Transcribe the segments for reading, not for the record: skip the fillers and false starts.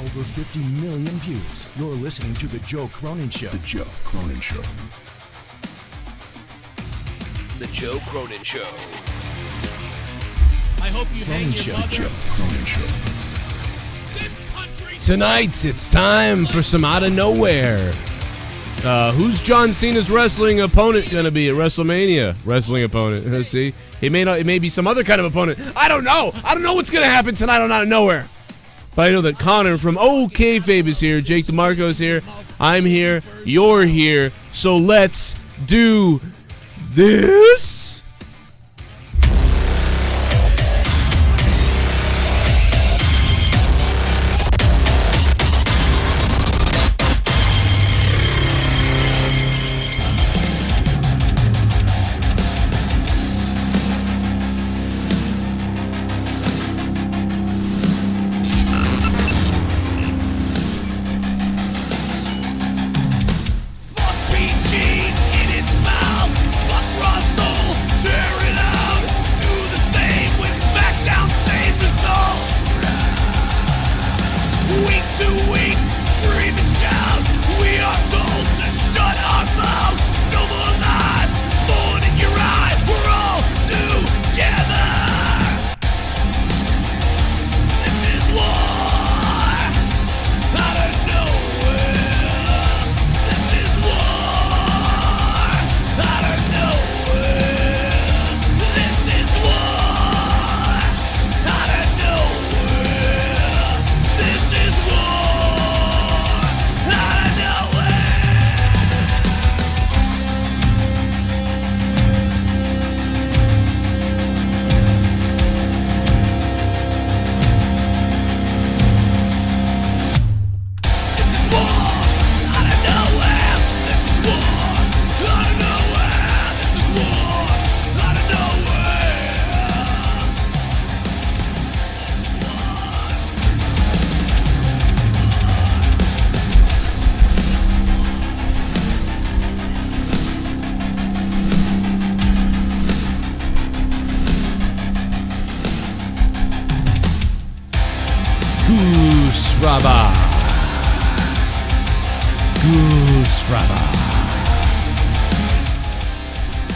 over 50 million views. You're listening to The Joe Cronin Show. The Joe Cronin Show. The Joe Cronin Show. I hope you hang your mother. The Joe Cronin Show. Tonight, it's time for some out of nowhere. Who's John Cena's wrestling opponent going to be at WrestleMania? Wrestling opponent. Let's see. It may be some other kind of opponent. I don't know. I don't know what's going to happen tonight on Out of Nowhere. But I know that Connor from Kayfabe is here. Jake DeMarco is here. I'm here. You're here. So let's do this.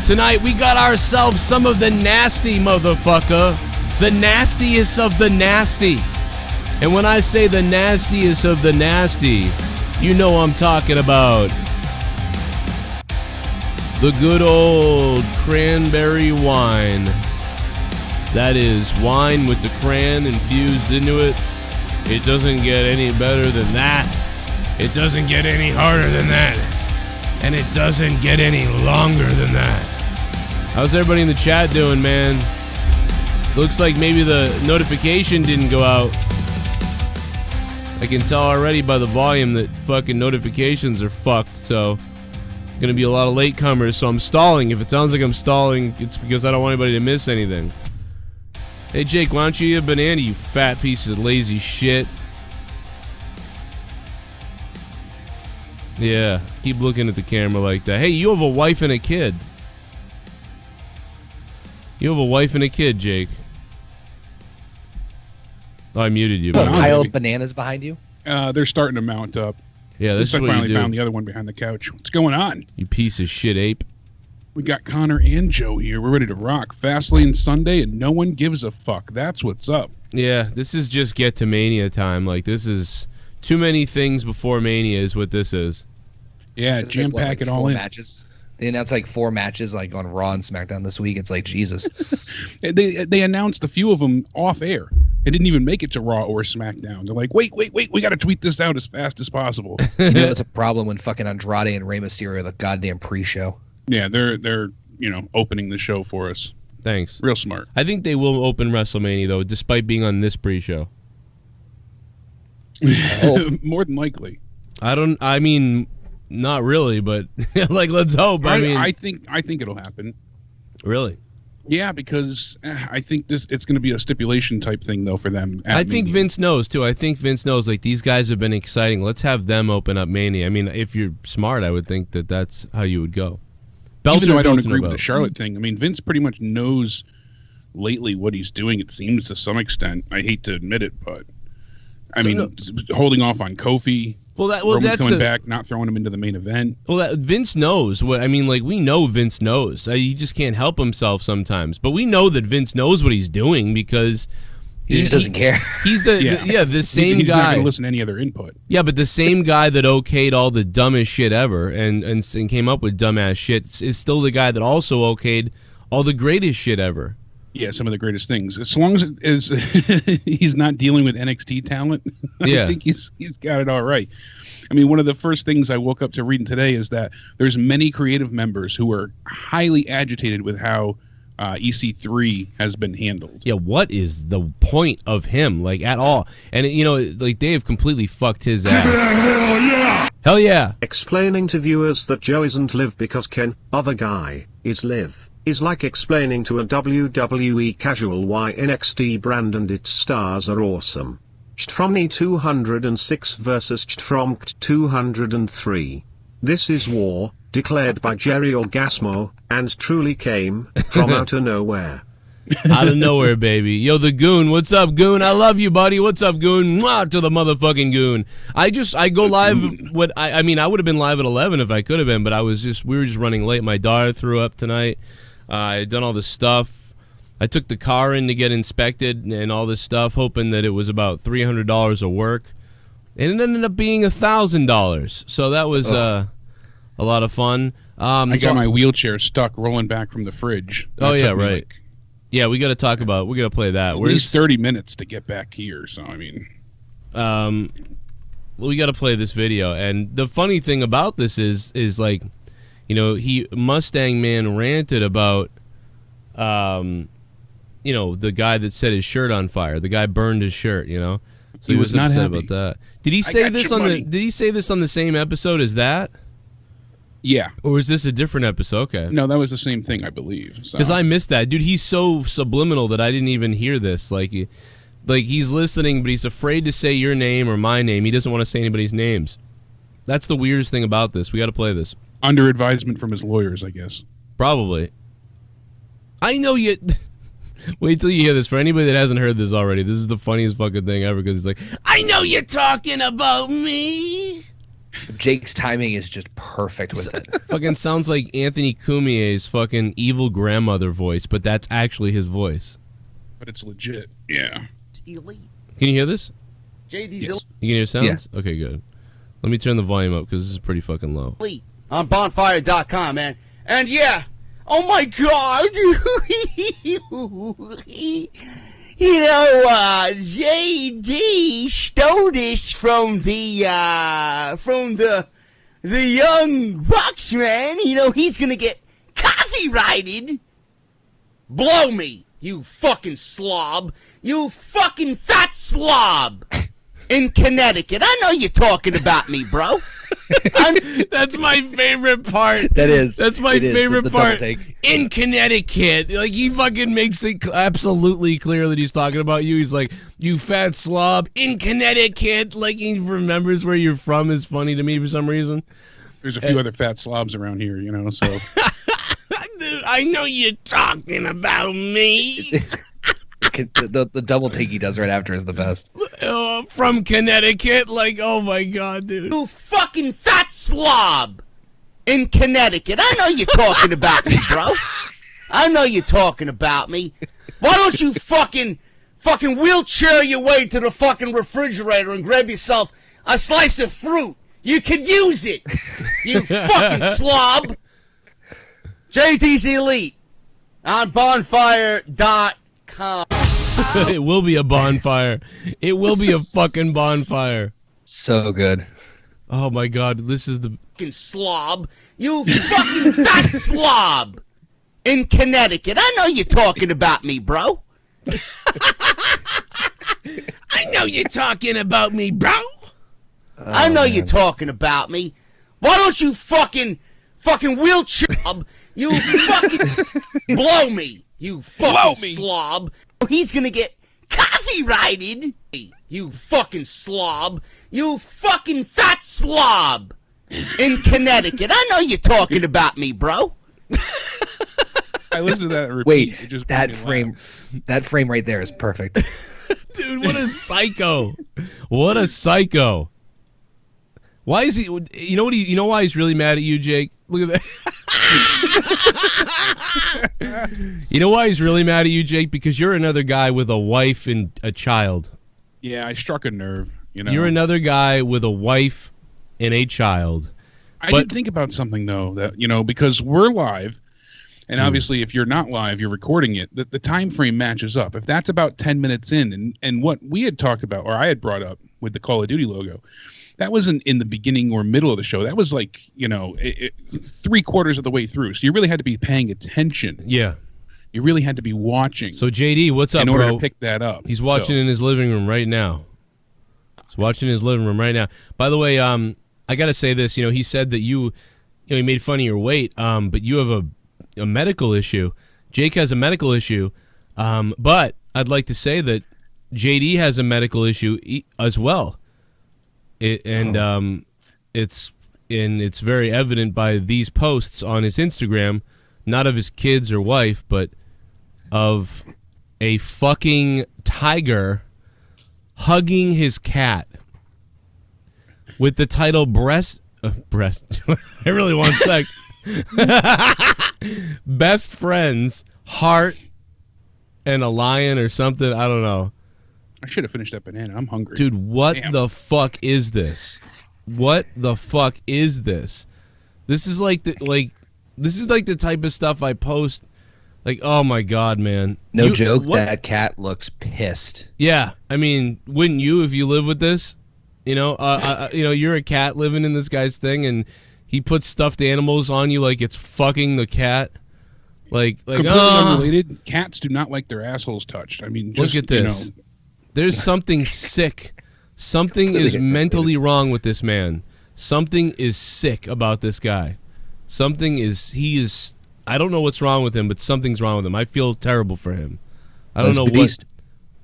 Tonight, we got ourselves some of the nasty, motherfucker. The nastiest of the nasty. And when I say the nastiest of the nasty, you know I'm talking about the good old cranberry wine. That is wine with the cran infused into it. It doesn't get any better than that. It doesn't get any harder than that. And it doesn't get any longer than that. How's everybody in the chat doing, man? So looks like maybe the notification didn't go out. I can tell already by the volume that fucking notifications are fucked, so gonna be a lot of latecomers, so I'm stalling. If it sounds like I'm stalling, it's because I don't want anybody to miss anything. Hey Jake, why don't you eat a banana, you fat piece of lazy shit? Yeah, keep looking at the camera like that. Hey, you have a wife and a kid. You have a wife and a kid, Jake. Oh, I muted you. Pile of bananas behind you? They're starting to mount up. Yeah, this is what you do. I finally found the other one behind the couch. What's going on? You piece of shit ape. We got Connor and Joe here. We're ready to rock. Fastlane Sunday, and no one gives a fuck. That's what's up. Yeah, this is just get to Mania time. Like, this is too many things before Mania is what this is. Yeah, jam-pack it all in. Matches. They announced like 4 matches like on Raw and SmackDown this week. It's like, Jesus. They announced a few of them off air. It didn't even make it to Raw or SmackDown. They're like, wait, we got to tweet this out as fast as possible. You know, it's a problem when fucking Andrade and Rey Mysterio are the goddamn pre-show. Yeah, they're opening the show for us. Thanks. Real smart. I think they will open WrestleMania though, despite being on this pre-show. More than likely. I mean, not really, but like, let's hope. I think it'll happen. Really? Yeah, because I think it's going to be a stipulation type thing though for them. I think Vince knows too. I think Vince knows, like, these guys have been exciting. Let's have them open up Mania. I mean, if you're smart, I would think that that's how you would go. Even though I don't agree with the Charlotte thing. I mean, Vince pretty much knows lately what he's doing, it seems, to some extent. I hate to admit it, but I mean, holding off on Kofi. Roman's that's coming back, not throwing him into the main event. Well, Vince knows what I mean. Like, we know Vince knows. He just can't help himself sometimes. But we know that Vince knows what he's doing because he just doesn't care. He's the same he's guy. Not going to listen to any other input. Yeah, but the same guy that okayed all the dumbest shit ever and came up with dumbass shit is still the guy that also okayed all the greatest shit ever. Yeah, some of the greatest things. As long as he's not dealing with NXT talent, I think he's got it all right. I mean, one of the first things I woke up to reading today is that there's many creative members who are highly agitated with how EC3 has been handled. Yeah, what is the point of him, like, at all? And, like, they have completely fucked his ass. Hell yeah! Hell yeah! Explaining to viewers that Joe isn't Liv because Ken, other guy, is Liv, is like explaining to a WWE casual why NXT brand and its stars are awesome. Chtromny 206 versus Chtromkt 203. This is war, declared by Jerry Orgasmo, and truly came from out of nowhere. Out of nowhere, baby. Yo, the Goon. What's up, Goon? I love you, buddy. What's up, Goon? Mwah, to the motherfucking Goon. I go live. I mean, I would have been live at 11 if I could have been, but we were just running late. My daughter threw up tonight. I had done all this stuff. I took the car in to get inspected and all this stuff, hoping that it was about $300 of work. And it ended up being $1,000. So that was a lot of fun. I got my wheelchair stuck rolling back from the fridge. Oh, yeah, right. Yeah, we got to talk about. We got to play that. At least 30 minutes to get back here. So I mean, we got to play this video. And the funny thing about this is like, Mustang Man ranted about, the guy that set his shirt on fire. The guy burned his shirt. So he was not upset about that. Did he say this on the? Did he say this on the same episode as that? Yeah. Or is this a different episode? Okay. No, that was the same thing, I believe. Because I missed that. Dude, he's so subliminal that I didn't even hear this. Like he's listening, but he's afraid to say your name or my name. He doesn't want to say anybody's names. That's the weirdest thing about this. We got to play this. Under advisement from his lawyers, I guess. Probably. I know you... Wait till you hear this. For anybody that hasn't heard this already, this is the funniest fucking thing ever, because he's like, I know you're talking about me. Jake's timing is just perfect with it. Fucking sounds like Anthony Coumier's fucking evil grandmother voice, but that's actually his voice. But it's legit. Yeah. Elite. Can you hear this? JD's yes. You can hear sounds? Yeah. Okay, good. Let me turn the volume up because this is pretty fucking low. Elite on bonfire.com, man. And yeah, oh my god. JD stole this from the young Bucks, man. He's gonna get copyrighted. Blow me, you fucking slob. You fucking fat slob. In Connecticut. I know you're talking about me, bro. That's my favorite part. That's my favorite part. In Connecticut. Like, he fucking makes it absolutely clear that he's talking about you. He's like, you fat slob. In Connecticut. Like, he remembers where you're from is funny to me for some reason. There's a few other fat slobs around here, so. Dude, I know you're talking about me. The double take he does right after is the best. From Connecticut, like, oh my god, dude. You fucking fat slob in Connecticut. I know you're talking about me, bro. I know you're talking about me. Why don't you fucking wheelchair your way to the fucking refrigerator and grab yourself a slice of fruit? You could use it, you fucking slob. JD's Elite on bonfire.com. It will be a bonfire. It will be a fucking bonfire. So good. Oh my god, this is the fucking slob. You fucking fat slob in Connecticut. I know you're talking about me, bro. I know you're talking about me, bro. I know you're talking about me. Why don't you fucking wheelchair? You fucking blow me. You fucking slob. He's gonna get copyrighted. You fucking slob. You fucking fat slob in Connecticut. I know you're talking about me, bro. I listened to that and repeat. Wait, that frame right there is perfect. Dude, what a psycho. What a psycho. Why is he? You know what? You know why he's really mad at you, Jake? Look at that. You know why he's really mad at you, Jake? Because you're another guy with a wife and a child. Yeah, I struck a nerve. You know, you're another guy with a wife and a child. I did think about something though, that because we're live, and obviously if you're not live, you're recording it. The time frame matches up. If that's about 10 minutes in, and what we had talked about, or I had brought up with the Call of Duty logo. That wasn't in the beginning or middle of the show. That was like, 3/4 of the way through. So you really had to be paying attention. Yeah. You really had to be watching. So JD, what's up, in order bro? to pick that up. He's watching in his living room right now. He's watching in his living room right now. By the way, I got to say this. He said that he made fun of your weight, but you have a medical issue. Jake has a medical issue, but I'd like to say that JD has a medical issue as well. It's very evident by these posts on his Instagram, not of his kids or wife, but of a fucking tiger hugging his cat with the title breast. I really want sex. Best friends, heart, and a lion or something. I don't know. I should have finished that banana. I'm hungry. Dude, what the fuck is this? What the fuck is this? This is like the type of stuff I post. Like, oh my god, man. No joke, that cat looks pissed. Yeah, I mean, wouldn't you if you live with this? You're a cat living in this guy's thing, and he puts stuffed animals on you like it's fucking the cat. Like completely unrelated. Cats do not like their assholes touched. I mean, just, look at this. There's something sick. Something is mentally wrong with this man. Something is sick about this guy. I don't know what's wrong with him, but something's wrong with him. I feel terrible for him. I don't know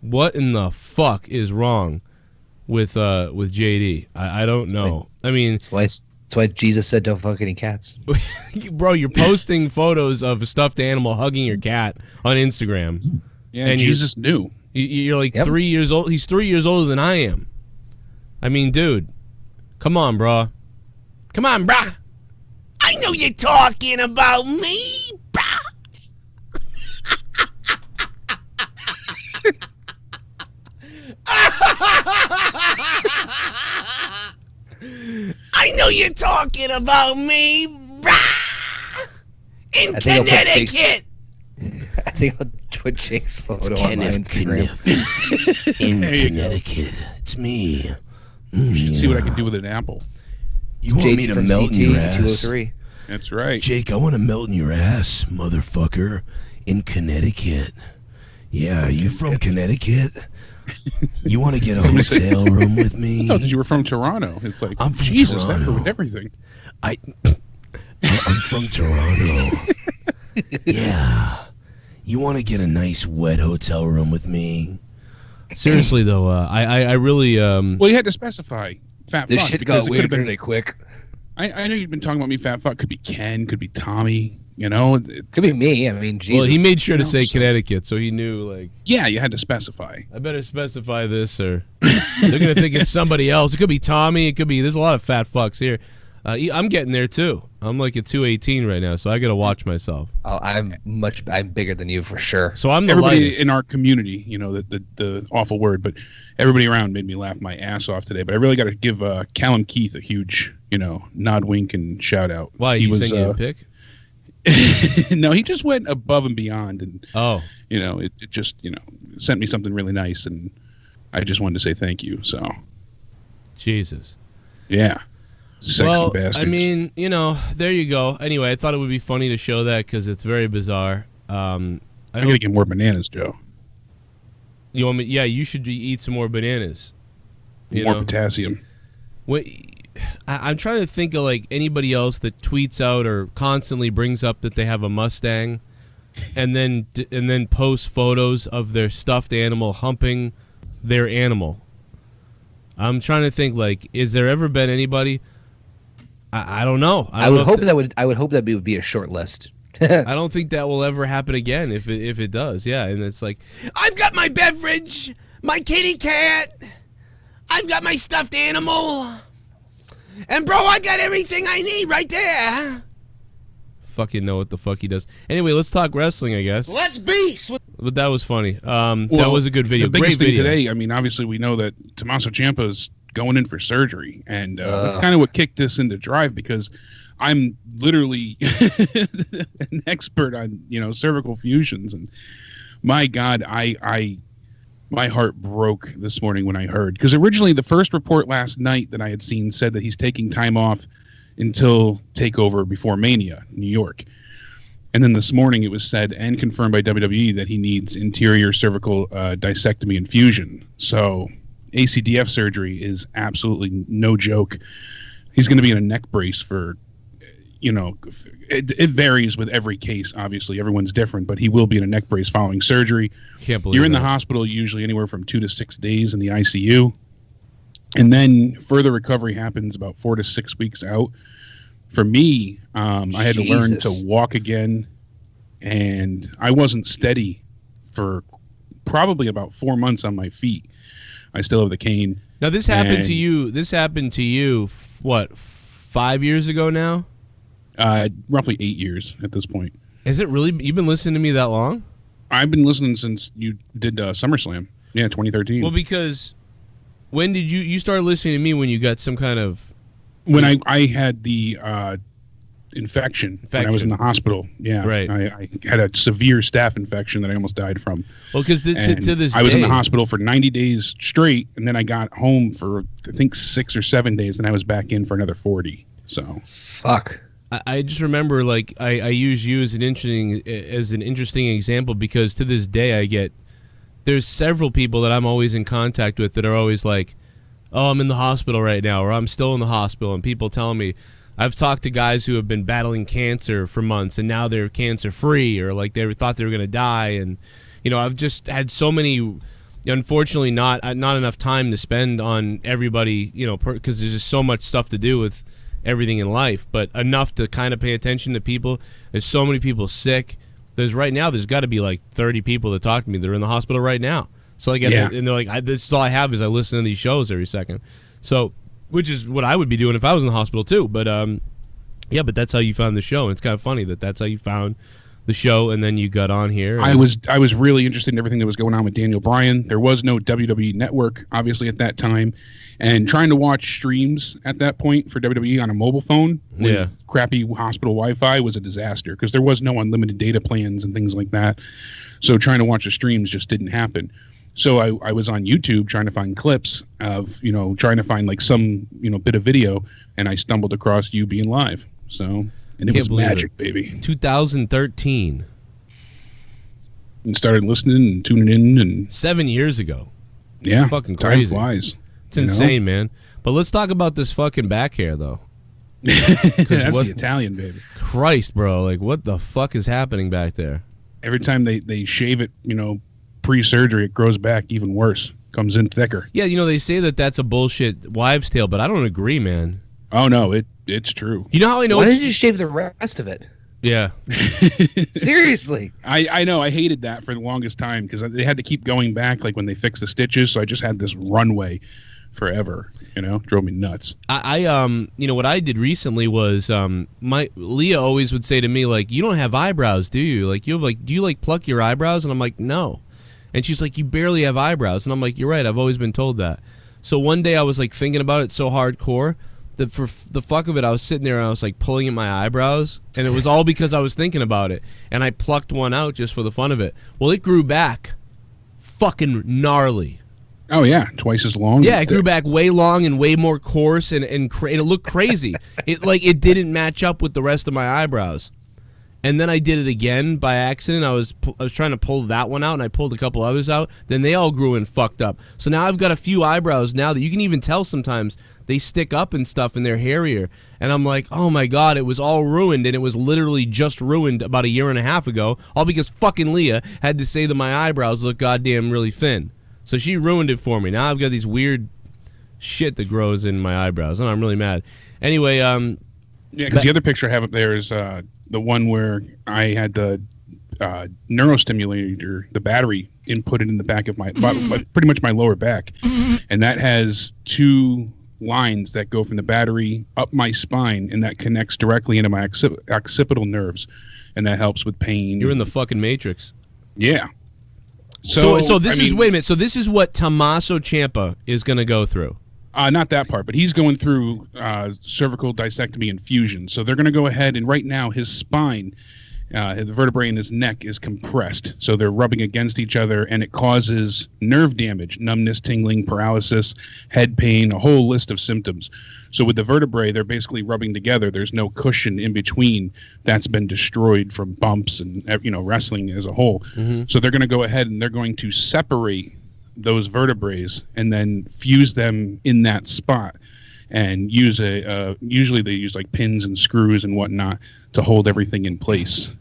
what in the fuck is wrong with JD. I don't know. I mean, that's why Jesus said don't fuck any cats. Bro, you're posting photos of a stuffed animal hugging your cat on Instagram. Yeah, and Jesus knew. You're like 3 years old. He's 3 years older than I am. I mean, dude, come on, bro. Come on, bro. I know you're talking about me, bro. I know you're talking about me, bro. In Connecticut. I think I'll put Jake's photo on my Instagram. In Connecticut. It's me. You should see what I can do with an apple. You want me to melt in your ass? 203. That's right. Jake, I want to melt in your ass, motherfucker. In Connecticut. Yeah, you from Connecticut? You want to get a hotel room with me? No, because you were from Toronto. It's like, I'm from Jesus, Toronto. that ruined everything. I'm from Toronto. Yeah. You want to get a nice wet hotel room with me? Seriously though, I really Well, you had to specify fat this fuck. shit got weird really quick. I know you've been talking about me fat fuck. Could be Ken, could be Tommy. It could be me. I mean, Jesus. Well, he made sure to say Connecticut, so he knew, like... Yeah, you had to specify. I better specify this, or they're going to think it's somebody else. It could be Tommy. It could be... There's a lot of fat fucks here. I'm getting there, too. I'm like at 218 right now, so I got to watch myself. Oh, I'm bigger than you for sure. So I'm the everybody lightest. In our community, the awful word, but everybody around made me laugh my ass off today. But I really got to give Callum Keith a huge, nod, wink, and shout out. Why, he sent you a pic? No, he just went above and beyond, and it just sent me something really nice, and I just wanted to say thank you. So, Jesus, yeah, sexy bastards. I mean, there you go. Anyway, I thought it would be funny to show that because it's very bizarre. I gotta get more bananas, Joe. You want me? Yeah, you should eat some more bananas. More potassium. I'm trying to think of like anybody else that tweets out or constantly brings up that they have a Mustang, and then posts photos of their stuffed animal humping their animal. I'm trying to think, like, is there ever been anybody? I don't know. I would hope that would be a short list. I don't think that will ever happen again if it does. Yeah, and it's like, I've got my beverage, my kitty cat. I've got my stuffed animal. And, bro, I got everything I need right there. Fucking know what the fuck he does. Anyway, let's talk wrestling, I guess. Let's beast. But that was funny. That was a good video. The biggest Great thing video. today, I mean, obviously we know that Tommaso Ciampa's going in for surgery. And that's kind of what kicked this into drive, because I'm literally an expert on, cervical fusions. And my God, my heart broke this morning when I heard, because originally the first report last night that I had seen said that he's taking time off until TakeOver before Mania, New York. And then this morning it was said and confirmed by WWE that he needs interior cervical discectomy and fusion. So ACDF surgery is absolutely no joke. He's going to be in a neck brace for, it varies with every case. Obviously, everyone's different, but he will be in a neck brace following surgery. Can't believe You're in the that. hospital usually anywhere from 2 to 6 days in the ICU. And then further recovery happens about 4 to 6 weeks out. For me, I had to learn to walk again, and I wasn't steady for probably about 4 months on my feet. I still have the cane. Now, this happened to you. This happened to you, what, 5 years ago now? Roughly 8 years at this point. Is it really? You've been listening to me that long? I've been listening since you did SummerSlam. Yeah, 2013. Well, because when did you start listening to me when you got some kind of... When I had the infection when I was in the hospital. Yeah, right. I had a severe staph infection that I almost died from. Well, because to this day... I was in the hospital for 90 days straight, and then I got home for, I think, 6 or 7 days, and I was back in for another 40. So... Fuck. I just remember, like, I use you as an interesting example, because to this day there's several people that I'm always in contact with that are always like, oh, I'm in the hospital right now, or I'm still in the hospital, and people telling me, I've talked to guys who have been battling cancer for months and now they're cancer free, or like they thought they were going to die. And I've just had so many, unfortunately not enough time to spend on everybody, because there's just so much stuff to do with everything in life, but enough to kind of pay attention to people. There's so many people sick. There's got to be like 30 people that talk to me that are in the hospital right now. So like, and they're like, this is all I have is I listen to these shows every second. So, which is what I would be doing if I was in the hospital too. But but that's how you found the show. And it's kind of funny that's how you found the show, and then you got on here. I was really interested in everything that was going on with Daniel Bryan. There was no WWE Network, obviously, at that time. And trying to watch streams at that point for WWE on a mobile phone with crappy hospital Wi-Fi was a disaster, because there was no unlimited data plans and things like that. So trying to watch the streams just didn't happen. So I was on YouTube trying to find clips of, trying to find like some, bit of video, and I stumbled across you being live. So, and it was magic, baby. 2013. And started listening and tuning in, and 7 years ago. Yeah. Fucking crazy. Time flies. It's insane, man. But let's talk about this fucking back hair, though. That's the Italian, baby. Christ, bro. Like, what the fuck is happening back there? Every time they shave it, pre-surgery, it grows back even worse. Comes in thicker. Yeah, they say that that's a bullshit wives' tale, but I don't agree, man. Oh, no, it's true. You know how I know? Why did you shave the rest of it? Yeah. Seriously. I know. I hated that for the longest time, because they had to keep going back, like when they fixed the stitches, so I just had this runway forever. Drove me nuts. I what I did recently was Leah always would say to me, like, you don't have eyebrows, do you? Like, do you pluck your eyebrows? And I'm like, no. And she's like, you barely have eyebrows. And I'm like, you're right, I've always been told that. So one day I was like thinking about it so hardcore that for the fuck of it, I was sitting there and I was like pulling at my eyebrows, and it was all because I was thinking about it, and I plucked one out just for the fun of it. Well, it grew back fucking gnarly. Oh, yeah, twice as long. Yeah, it grew back way long and way more coarse, and it looked crazy. It didn't match up with the rest of my eyebrows. And then I did it again by accident. I was trying to pull that one out, and I pulled a couple others out. Then they all grew and fucked up. So now I've got a few eyebrows now that you can even tell sometimes they stick up and stuff, and they're hairier. And I'm like, oh my God, it was all ruined, and it was literally just ruined about a year and a half ago, all because fucking Leah had to say that my eyebrows look goddamn really thin. So she ruined it for me. Now I've got these weird shit that grows in my eyebrows, and I'm really mad. Anyway, yeah, because the other picture I have up there is the one where I had the neurostimulator, the battery inputted in the back of my pretty much my lower back, and that has 2 lines that go from the battery up my spine, and that connects directly into my occipital nerves, and that helps with pain. You're in the fucking Matrix. Yeah. So this is, wait a minute. So this is what Tommaso Ciampa is going to go through. Not that part, but he's going through cervical discectomy and fusion. So they're going to go ahead, and right now his spine, the vertebrae in his neck is compressed. So they're rubbing against each other, and it causes nerve damage, numbness, tingling, paralysis, head pain, a whole list of symptoms. So with the vertebrae, they're basically rubbing together. There's no cushion in between. That's been destroyed from bumps and wrestling as a whole. Mm-hmm. So they're going to go ahead and they're going to separate those vertebrae and then fuse them in that spot, and use usually they use like pins and screws and whatnot to hold everything in place.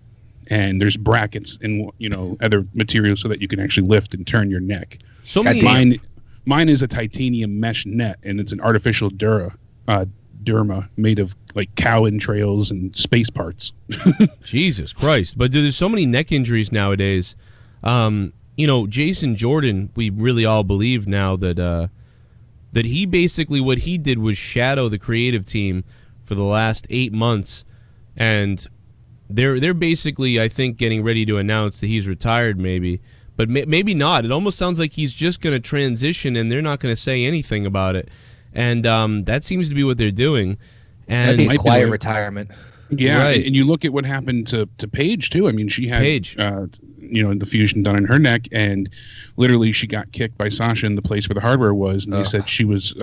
And there's brackets and other materials so that you can actually lift and turn your neck. So many. Mine is a titanium mesh net, and it's an artificial derma made of like cow entrails and space parts. Jesus Christ! But dude, there's so many neck injuries nowadays. Jason Jordan, we really all believe now that he basically, what he did was shadow the creative team for the last 8 months, and they're basically, I think, getting ready to announce that he's retired, maybe, but maybe not. It almost sounds like he's just going to transition, and they're not going to say anything about it, and that seems to be what they're doing. And that'd be quiet retirement. Yeah, right. And you look at what happened to Paige too. I mean, she had Paige. The fusion done in her neck, and literally she got kicked by Sasha in the place where the hardware was, and they said she was,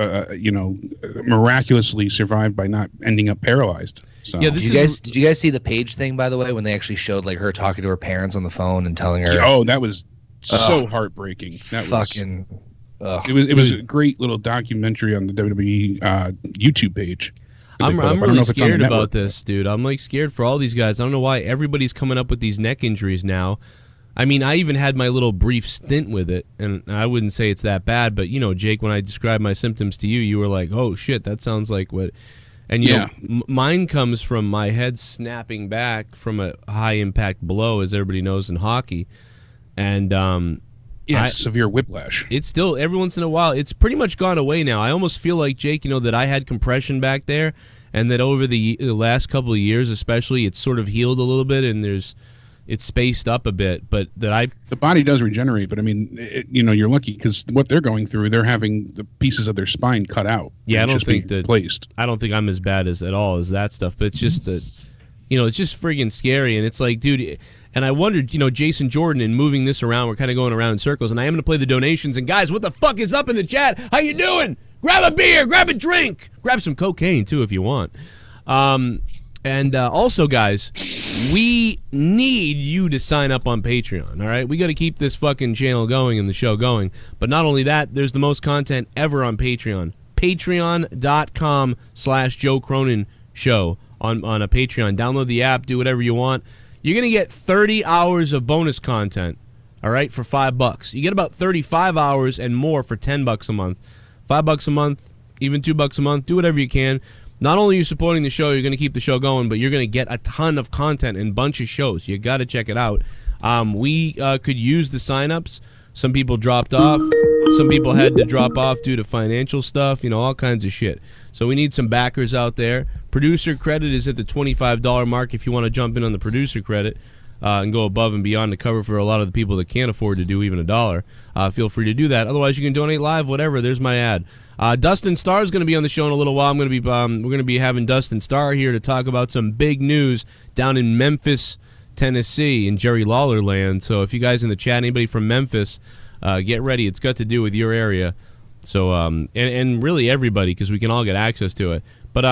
miraculously survived by not ending up paralyzed. So. Yeah, did you guys see the Paige thing, by the way, when they actually showed like her talking to her parents on the phone and telling her? Oh, that was so heartbreaking. That fucking. It was a great little documentary on the WWE YouTube page. I'm really scared about this, dude. I'm like scared for all these guys. I don't know why everybody's coming up with these neck injuries now. I mean, I even had my little brief stint with it, and I wouldn't say it's that bad, but Jake, when I described my symptoms to you, you were like, "Oh shit, that sounds like what." And mine comes from my head snapping back from a high impact blow, as everybody knows in hockey, and severe whiplash. It's still every once in a while. It's pretty much gone away now. I almost feel like, Jake, that I had compression back there, and that over the last couple of years, especially, it's sort of healed a little bit, and it's spaced up a bit. But the body does regenerate. But I mean, you're lucky because what they're going through, they're having the pieces of their spine cut out. Yeah, I don't think replaced. I don't think I'm as bad as at all as that stuff. But it's just that, it's just friggin' scary, and it's like, dude. And I wondered, Jason Jordan, and moving this around, we're kind of going around in circles, and I am going to play the donations. And guys, what the fuck is up in the chat? How you doing? Grab a beer, grab a drink, grab some cocaine too if you want. And also, guys, we need you to sign up on Patreon, all right? We got to keep this fucking channel going and the show going. But not only that, there's the most content ever on Patreon. Patreon.com/Joe Cronin Show on a Patreon. Download the app, do whatever you want. You're going to get 30 hours of bonus content, all right, for $5. You get about 35 hours and more for $10 a month. $5 a month, even $2 a month. Do whatever you can. Not only are you supporting the show, you're going to keep the show going, but you're going to get a ton of content and a bunch of shows. You got to check it out. We could use the signups. Some people dropped off. Some people had to drop off due to financial stuff, all kinds of shit. So we need some backers out there. Producer credit is at the $25 mark if you want to jump in on the producer credit and go above and beyond to cover for a lot of the people that can't afford to do even $1. Feel free to do that. Otherwise, you can donate live, whatever. There's my ad. Dustin Starr is going to be on the show in a little while. We're going to be having Dustin Starr here to talk about some big news down in Memphis, Tennessee, in Jerry Lawler land. So if you guys in the chat, anybody from Memphis, get ready. It's got to do with your area. So and really everybody, because we can all get access to it. But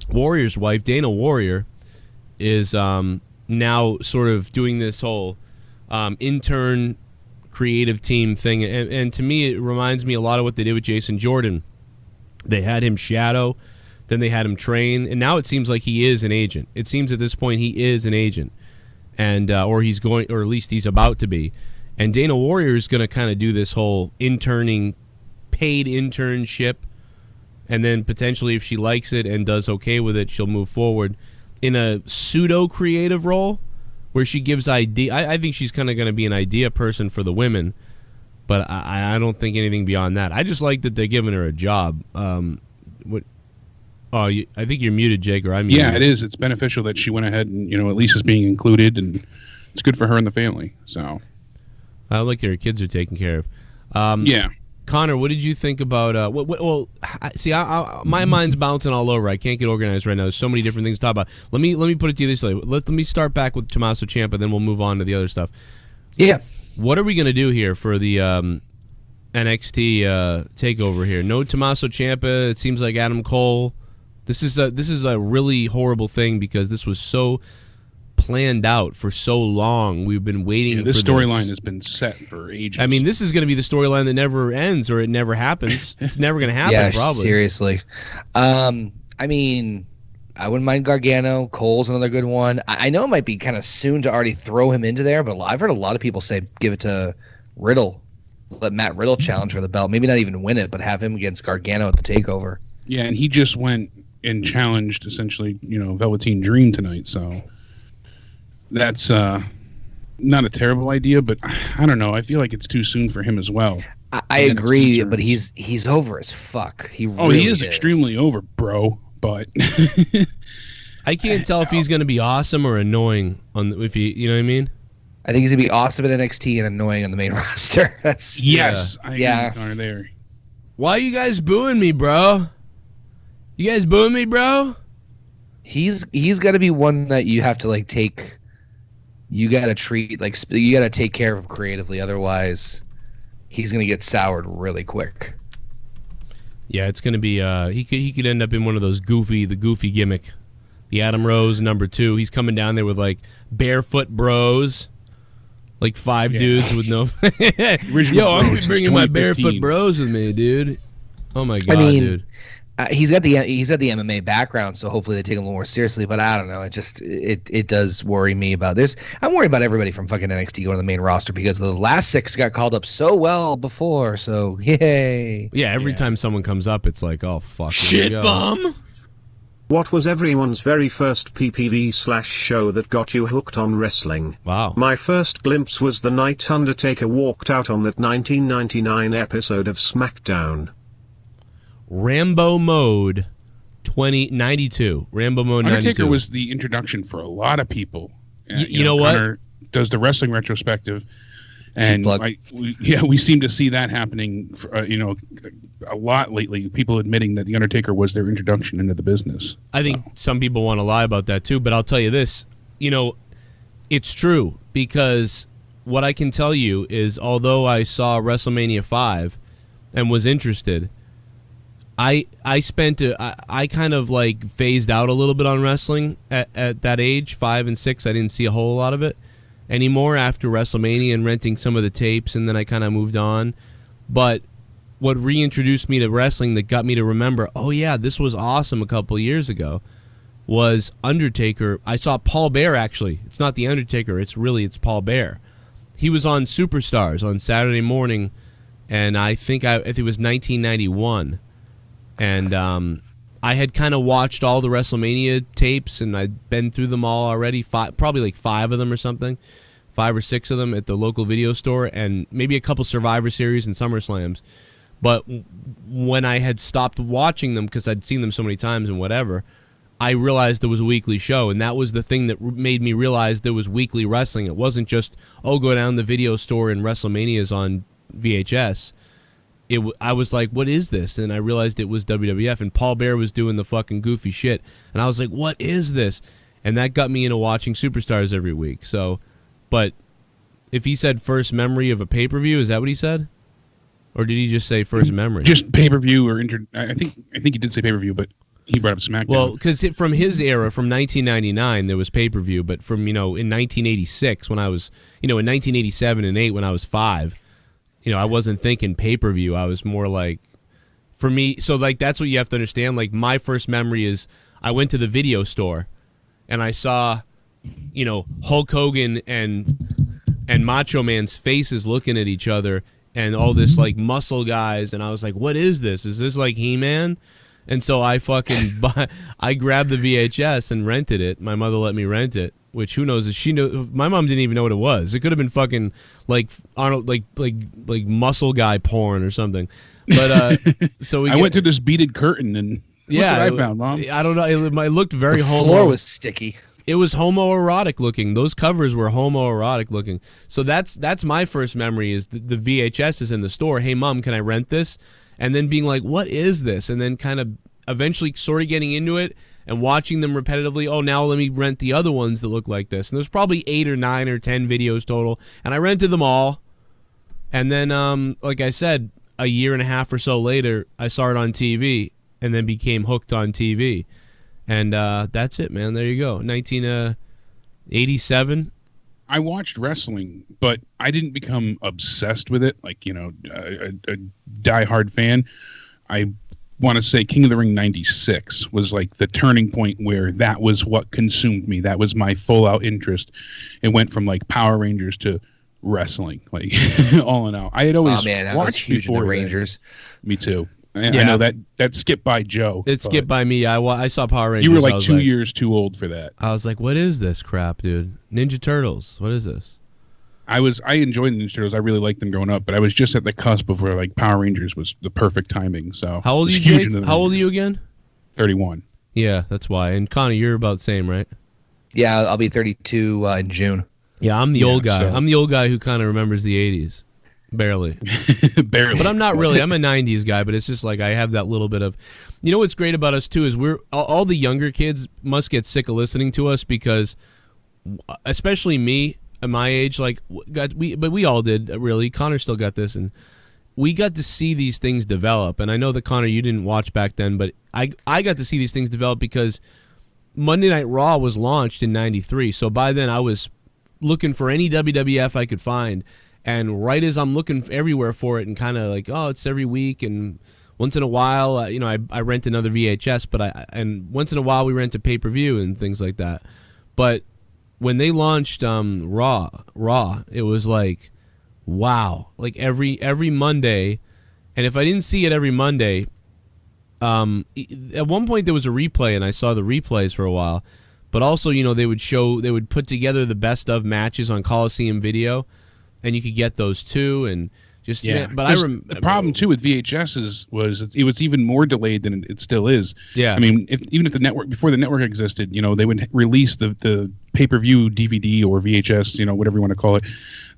Warrior's wife, Dana Warrior, is now sort of doing this whole intern creative team thing, and to me it reminds me a lot of what they did with Jason Jordan. They had him shadow, then they had him train, and now it seems like he is an agent. It seems at this point he is an agent, and or he's going, or at least he's about to be. And Dana Warrior is going to kind of do this whole paid internship, and then potentially if she likes it and does okay with it, she'll move forward in a pseudo creative role, where she gives idea. I think she's kind of going to be an idea person for the women, but I don't think anything beyond that. I just like that they're giving her a job. What? Oh, I think you're muted, Jake, or I'm muted. Yeah, it is. It's beneficial that she went ahead and, at least is being included, and it's good for her and the family. So I like that her kids are taken care of. Yeah. Connor, what did you think about? See, my mind's bouncing all over. I can't get organized right now. There's so many different things to talk about. Let me put it to you this way. Let me start back with Tommaso Ciampa, then we'll move on to the other stuff. Yeah. What are we gonna do here for the NXT takeover here? No Tommaso Ciampa. It seems like Adam Cole. This is a really horrible thing because this was so planned out for so long. We've been waiting for this. This storyline has been set for ages. I mean, this is going to be the storyline that never ends, or it never happens. It's never going to happen, probably. Seriously. I mean, I wouldn't mind Gargano. Cole's another good one. I know it might be kind of soon to already throw him into there, but I've heard a lot of people say give it to Riddle. Let Matt Riddle challenge for the belt. Maybe not even win it, but have him against Gargano at the TakeOver. Yeah, and he just went and challenged, essentially, Velveteen Dream tonight, so that's not a terrible idea, but I don't know. I feel like it's too soon for him as well. I agree, but he's over as fuck. He is extremely over, bro. But I can't tell if he's going to be awesome or annoying you know what I mean. I think he's going to be awesome at NXT and annoying on the main roster. That's I agree there. Why are you guys booing me, bro? You guys booing me, bro? He's got to be one that you have to take. You got to treat you got to take care of him creatively, otherwise he's going to get soured really quick. Yeah, it's going to be he could end up in one of those goofy gimmick. The Adam Rose #2. He's coming down there with barefoot bros. 5 dudes with no Yo, I'm going to be bringing my barefoot bros with me, dude. Oh my god, dude. He's got the MMA background, so hopefully they take him a little more seriously. But I don't know. It does worry me about this. I'm worried about everybody from fucking NXT going to the main roster because the last 6 got called up so well before. So yay! Yeah, every time someone comes up, it's like, oh fuck, shit bum. What was everyone's very first PPV/show that got you hooked on wrestling? Wow. My first glimpse was the night Undertaker walked out on that 1999 episode of SmackDown. Rambo Mode 2092. Rambo Mode 92. Undertaker was the introduction for a lot of people. You know Connor does the wrestling retrospective, and we seem to see that happening a lot lately. People admitting that the Undertaker was their introduction into the business. I think some people want to lie about that too, but I'll tell you this, it's true, because what I can tell you is, although I saw WrestleMania 5 and was interested, I kind of phased out a little bit on wrestling at that age, 5 and 6. I didn't see a whole lot of it anymore after WrestleMania and renting some of the tapes, and then I kind of moved on. But what reintroduced me to wrestling, that got me to remember, oh yeah, this was awesome a couple years ago, was Undertaker. I saw Paul Bear, actually. It's not the Undertaker, it's Paul Bear. He was on Superstars on Saturday morning, and I think it was 1991. And I had kind of watched all the WrestleMania tapes, and I'd been through them all already, probably 5 of them or something, 5 or 6 of them at the local video store, and maybe a couple Survivor Series and SummerSlams. But when I had stopped watching them because I'd seen them so many times and whatever, I realized there was a weekly show, and that was the thing that made me realize there was weekly wrestling. It wasn't just, go down the video store and WrestleMania's on VHS. I was like, what is this? And I realized it was WWF, and Paul Bear was doing the fucking goofy shit. And I was like, what is this? And that got me into watching Superstars every week. So, but if he said first memory of a pay-per-view, is that what he said? Or did he just say first memory? Just pay-per-view or I think he did say pay-per-view, but he brought up SmackDown. Well, because from his era, from 1999, there was pay-per-view, but from, in 1986, when I was, in 1987 and 8, when I was 5, I wasn't thinking pay-per-view. I was more like, for me, so that's what you have to understand. My first memory is I went to the video store and I saw, Hulk Hogan and Macho Man's faces looking at each other and all this muscle guys, and I was like, what is this? Is this He-Man? And so I I grabbed the VHS and rented it. My mother let me rent it. which who knows if she knew. My mom didn't even know what it was. It could have been fucking like Arnold, like muscle guy porn or something. But so I went to this beaded curtain and look what I found, Mom. I don't know. It looked very the homo. floor was sticky. It was homoerotic looking. Those covers were homoerotic looking. So that's my first memory is the VHS is in the store. Hey, Mom, can I rent this? And then being like, what is this? And then kind of eventually sort of getting into it and watching them repetitively. Oh, now let me rent the other ones that look like this. And there's probably 8 or 9 or 10 videos total. And I rented them all. And then, like I said, a year and a half or so later, I saw it on TV and then became hooked on TV. And that's it, man. There you go. 1987. I watched wrestling, but I didn't become obsessed with it, like, a diehard fan. I want to say King of the Ring 96 was like the turning point where that was what consumed me. That was my full-out interest. It went from like Power Rangers to wrestling, like all in all. I had always that watched was huge in the Rangers. Me too. I know that skipped by Joe. It skipped by me. I saw Power Rangers. You were like 2 years too old for that. I was like, what is this crap, dude? Ninja Turtles. What is this? I enjoyed the Ninja Turtles. I really liked them growing up, but I was just at the cusp of where like Power Rangers was the perfect timing. So how old are you, Jake? How old are you again? 31. Yeah, that's why. And Connie, you're about the same, right? Yeah, I'll be 32 in June. Yeah, I'm the old guy. So. I'm the old guy who kind of remembers the 80s. Barely. Barely. But I'm not really. I'm a 90s guy, but it's just like I have that little bit of... You know what's great about us, too, is we're all the younger kids must get sick of listening to us because, especially me at my age, like, but we all did, really. Connor still got this, and we got to see these things develop. And I know that, Connor, you didn't watch back then, but I got to see these things develop because Monday Night Raw was launched in 93. So by then I was looking for any WWF I could find. And right as I'm looking everywhere for it and kind of like, oh, it's every week and once in a while, I rent another VHS, and once in a while we rent a pay-per-view and things like that. But when they launched Raw, it was like, wow, like every Monday. And if I didn't see it every Monday, at one point there was a replay and I saw the replays for a while. But also, they would put together the best of matches on Coliseum Video. And you could get those too, and just But the problem too with VHS was it was even more delayed than it still is. Yeah, I mean, even if the network before the network existed, they would release the pay-per-view DVD or VHS, whatever you want to call it,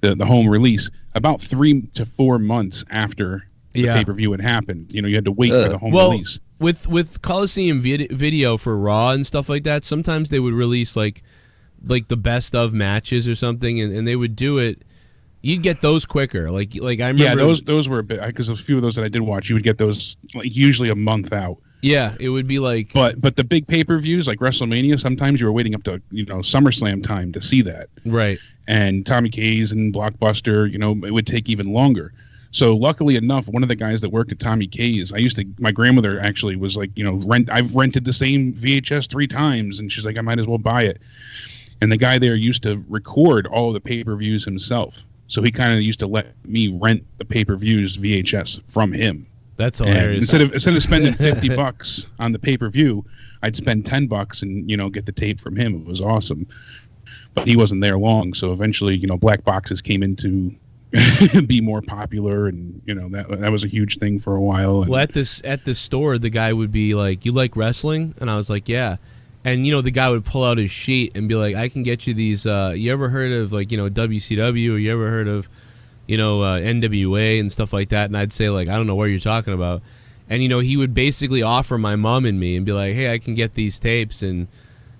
the home release about 3 to 4 months after the pay-per-view had happened. You had to wait for the home release. With Coliseum Video for Raw and stuff like that, sometimes they would release like the best of matches or something, and they would do it. You'd get those quicker. Like I remember. Yeah, those were a bit, because a few of those that I did watch, you would get those like usually a month out. Yeah, it would be like. But the big pay-per-views like WrestleMania, sometimes you were waiting up to SummerSlam time to see that. Right. And Tommy K's and Blockbuster, it would take even longer. So luckily enough, one of the guys that worked at Tommy K's, my grandmother actually was like, I've rented the same VHS 3 times, and she's like, I might as well buy it. And the guy there used to record all of the pay-per-views himself. So he kind of used to let me rent the pay-per-views VHS from him. That's hilarious. And instead of spending $50 on the pay-per-view, I'd spend $10 and get the tape from him. It was awesome. But he wasn't there long, so eventually, black boxes came into be more popular, and that was a huge thing for a while. And, well, at this store, the guy would be like, "You like wrestling?" And I was like, "Yeah." And, the guy would pull out his sheet and be like, I can get you these, you ever heard of, like, WCW, or you ever heard of, NWA and stuff like that? And I'd say, like, I don't know what you're talking about. And, he would basically offer my mom and me and be like, hey, I can get these tapes. And,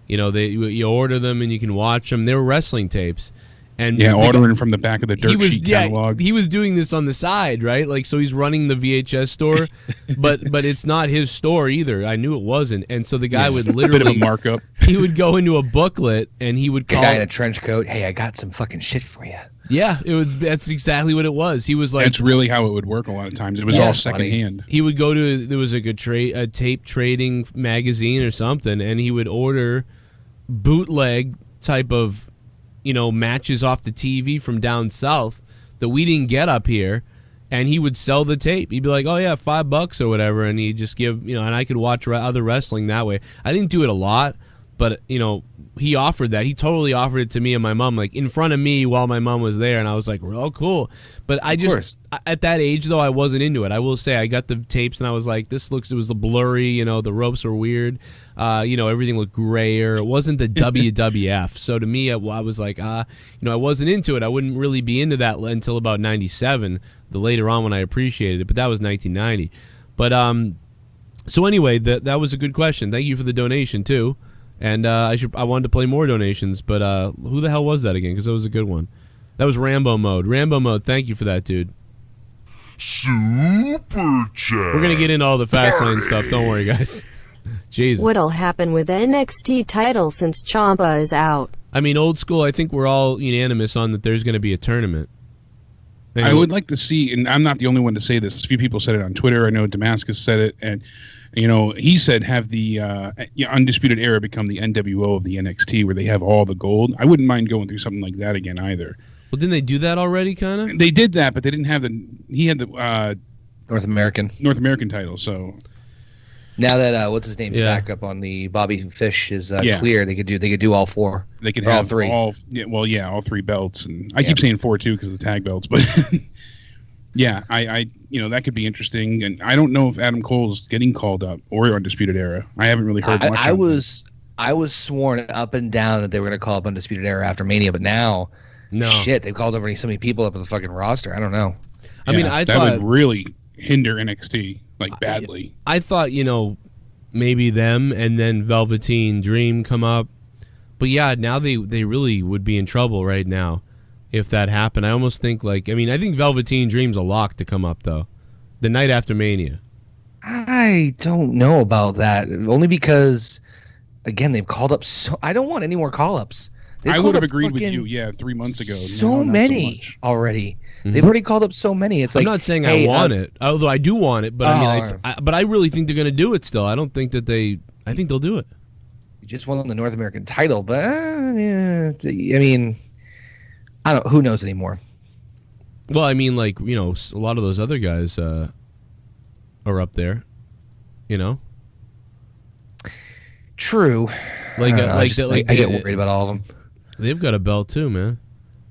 you order them and you can watch them. They were wrestling tapes. And ordering from the back of the dirt sheet catalog. He was doing this on the side, right? Like, so he's running the VHS store, but it's not his store either. I knew it wasn't, and so the guy would literally bit of a markup. He would go into a booklet and he would call guy in a trench coat. Hey, I got some fucking shit for you. Yeah, that's exactly what it was. He was like, that's really how it would work a lot of times. It was all secondhand. He would go to there was like a tape trading magazine or something, and he would order bootleg type of matches off the TV from down south that we didn't get up here, and he would sell the tape. He'd be like, oh yeah, $5 or whatever, and he'd just give, and I could watch other wrestling that way. I didn't do it a lot, But, you know, he offered that. He totally offered it to me and my mom, like, in front of me while my mom was there, and I was like, oh, cool. But I just, at that age, though, I wasn't into it. I will say, I got the tapes, and I was like, it was blurry, you know, the ropes were weird. You know, everything looked grayer. It wasn't the WWF. So to me, I was like, you know, I wasn't into it. I wouldn't really be into that until about 97, the later on when I appreciated it. But that was 1990. But, so anyway, that was a good question. Thank you for the donation, too. And I wanted to play more donations, but who the hell was that again? Because that was a good one. That was Rambo Mode. Rambo Mode, thank you for that, dude. Super chat. We're going to get into all the Fastlane stuff. Don't worry, guys. Jesus. What'll happen with the NXT title since Ciampa is out? I mean, old school, I think we're all unanimous on that there's going to be a tournament. I would like to see, and I'm not the only one to say this. A few people said it on Twitter. I know Damascus said it, and you know, he said have the Undisputed Era become the NWO of the NXT, where they have all the gold. I wouldn't mind going through something like that again either. Well, didn't they do that already, kind of? They did that, but they didn't have he had the North American title. So now that what's his name's back up on the Bobby Fish is clear, they could do all four. They could have all three. All three belts, and I keep saying four too because of the tag belts, but. Yeah, I you know, that could be interesting, and I don't know if Adam Cole's getting called up or Undisputed Era. I haven't really heard much. I was sworn up and down that they were going to call up Undisputed Era after Mania, but now, shit, they've called up so many people up in the fucking roster. I don't know. I mean, I thought that would really hinder NXT like badly. I thought, you know, maybe them and then Velveteen Dream come up, but yeah, now they really would be in trouble right now. If that happened, I almost think I think Velveteen Dream's a lock to come up though, the night after Mania. I don't know about that. Only because, again, they've called up I don't want any more call-ups. I would have agreed with you, 3 months ago. So many already. Mm-hmm. They've already called up so many. It's I'm not saying I want it, although I do want it. But I really think they're going to do it still. I don't think that I think they'll do it. You just won the North American title, but I mean. I don't. Who knows anymore? Well, I mean, like, you know, a lot of those other guys are up there. You know. True. I get worried about all of them. They've got a belt too, man.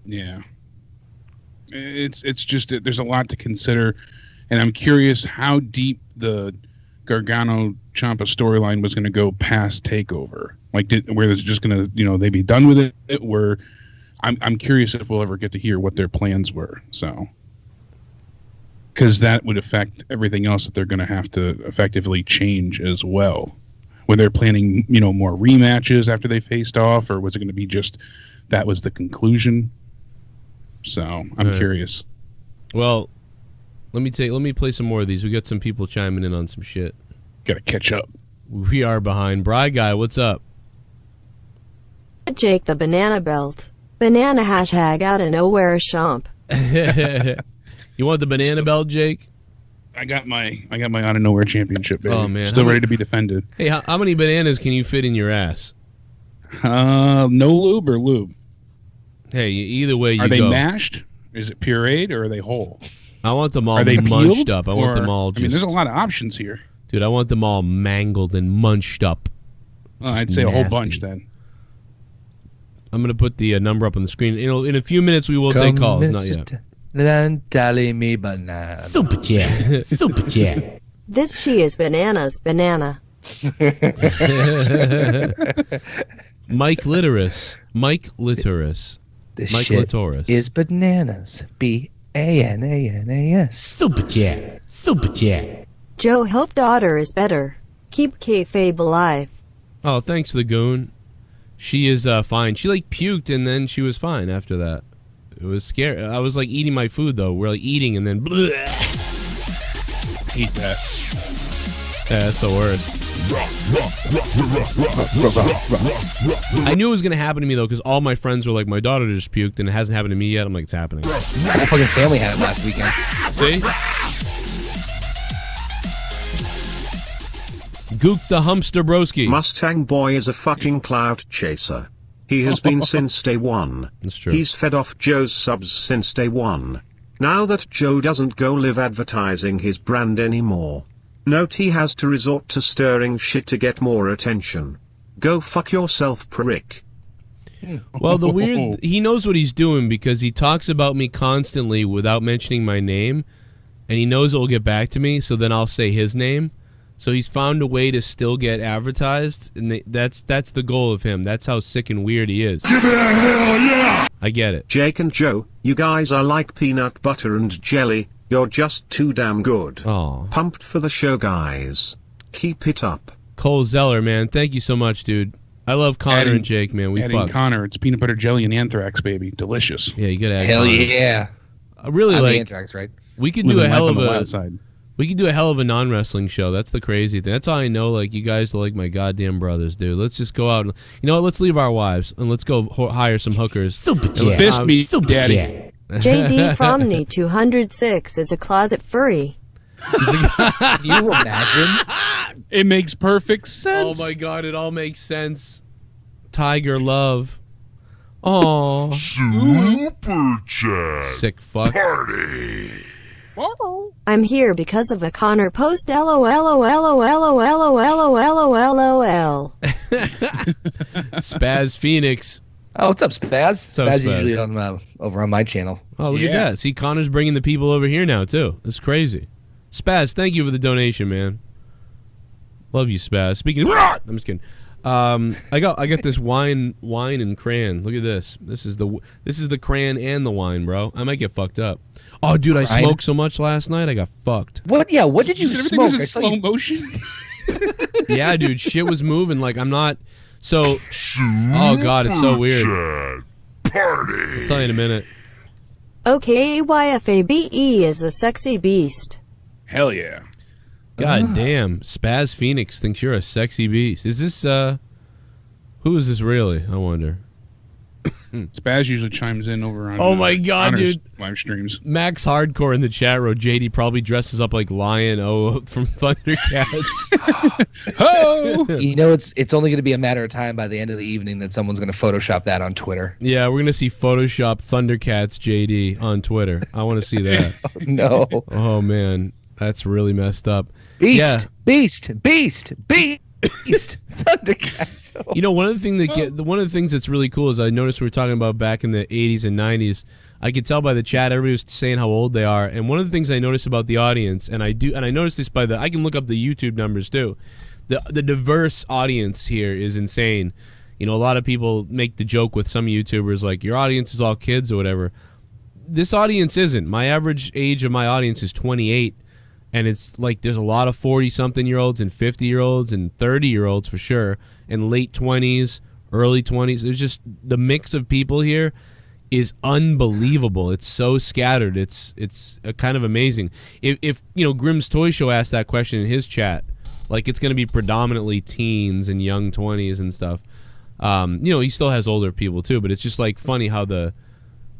Yeah. It's just there's a lot to consider, and I'm curious how deep the Gargano Ciampa storyline was going to go past Takeover. Like, where it's just going to, you know, they be done with it, where. I'm curious if we'll ever get to hear what their plans were. So, because that would affect everything else that they're going to have to effectively change as well. Were they planning, you know, more rematches after they faced off, or was it going to be just that was the conclusion? So I'm curious. Well, let me play some more of these. We got some people chiming in on some shit. Got to catch up. We are behind. Bry Guy, what's up? Jake the Banana Belt. Banana hashtag out of nowhere shump. You want the banana belt, Jake? I got my out of nowhere championship, baby. Oh man, still ready to be defended. Hey, how many bananas can you fit in your ass? No lube or lube. Hey, either way you go. Are they mashed? Is it pureed or are they whole? I want them all munched up. I want them all just. I mean, there's a lot of options here. Dude, I want them all mangled and munched up. Well, I'd say nasty. A whole bunch then. I'm going to put the number up on the screen. In a few minutes, we will take calls. Not yet. Tally me banana. Super chat. Super chat. This she is bananas banana. Mike Literis. This Mike shit Litoris. is bananas. BANANAS. Super chat. Super chat. Joe hope daughter is better. Keep kayfabe alive. Oh, thanks, the Goon. She is fine. She puked and then she was fine after that. It was scary. I was eating my food though. We're eating and then bleh. Eat that. Yeah, that's the worst. I knew it was gonna happen to me though, because all my friends were like, "My daughter just puked," and it hasn't happened to me yet. I'm like, "It's happening." My fucking family had it last weekend. See? Gook the Humpster Broski. Mustang Boy is a fucking cloud chaser. He has been since day one. That's true. He's fed off Joe's subs since day one. Now that Joe doesn't go live advertising his brand anymore, note he has to resort to stirring shit to get more attention. Go fuck yourself, prick. Well, the weird, he knows what he's doing because he talks about me constantly without mentioning my name, and he knows it will get back to me, so then I'll say his name. So he's found a way to still get advertised, and that's the goal of him. That's how sick and weird he is. Give me a hell yeah! I get it. Jake and Joe, you guys are like peanut butter and jelly. You're just too damn good. Oh, pumped for the show, guys. Keep it up. Cole Zeller, man, thank you so much, dude. I love Connor and Jake, man. We fuck. Connor, it's peanut butter jelly and anthrax, baby. Delicious. Yeah, you gotta add Hell Connor. yeah. I really like anthrax, right? We could do a hell of a non-wrestling show. That's the crazy thing. That's how I know, like, you guys are like my goddamn brothers, dude. Let's just go out and, you know what, let's leave our wives and let's go hire some hookers. Fist me, daddy. JD Fromney 206 is a closet furry. Can you imagine? It makes perfect sense. Oh my god, it all makes sense. Tiger love. Oh, Super chat. sick fuck. Party. I'm here because of a Connor post. LOL. Spaz Phoenix. Oh, what's up, Spaz? up, Spaz Spaz? usually on over on my channel. Oh, look at that. See, Connor's bringing the people over here now too. It's crazy. Spaz, thank you for the donation, man. Love you, Spaz. Speaking of, I'm just kidding. I got this wine and cran. Look at this. This is the cran and the wine, bro. I might get fucked up. Oh, dude, I smoked so much last night, I got fucked. What? Yeah, what did you Everything smoke? was in slow motion. Yeah, dude, shit was moving. Like, I'm not. So. Oh god, it's so weird. Party. I'll tell you in a minute. Okay, YFABE is a sexy beast. Hell yeah. God damn, Spaz Phoenix thinks you're a sexy beast. Is this who is this really? I wonder. Spaz usually chimes in over on. Oh my god, dude! Live streams. Max Hardcore in the chat room. JD probably dresses up like Lion O from Thundercats. Oh! You know, it's only going to be a matter of time by the end of the evening that someone's going to Photoshop that on Twitter. Yeah, we're gonna see Photoshop Thundercats JD on Twitter. I want to see that. No. Oh man, that's really messed up. Beast, beast. Thundercats. You know, one of the things that's really cool is I noticed we were talking about back in the 80s and 90s. I could tell by the chat everybody was saying how old they are, and one of the things I noticed about the audience, and I noticed this I can look up the YouTube numbers too. The diverse audience here is insane. You know, a lot of people make the joke with some YouTubers like your audience is all kids or whatever. This audience isn't. My average age of my audience is 28. And it's like there's a lot of 40-something-year-olds and 50-year-olds and 30-year-olds for sure, and late 20s, early 20s. There's just the mix of people here is unbelievable. It's so scattered. It's kind of amazing. If you know, Grimm's Toy Show asked that question in his chat, like it's going to be predominantly teens and young 20s and stuff. You know, he still has older people too, but it's just like funny how the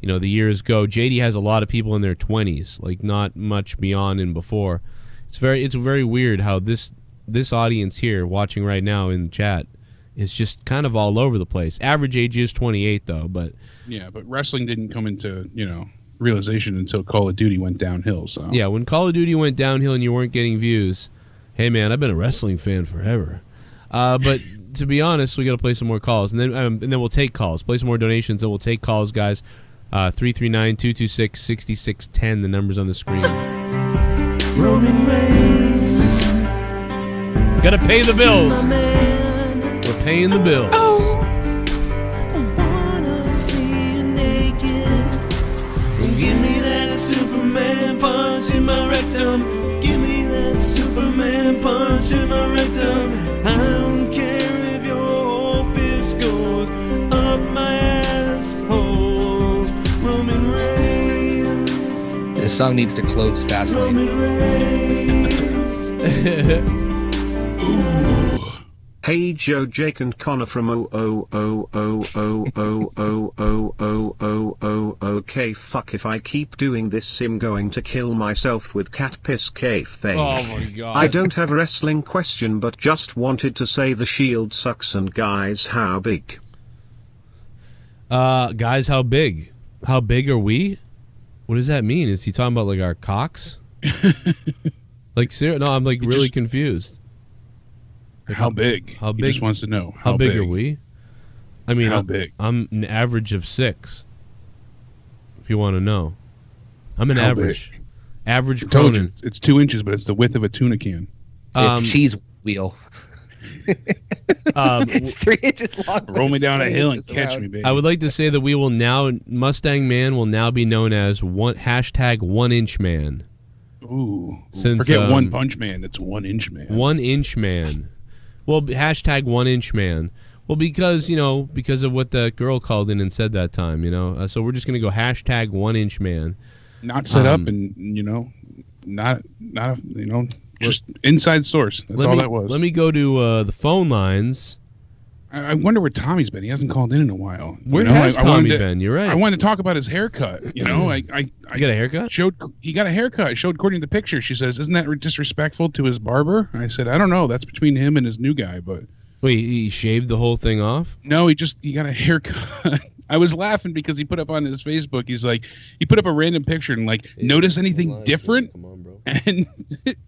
years go. JD has a lot of people in their 20s, like not much beyond and before. It's very weird how this audience here watching right now in the chat is just kind of all over the place. Average age is 28 though, but yeah, but wrestling didn't come into, realization until Call of Duty went downhill. So yeah, when Call of Duty went downhill and you weren't getting views, hey man, I've been a wrestling fan forever. But to be honest, we got to play some more calls, and then we'll take calls. Play some more donations, and we'll take calls, guys. 339-226-6610. The number's on the screen. Roman Reigns. Gotta pay the bills. We're paying the bills. I wanna see you naked. Give me that Superman punch in my rectum. Give me that Superman punch in my rectum. I don't care if your whole fist goes up my asshole. Roman Reigns. This song needs to close FASTLANE. Roman Reigns. Hey Joe, Jake and Connor from okay, fuck, if I keep doing this I'm going to kill myself with cat piss cave. Oh my god. I don't have a wrestling question but just wanted to say the Shield sucks, and guys, how big? Guys, how big? How big are we? What does that mean? Is he talking about like our cocks? Like, no, I'm like really confused. How big? How He big? just wants to know. How big are we? I mean, how big? I'm an average of 6. If you want to know, I'm an How average. big? Average I told Cronin. you, it's 2 inches, but it's the width of a tuna can. It's cheese wheel. It's 3 inches long. Roll me down a hill and 3 inches catch around. me, baby. I would like to say that we will now, Mustang Man will now be known as hashtag 1 inch man. Ooh. Since, Forget One Punch Man. It's 1 inch man. 1 inch man. Well, hashtag 1 inch man. Well, because, because of what that girl called in and said that time, so we're just going to go hashtag 1 inch man. Not set up and, not just inside source. That's all that was. Let me go to the phone lines. I wonder where Tommy's been. He hasn't called in a while. Where has Tommy been? You're right. I wanted to talk about his haircut. I you got a haircut? He got a haircut. I showed Courtney the picture. She says, "Isn't that disrespectful to his barber?" I said, "I don't know. That's between him and his new guy." But wait, he shaved the whole thing off? No, he got a haircut. I was laughing because he put up on his Facebook. He put up a random picture and notice anything different? Come on, bro. And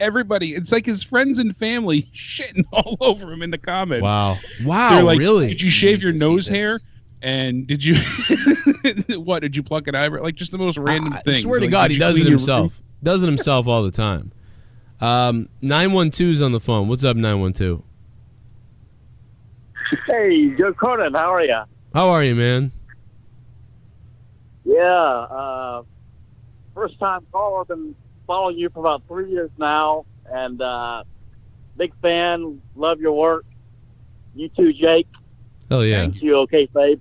everybody, it's like his friends and family shitting all over him in the comments. Wow, They're like, really? Did you shave your nose hair? And did you what? Did you pluck an eyebrow? Like just the most random thing. I swear to God, he does it himself. Does it himself all the time. 912's on the phone. What's up, 912? Hey, Joe Cronin, how are you? How are you, man? Yeah, first time caller. I've been following you for about 3 years now, and big fan. Love your work. You too, Jake. Oh yeah. Thank you. Okay, babe.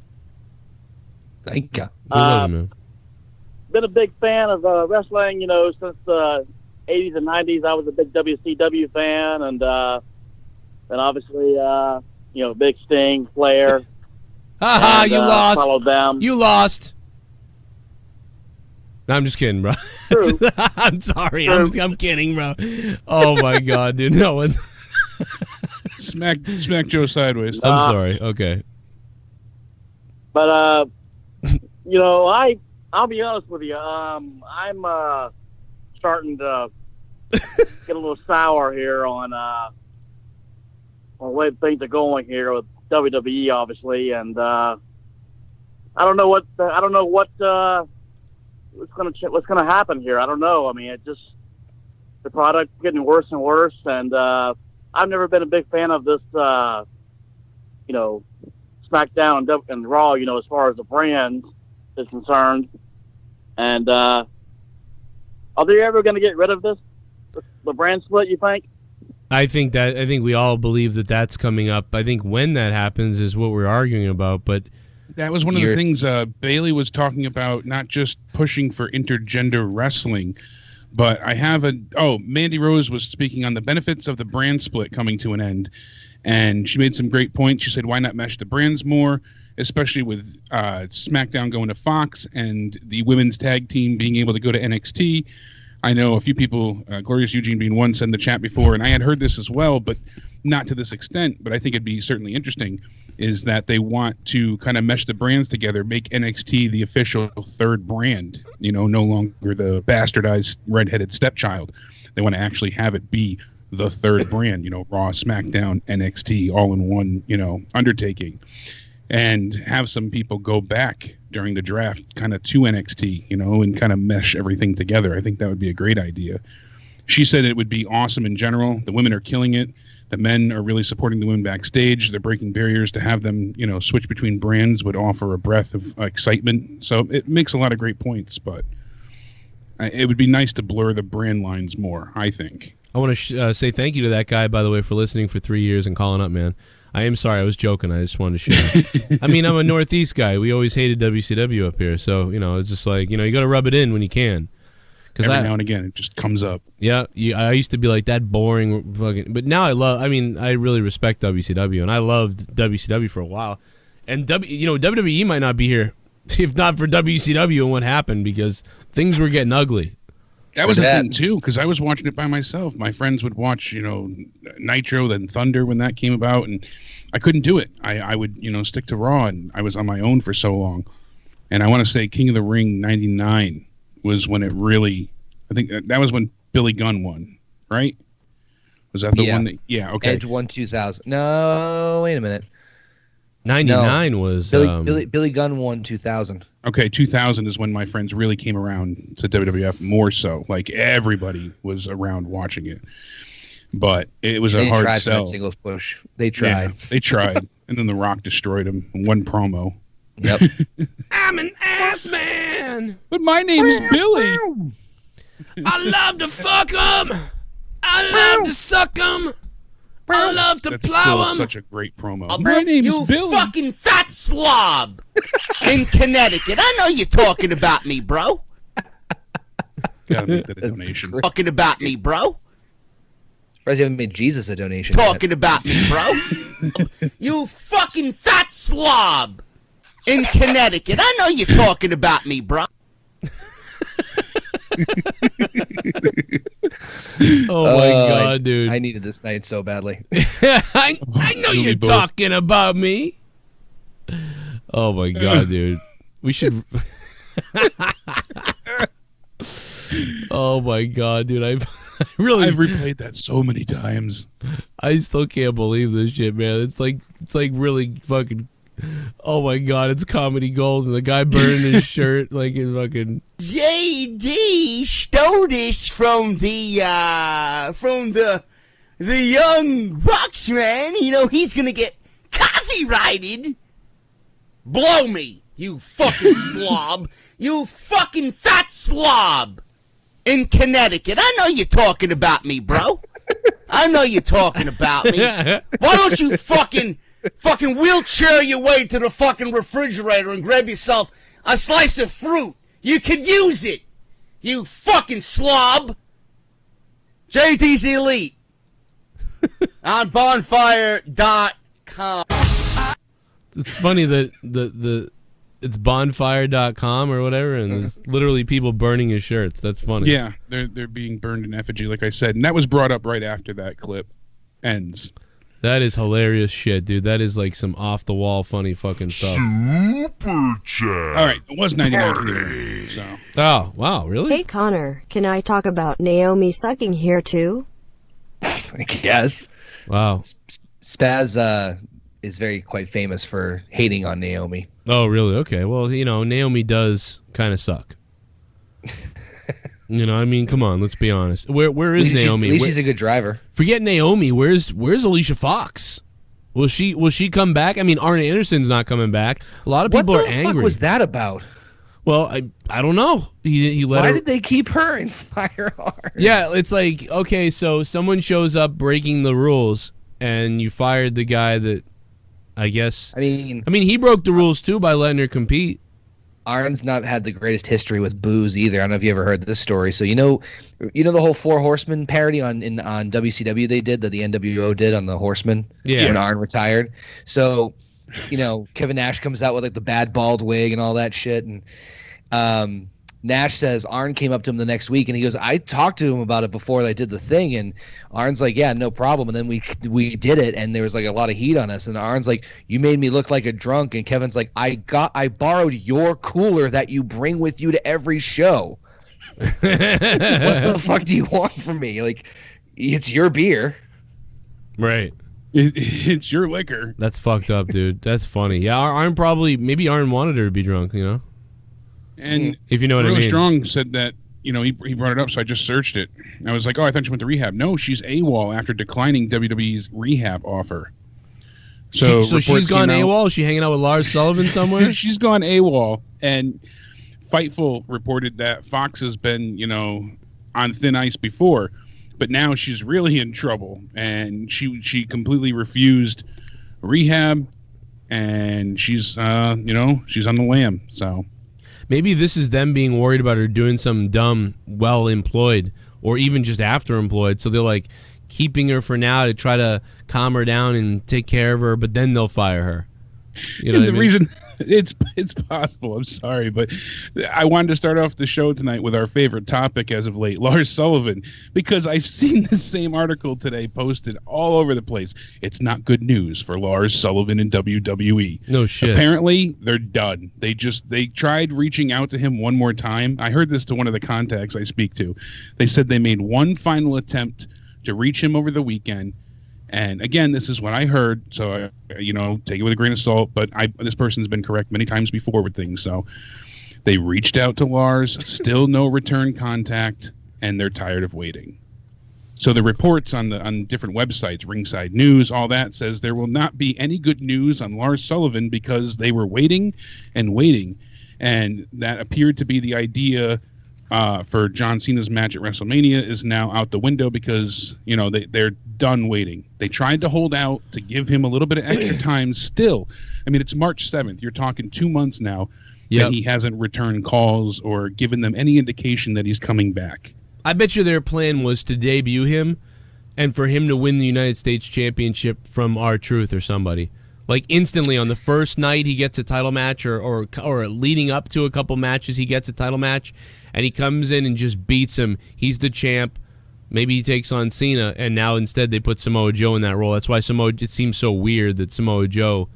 Thank you. Been a big fan of wrestling, since the 80s and 90s. I was a big WCW fan, and then obviously, big Sting, Flair. Haha, you lost. Followed them. You lost. No, I'm just kidding, bro. I'm sorry. I'm kidding, bro. Oh my God, dude. No one. Smack Joe sideways. I'm sorry. Okay. But I'll be honest with you. I'm starting to get a little sour here on the way things are going here with WWE, obviously, and I don't know what's gonna happen here. I don't know. I mean, the product's getting worse and worse, and I've never been a big fan of this, SmackDown and Raw, as far as the brand is concerned. And are they ever going to get rid of this, the brand split, you think? I think we all believe that that's coming up. I think when that happens is what we're arguing about, but that was one of the things Bailey was talking about, not just pushing for intergender wrestling, but Mandy Rose was speaking on the benefits of the brand split coming to an end, and she made some great points. She said, why not mesh the brands more, especially with SmackDown going to Fox and the women's tag team being able to go to NXT. I know a few people, Glorious Eugene being one, said in the chat before, and I had heard this as well, but not to this extent, but I think it'd be certainly interesting, is that they want to kind of mesh the brands together, make NXT the official third brand, no longer the bastardized redheaded stepchild. They want to actually have it be the third brand, Raw, SmackDown, NXT, all in one, undertaking. And have some people go back during the draft kind of to NXT, and kind of mesh everything together. I think that would be a great idea. She said it would be awesome in general. The women are killing it. The men are really supporting the women backstage. They're breaking barriers. To have them, switch between brands would offer a breath of excitement. So it makes a lot of great points, but it would be nice to blur the brand lines more, I think. I want to say thank you to that guy, by the way, for listening for 3 years and calling up, man. I am sorry. I was joking. I just wanted to share. I mean, I'm a Northeast guy. We always hated WCW up here. So, it's just like, you got to rub it in when you can. Every now and again, it just comes up. Yeah. I used to be like that boring fucking. But now I really respect WCW. And I loved WCW for a while. And, WWE might not be here if not for WCW and what happened, because things were getting ugly. That was the thing, too, because I was watching it by myself. My friends would watch, Nitro, then Thunder when that came about, and I couldn't do it. I would, stick to Raw, and I was on my own for so long. And I want to say King of the Ring 99 was when it really, I think that was when Billy Gunn won, right? Was that the one that? Yeah. Okay. Edge won 2000. No, wait a minute. 99 was Billy Gunn won 2000. Okay, 2000 is when my friends really came around to WWF more so. Like everybody was around watching it, but it was a hard sell. Single push. They tried. Yeah, they tried, and then The Rock destroyed him in one promo. Yep. I'm an ass man, but my name is Billy. I love to fuck 'em. I love to suck 'em. I love to plow 'em. Such a great promo. My name is Billy. You fucking fat slob in Connecticut. I know you're talking about me, bro. Gotta make that a donation. Talking about me, bro. Surprised you haven't made Jesus a donation. Talking about me, bro. You fucking fat slob in Connecticut. I know you're talking about me, bro. Oh my god, dude! I needed this night so badly. I know you're talking about me. Oh my god, dude! We should. Oh my god, dude! I've replayed that so many times. I still can't believe this shit, man. It's like really fucking. Oh my god, it's comedy gold, and the guy burning his shirt like in fucking. JD stole this from the young Bucks, man. You know he's gonna get copyrighted. Blow me, you fucking slob. You fucking fat slob in Connecticut. I know you're talking about me, bro. I know you're talking about me. Why don't you fucking wheelchair your way to the fucking refrigerator and grab yourself a slice of fruit? You could use it, you fucking slob. JD's Elite on bonfire.com. It's funny that it's bonfire.com or whatever, and there's literally people burning his shirts. That's funny. Yeah, they're being burned in effigy, like I said, and that was brought up right after that clip ends. That is hilarious shit, dude. That is like some off-the-wall funny fucking stuff. Super chat. All right, it was 99. So. Oh, wow, really? Hey, Connor, can I talk about Naomi sucking here, too? I guess. Wow. Spaz is quite famous for hating on Naomi. Oh, really? Okay. Well, Naomi does kind of suck. I mean, come on, let's be honest. Where is Naomi? At least she's a good driver. Forget Naomi. Where's Alicia Fox? Will she come back? I mean, Arn Anderson's not coming back. A lot of people are angry. What the fuck was that about? Well, I don't know. He let Why her... did they keep her and fire Arn? Yeah, it's like, okay, so someone shows up breaking the rules, and you fired the guy that, I guess... I mean, he broke the rules, too, by letting her compete. Arn's not had the greatest history with booze either. I don't know if you ever heard this story. So you know the whole Four Horsemen parody on WCW they did that the NWO did on the Horsemen when Arn retired. So Kevin Nash comes out with like the bad bald wig and all that shit, and Nash says Arn came up to him the next week and he goes, I talked to him about it before I did the thing, and Arn's like, yeah, no problem. And then we did it, and there was like a lot of heat on us, and Arn's like, you made me look like a drunk, and Kevin's like, I borrowed your cooler that you bring with you to every show. What the fuck do you want from me? Like, it's your beer. Right. It's your liquor. That's fucked up, dude. That's funny. Yeah, maybe Arn wanted her to be drunk, And if you know what I mean. Strong said that, he brought it up, so I just searched it. I was like, oh, I thought she went to rehab. No, she's AWOL after declining WWE's rehab offer. So she's gone AWOL? Is she hanging out with Lars Sullivan somewhere? She's gone AWOL, and Fightful reported that Fox has been, on thin ice before, but now she's really in trouble, and she completely refused rehab, and she's, she's on the lam, so... Maybe this is them being worried about her doing something dumb while employed, or even just after employed. So they're like keeping her for now to try to calm her down and take care of her, but then they'll fire her. Reason it's possible. I'm sorry, but I wanted to start off the show tonight with our favorite topic as of late, Lars Sullivan, because I've seen the same article today posted all over the place. It's not good news for Lars Sullivan in WWE. No shit. Apparently, they're done. They tried reaching out to him one more time. I heard this to one of the contacts I speak to. They said they made one final attempt to reach him over the weekend. And again, this is what I heard, so take it with a grain of salt. But this person's been correct many times before with things. So they reached out to Lars, still no return contact, and they're tired of waiting. So the reports on different websites, Ringside News, all that says there will not be any good news on Lars Sullivan because they were waiting and waiting, and that appeared to be the idea. For John Cena's match at WrestleMania is now out the window because, they're done waiting. They tried to hold out to give him a little bit of extra time still. I mean, it's March 7th. You're talking 2 months now that he hasn't returned calls or given them any indication that he's coming back. I bet you their plan was to debut him and for him to win the United States Championship from R-Truth or somebody. Like instantly on the first night he gets a title match or leading up to a couple matches he gets a title match and he comes in and just beats him. He's the champ. Maybe he takes on Cena and now instead they put Samoa Joe in that role. That's why it seems so weird that Samoa Joe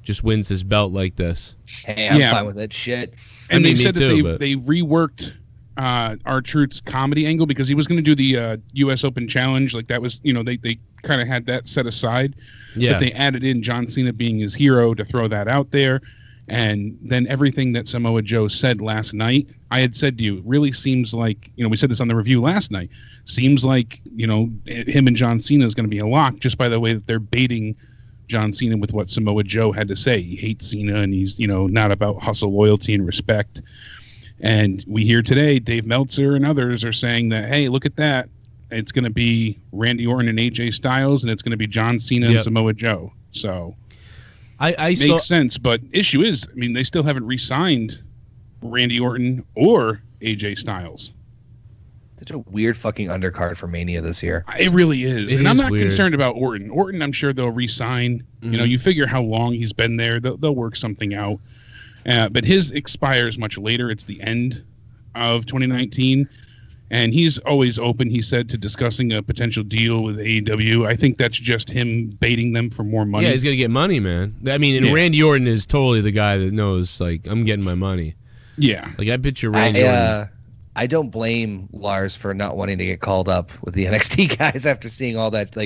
just wins his belt like this. Hey, I'm fine with that shit. And they said that they reworked R-Truth's comedy angle because he was going to do the U.S. Open Challenge. Like that was, they kind of had that set aside. Yeah. But they added in John Cena being his hero to throw that out there. And then everything that Samoa Joe said last night, I had said to you, it really seems like, we said this on the review last night, seems like, him and John Cena is going to be a lock just by the way that they're baiting John Cena with what Samoa Joe had to say. He hates Cena and he's, not about hustle, loyalty, and respect. And we hear today, Dave Meltzer and others are saying that, hey, look at that. It's going to be Randy Orton and AJ Styles, and it's going to be John Cena and Samoa Joe. So makes sense. But issue is, they still haven't re-signed Randy Orton or AJ Styles. Such a weird fucking undercard for Mania this year. It really is. And I'm not concerned about Orton. Orton, I'm sure they'll re-sign. Mm-hmm. You figure how long he's been there. They'll work something out. But his expires much later. It's the end of 2019. And he's always open, he said, to discussing a potential deal with AEW. I think that's just him baiting them for more money. Yeah, he's going to get money, man. Randy Orton is totally the guy that knows, I'm getting my money. Yeah. I picture Randy Orton. I don't blame Lars for not wanting to get called up with the NXT guys after seeing all that.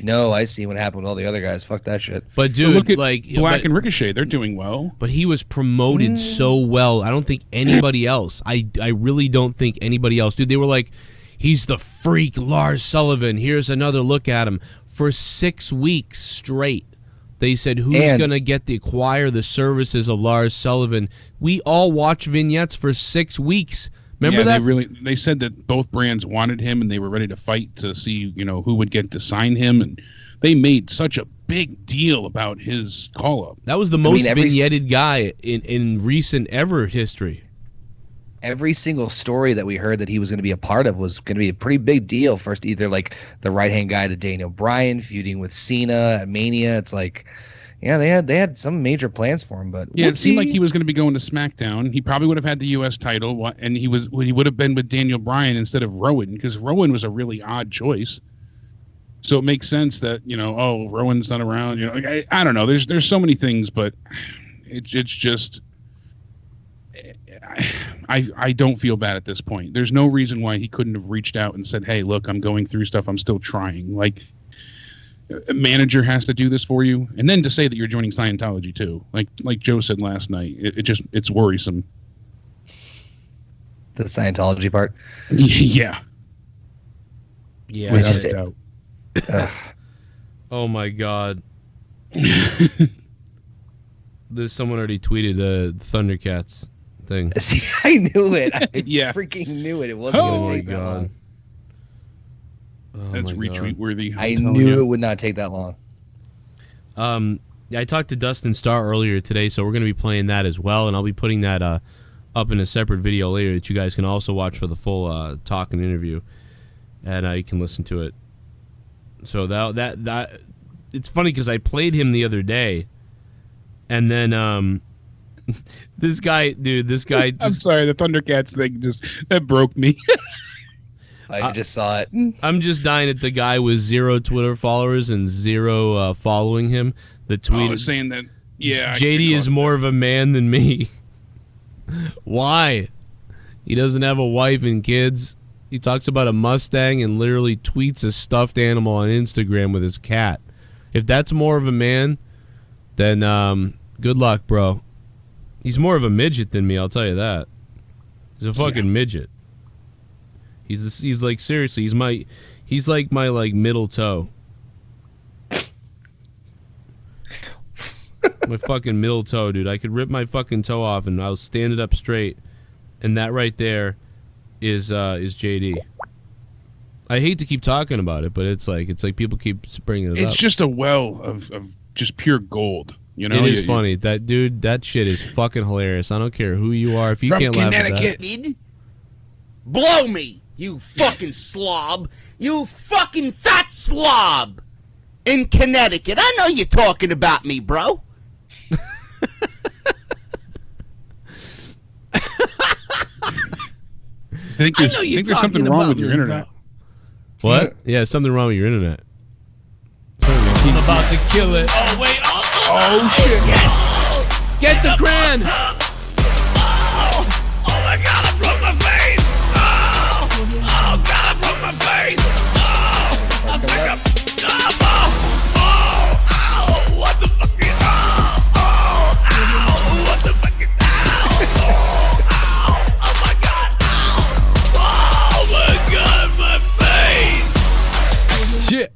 No, I see what happened with all the other guys. Fuck that shit. But dude, look at Black and Ricochet, they're doing well. But he was promoted so well. I don't think anybody else. I really don't think anybody else. Dude, they were like, he's the freak Lars Sullivan. Here's another look at him. For 6 weeks straight, they said, who's going to acquire the services of Lars Sullivan? We all watch vignettes for 6 weeks. Remember that? They said that both brands wanted him and they were ready to fight to see, who would get to sign him. And they made such a big deal about his call-up. That was the most vignetted guy in recent ever history. Every single story that we heard that he was going to be a part of was going to be a pretty big deal. First, either the right-hand guy to Daniel Bryan feuding with Cena at Mania. It's they had some major plans for him, but it seemed like he was going to be going to SmackDown. He probably would have had the U.S. title, and he would have been with Daniel Bryan instead of Rowan, because Rowan was a really odd choice. So it makes sense that Rowan's not around. I don't know. There's so many things, but it's just I don't feel bad at this point. There's no reason why he couldn't have reached out and said, "Hey, look, I'm going through stuff. I'm still trying." A manager has to do this for you, and then to say that you're joining Scientology too, like Joe said last night, it's worrisome. The Scientology part, yeah, without a doubt. Oh my God! There's someone already tweeted the Thundercats thing. See, I knew it. I freaking knew it. It wasn't going to take that long. Oh, that's retweet worthy. I knew it would not take that long. I talked to Dustin Starr earlier today, so we're going to be playing that as well, and I'll be putting that up in a separate video later that you guys can also watch for the full talk and interview, and you can listen to it. So that it's funny because I played him the other day, and then this guy. I'm sorry, the Thundercats thing that broke me. I just saw it. I'm just dying at the guy with 0 Twitter followers and 0 following him. The tweet saying that, JD is more of a man than me. Why? He doesn't have a wife and kids. He talks about a Mustang and literally tweets a stuffed animal on Instagram with his cat. If that's more of a man, then good luck, bro. He's more of a midget than me, I'll tell you that. He's a fucking midget. He's like, seriously, he's like my like middle toe. My fucking middle toe, dude. I could rip my fucking toe off and I'll stand it up straight. And that right there is JD. I hate to keep talking about it, but it's like people keep bringing it up. It's just a well of just pure gold. You know, it is funny. That dude, that shit is fucking hilarious. I don't care who you are. If you can't laugh at that. Blow me, you fucking slob. You fucking fat slob. In Connecticut. I know you're talking about me, bro. I think there's something wrong with your internet. What? Yeah, something wrong with your internet. I'm about to kill it. Oh, wait. Oh, shit. Yes. Get the grand. Oh my God, I broke my face. Oh God, I broke my face. Oh, I think I'm. What the fuck is. What the fuck is. Oh my God. Oh my God, my face. Shit.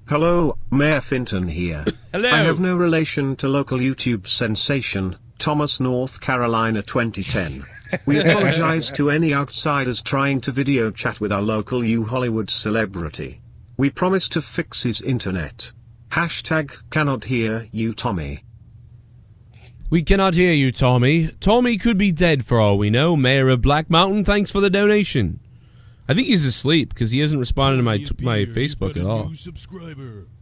Hello, Mayor Finton here. Hello. I have no relation to local YouTube sensation, Thomas, North Carolina 2010. We apologize to any outsiders trying to video chat with our local Hollywood celebrity. We promise to fix his internet. Hashtag cannot hear you, Tommy. We cannot hear you, Tommy. Tommy could be dead for all we know. Mayor of Black Mountain, thanks for the donation. I think he's asleep because he hasn't responded to my Facebook at all.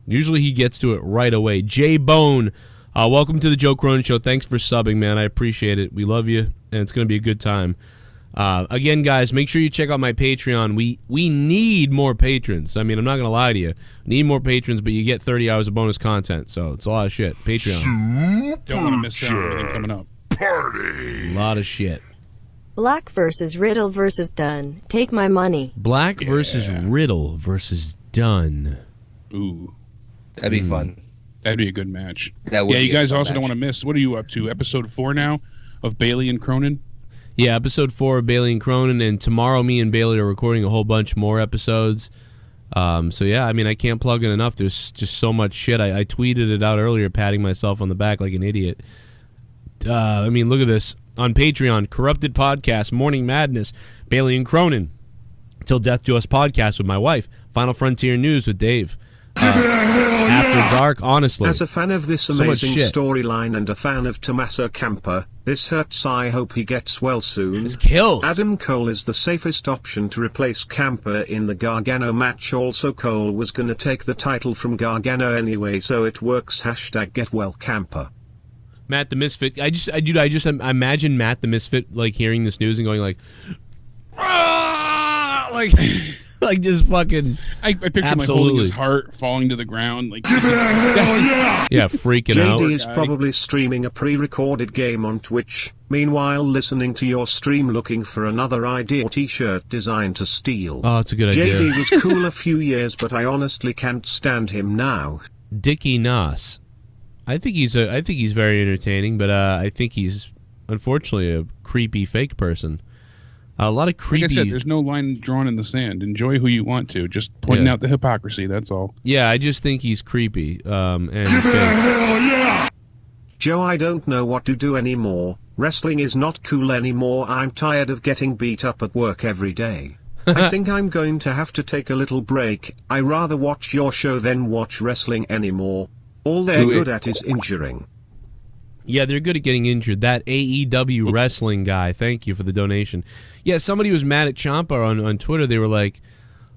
Usually he gets to it right away. J Bone, welcome to the Joe Cronin Show. Thanks for subbing, man. I appreciate it. We love you, and it's going to be a good time. Again, guys, make sure you check out my Patreon. We need more patrons. I mean, I'm not going to lie to you. Need more patrons, but you get 30 hours of bonus content, so it's a lot of shit. Patreon. Don't want to miss out on anything coming up. Party. A lot of shit. Black versus Riddle versus Dunn. Take my money. Black versus Riddle versus Dunn. Ooh. That'd be fun. That'd be a good match. That would yeah, be you guys a fun also don't match. want to miss. What are you up to? Episode 4 now of Bailey and Cronin? Yeah, episode 4 of Bailey and Cronin, and tomorrow me and Bailey are recording a whole bunch more episodes. So yeah, I mean, I can't plug in enough. There's just so much shit. I tweeted it out earlier, patting myself on the back like an idiot. I mean, look at this. On Patreon, Corrupted Podcast, Morning Madness, Bailey and Cronin, Till Death Do Us Podcast with my wife, Final Frontier News with Dave. After Dark, honestly. As a fan of this amazing storyline and a fan of Tommaso Ciampa, this hurts. I hope he gets well soon. This kills. Adam Cole is the safest option to replace Ciampa in the Gargano match. Also, Cole was gonna take the title from Gargano anyway, so it works. Hashtag get well Ciampa. Matt the Misfit. I just imagine Matt the Misfit like hearing this news and going like like just fucking. I picture him like holding his heart, falling to the ground, like yeah, freaking out. JD is probably streaming a pre-recorded game on Twitch. Meanwhile, listening to your stream, looking for another idea T-shirt design to steal. Oh, that's a good idea. JD was cool a few years, but I honestly can't stand him now. Dickie Nas. I think he's very entertaining, but I think he's unfortunately a creepy fake person. A lot of creepy. Like I said, there's no line drawn in the sand. Enjoy who you want to. Just pointing out the hypocrisy. That's all. Yeah, I just think he's creepy. And fake. Joe, I don't know what to do anymore. Wrestling is not cool anymore. I'm tired of getting beat up at work every day. I think I'm going to have to take a little break. I rather watch your show than watch wrestling anymore. All they're good at is injuring. Yeah, they're good at getting injured. That AEW wrestling guy, thank you for the donation. Yeah, somebody was mad at Ciampa on Twitter. They were like,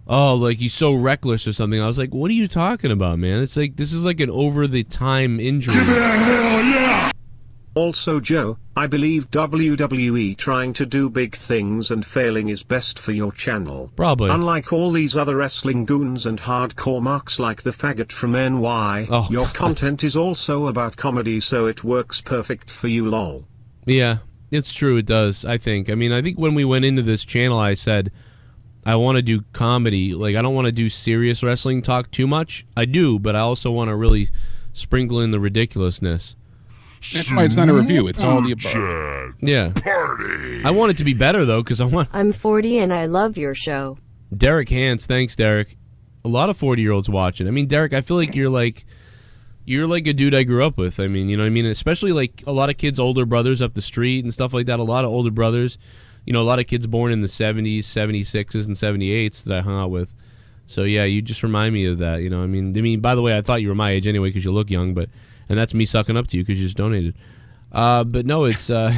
oh, like he's so reckless or something. I was like, what are you talking about, man? It's like, this is like an over-the-time injury. Also, Joe, I believe WWE trying to do big things and failing is best for your channel. Probably. Unlike all these other wrestling goons and hardcore marks like the faggot from NY, your content is also about comedy, so it works perfect for you, lol. Yeah, it's true, it does, I think. I mean, I think when we went into this channel, I said, I want to do comedy. Like, I don't want to do serious wrestling talk too much. I do, but I also want to really sprinkle in the ridiculousness. That's why it's not a review. It's all the above. Yeah. I want it to be better, though, because I'm 40 and I love your show. Derek Hans, thanks, Derek. A lot of 40-year-olds watching. I mean, Derek, I feel like you're like a dude I grew up with. I mean, you know what I mean? Especially like a lot of kids' older brothers up the street and stuff like that. A lot of older brothers. You know, a lot of kids born in the 70s, 76s, and 78s that I hung out with. So, yeah, you just remind me of that. You know, I mean, by the way, I thought you were my age anyway because you look young, and that's me sucking up to you because you just donated. But no, it's I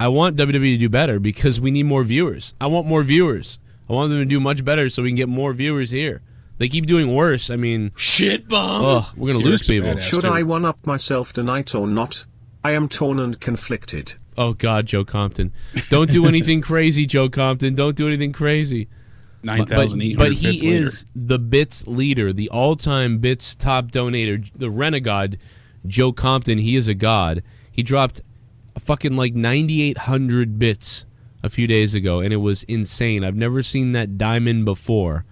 want WWE to do better because we need more viewers. I want more viewers. I want them to do much better so we can get more viewers here. They keep doing worse. I mean, shit bomb. Oh, we're gonna lose people. Should I one up myself tonight or not? I am torn and conflicted. Oh God, Joe Compton, don't do anything crazy, Joe Compton. Don't do anything crazy. 9,800 But he is the bits leader, the all-time bits top donator, the renegade, Joe Compton. He is a god. He dropped a fucking like 9,800 bits a few days ago, and it was insane. I've never seen that diamond before.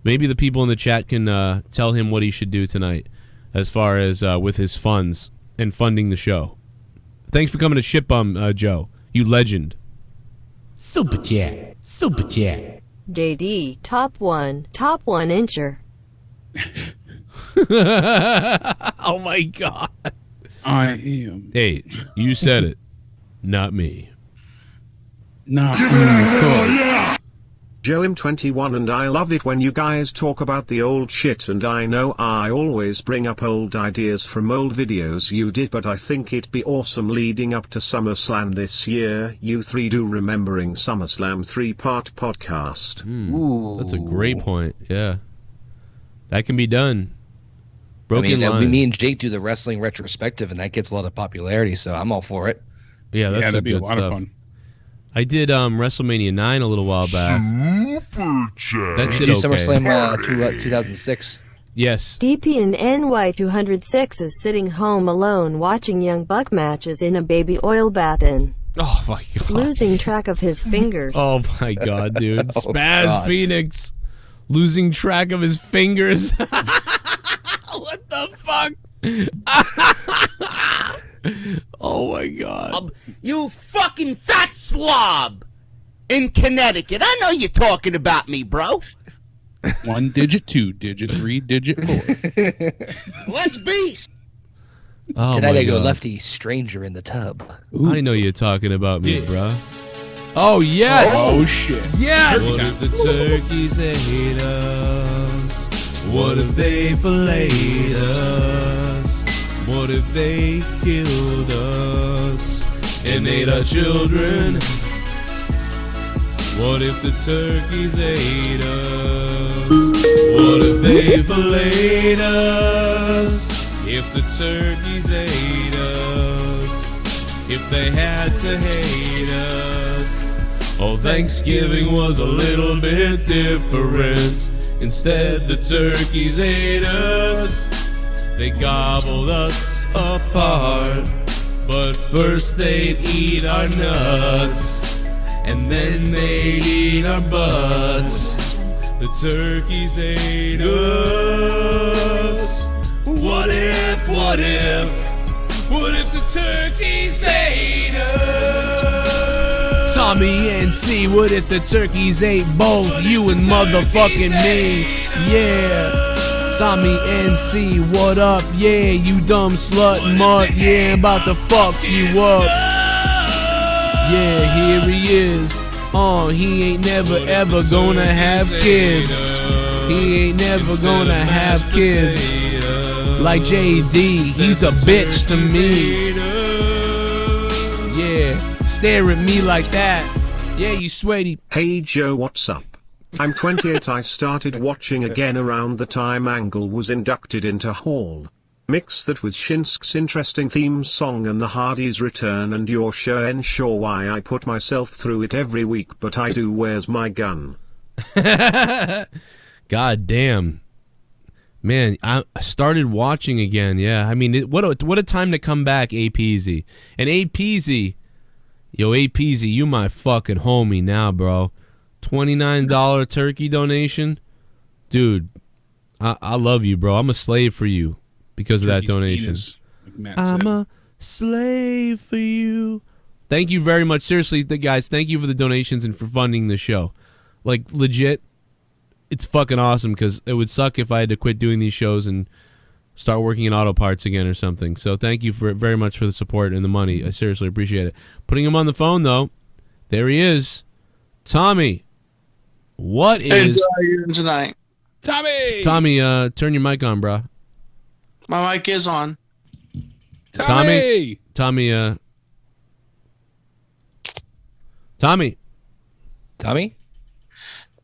Maybe the people in the chat can tell him what he should do tonight as far as with his funds and funding the show. Thanks for coming to Shit Bum, Joe. You legend. Super chat. Super chat. JD, top one incher. Oh my God. I am. Hey, you said it, not me. No. Joeim21 and I love it when you guys talk about the old shit, and I know I always bring up old ideas from old videos you did, but I think it'd be awesome leading up to SummerSlam this year. You three do Remembering SummerSlam 3-part podcast. That's a great point. Yeah. That can be done. Broken line. Me and Jake do the wrestling retrospective, and that gets a lot of popularity, so I'm all for it. Yeah, that'd be a lot of fun. I did WrestleMania 9 a little while back. That did you do SummerSlam 2006? Yes. DP and NY206 is sitting home alone watching Young Buck matches in a baby oil bath in. Oh my God. Losing track of his fingers. Oh my God, dude. Spaz Phoenix. Losing track of his fingers. What the fuck? Oh my God. You fucking fat slob in Connecticut. I know you're talking about me, bro. 1 digit, 2 digit, 3 digit, 4. Let's beast. Oh, tonight I go lefty, stranger in the tub. Ooh. I know you're talking about me, bro. Oh, yes. Oh, shit. Yes. What if the turkeys hate us? What if they filleted us? What if they killed us and ate our children? What if the turkeys ate us? What if they filleted us? If the turkeys ate us, if they had to hate us. Oh, Thanksgiving was a little bit different. Instead, the turkeys ate us. They gobbled us apart. But first they'd eat our nuts, and then they'd eat our butts. The turkeys ate us. What if the turkeys ate us? Tommy and C, what if the turkeys ate both you and motherfucking me? Yeah. Tommy NC, what up? Yeah, you dumb slut mutt. Yeah, I'm about to fuck you up. Yeah, here he is. He ain't never ever gonna have kids. He ain't never gonna have kids. Like JD, he's a bitch to me. Yeah, stare at me like that. Yeah, you sweaty. Hey Joe, what's up? I'm 28. I started watching again around the time Angle was inducted into Hall. Mix that with Shinsuke's interesting theme song and the Hardys' return, and you're sure why I put myself through it every week, but I do. Where's my gun? God damn. Man, I started watching again. Yeah, I mean, what a time to come back, APZ. And APZ, yo, APZ, you my fucking homie now, bro. $29 turkey donation. Dude, I love you, bro. I'm a slave for you because of that donation. I'm a slave for you. Thank you very much. Seriously, guys, thank you for the donations and for funding the show. Like, legit, it's fucking awesome because it would suck if I had to quit doing these shows and start working in auto parts again or something. So thank you very much for the support and the money. I seriously appreciate it. Putting him on the phone, though. There he is. Tommy, what is... Hey, how are you doing tonight? Tommy, turn your mic on, bro. My mic is on. Tommy.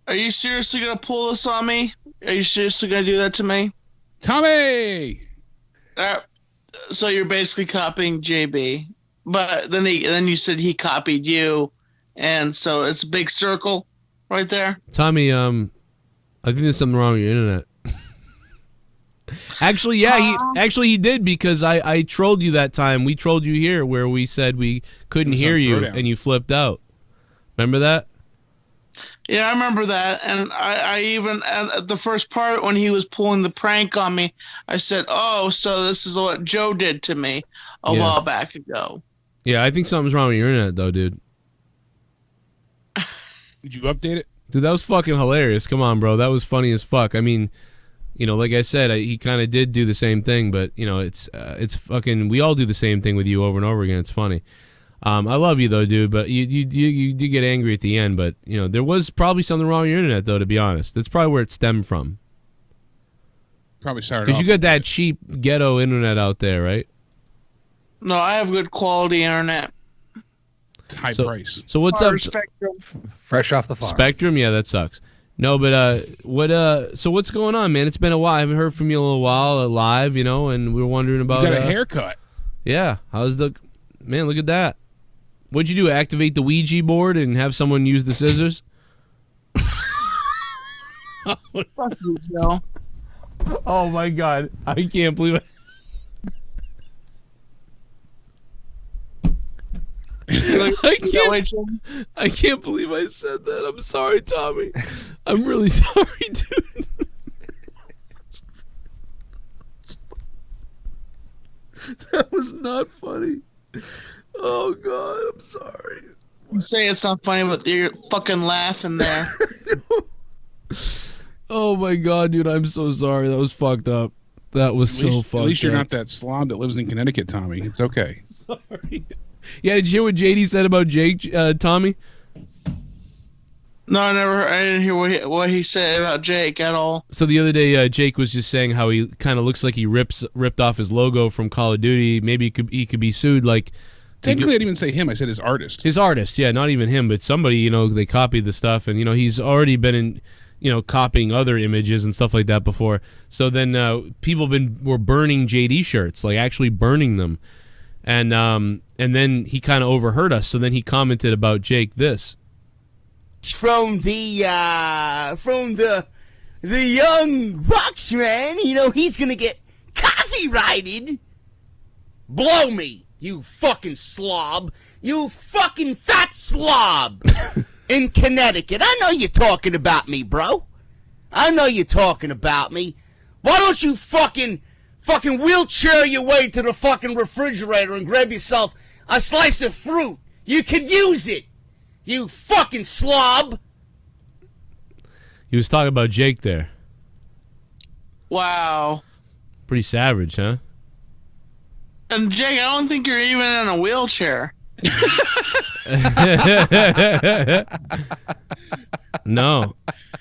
Are you seriously going to pull this on me? Are you seriously going to do that to me? Tommy! So you're basically copying JB. But then you said he copied you. And so it's a big circle right there. Tommy, I think there's something wrong with your internet. Actually, yeah, he did because I trolled you that time. We trolled you here where we said we couldn't hear you and you flipped out. Remember that? Yeah, I remember that. And I even, at the first part when he was pulling the prank on me, I said, oh, so this is what Joe did to me a while back ago. Yeah, I think something's wrong with your internet, though, dude. Did you update it? Dude, that was fucking hilarious. Come on, bro. That was funny as fuck. I mean, you know, like I said, he kind of did do the same thing, but, you know, it's fucking, we all do the same thing with you over and over again. It's funny. I love you, though, dude, but you did get angry at the end, but, you know, there was probably something wrong with your internet, though, to be honest. That's probably where it stemmed from. Probably started because you got that cheap ghetto internet out there, right? No, I have good quality internet. High price. So what's up? Spectrum. Fresh off the farm. Spectrum? Yeah, that sucks. No, but so what's going on, man? It's been a while. I haven't heard from you in a little while live, you know, and we were wondering about... You got a haircut. Yeah. How's the... Man, look at that. What'd you do? Activate the Ouija board and have someone use the scissors? Fuck you, Joe. Oh, my God. I can't believe it. I can't believe I said that. I'm sorry, Tommy. I'm really sorry, dude. That was not funny. Oh, God, I'm sorry. You say it's not funny, but you're fucking laughing there. Oh, my God, dude, I'm so sorry. That was fucked up. That was so fucked up. At least you're not that slob that lives in Connecticut, Tommy. It's okay. Sorry. Yeah, did you hear what JD said about Jake, Tommy? No, I didn't hear what he said about Jake at all. So the other day, Jake was just saying how he kind of looks like he ripped off his logo from Call of Duty. Maybe he could be sued. Like, technically, I didn't even say him. I said his artist. His artist, yeah, not even him, but somebody. You know, they copied the stuff, and you know, he's already been in, you know, copying other images and stuff like that before. So then people were burning JD shirts, like actually burning them, and then he kind of overheard us. So then he commented about Jake this. From the young Roxman, you know, he's gonna get copyrighted. Blow me, you fucking slob. You fucking fat slob. In Connecticut. I know you're talking about me, bro. I know you're talking about me. Why don't you fucking wheelchair your way to the fucking refrigerator and grab yourself a slice of fruit? You could use it. You fucking slob. He was talking about Jake there. Wow. Pretty savage, huh? And Jake, I don't think you're even in a wheelchair. No.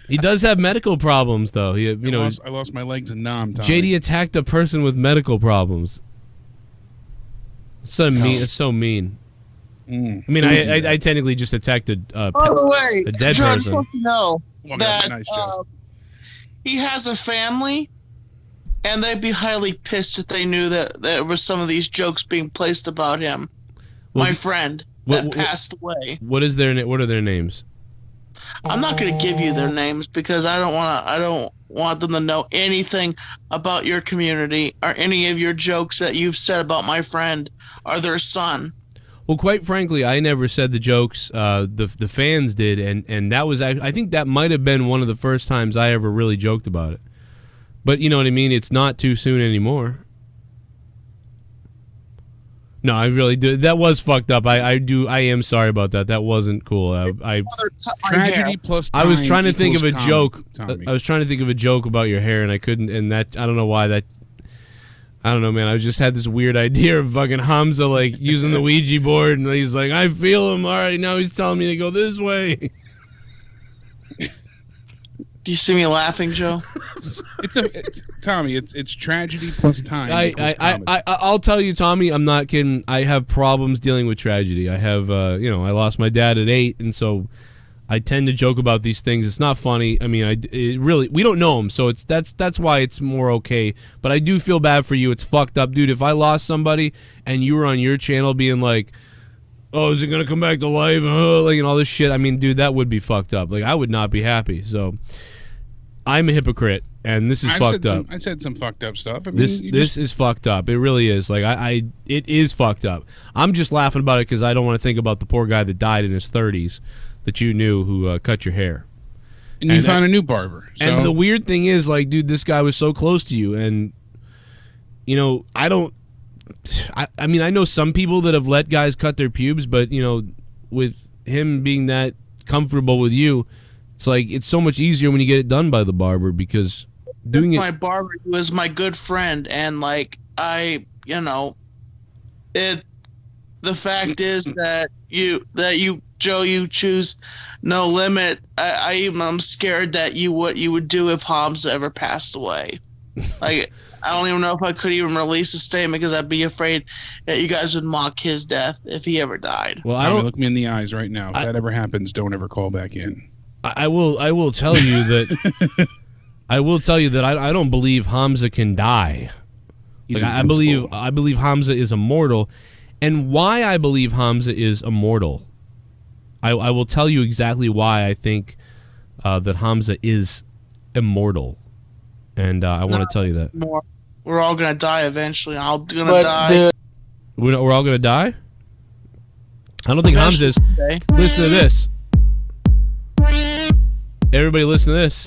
He does have medical problems, though. I lost my legs and now I'm tired. JD attacked a person with medical problems. So mean. It's so mean. I mean, I technically just attacked a by the way, a dead Joe, person. I just want to know that nice he has a family, and they'd be highly pissed if they knew that there were some of these jokes being placed about him. My friend that passed away. What are their names? I'm not going to give you their names because I don't want them to know anything about your community or any of your jokes that you've said about my friend or their son. Well, quite frankly, I never said the jokes. The fans did, and that was, I think that might have been one of the first times I ever really joked about it. But you know what I mean? It's not too soon anymore. No, I really do. That was fucked up. I am sorry about that. That wasn't cool. Tragedy plus time I was trying to think of a equals joke. Tommy. I was trying to think of a joke about your hair, and I couldn't. And that, I don't know why that. I don't know, man. I just had this weird idea of fucking Hamza like using the Ouija board, and he's like, "I feel him. All right, now he's telling me to go this way." Do you see me laughing, Joe? Tommy. It's tragedy plus time. I'll tell you, Tommy. I'm not kidding. I have problems dealing with tragedy. I have, I lost my dad at 8, and so I tend to joke about these things. It's not funny. I mean, we don't know him, so that's why it's more okay. But I do feel bad for you. It's fucked up, dude. If I lost somebody and you were on your channel being like, "Oh, is it gonna come back to life?" Like, and all this shit. I mean, dude, that would be fucked up. Like, I would not be happy. So, I'm a hypocrite, and this is fucked up. I said some fucked up stuff. I mean, this is fucked up. It really is. Like, it is fucked up. I'm just laughing about it because I don't want to think about the poor guy that died in his 30s that you knew who cut your hair. And you found a new barber. So. And the weird thing is, like, dude, this guy was so close to you, and I mean, I know some people that have let guys cut their pubes, but with him being that comfortable with you, it's like it's so much easier when you get it done by the barber because doing it. My barber was my good friend, and like the fact is that you Joe, you choose No Limit. I'm scared that what you would do if Hamza ever passed away. Like, I don't even know if I could even release a statement because I'd be afraid that you guys would mock his death if he ever died. Well, Tommy, look me in the eyes right now. If that ever happens, don't ever call back in. I will tell you that I don't believe Hamza can die. Like, I believe Hamza is immortal, and why I believe Hamza is immortal. I will tell you exactly why I think that Hamza is immortal, and I want to tell you that. We're all gonna die eventually. I'm gonna die. Dude. We're all gonna die. I don't think Hamza is. Listen to this. Everybody listen to this.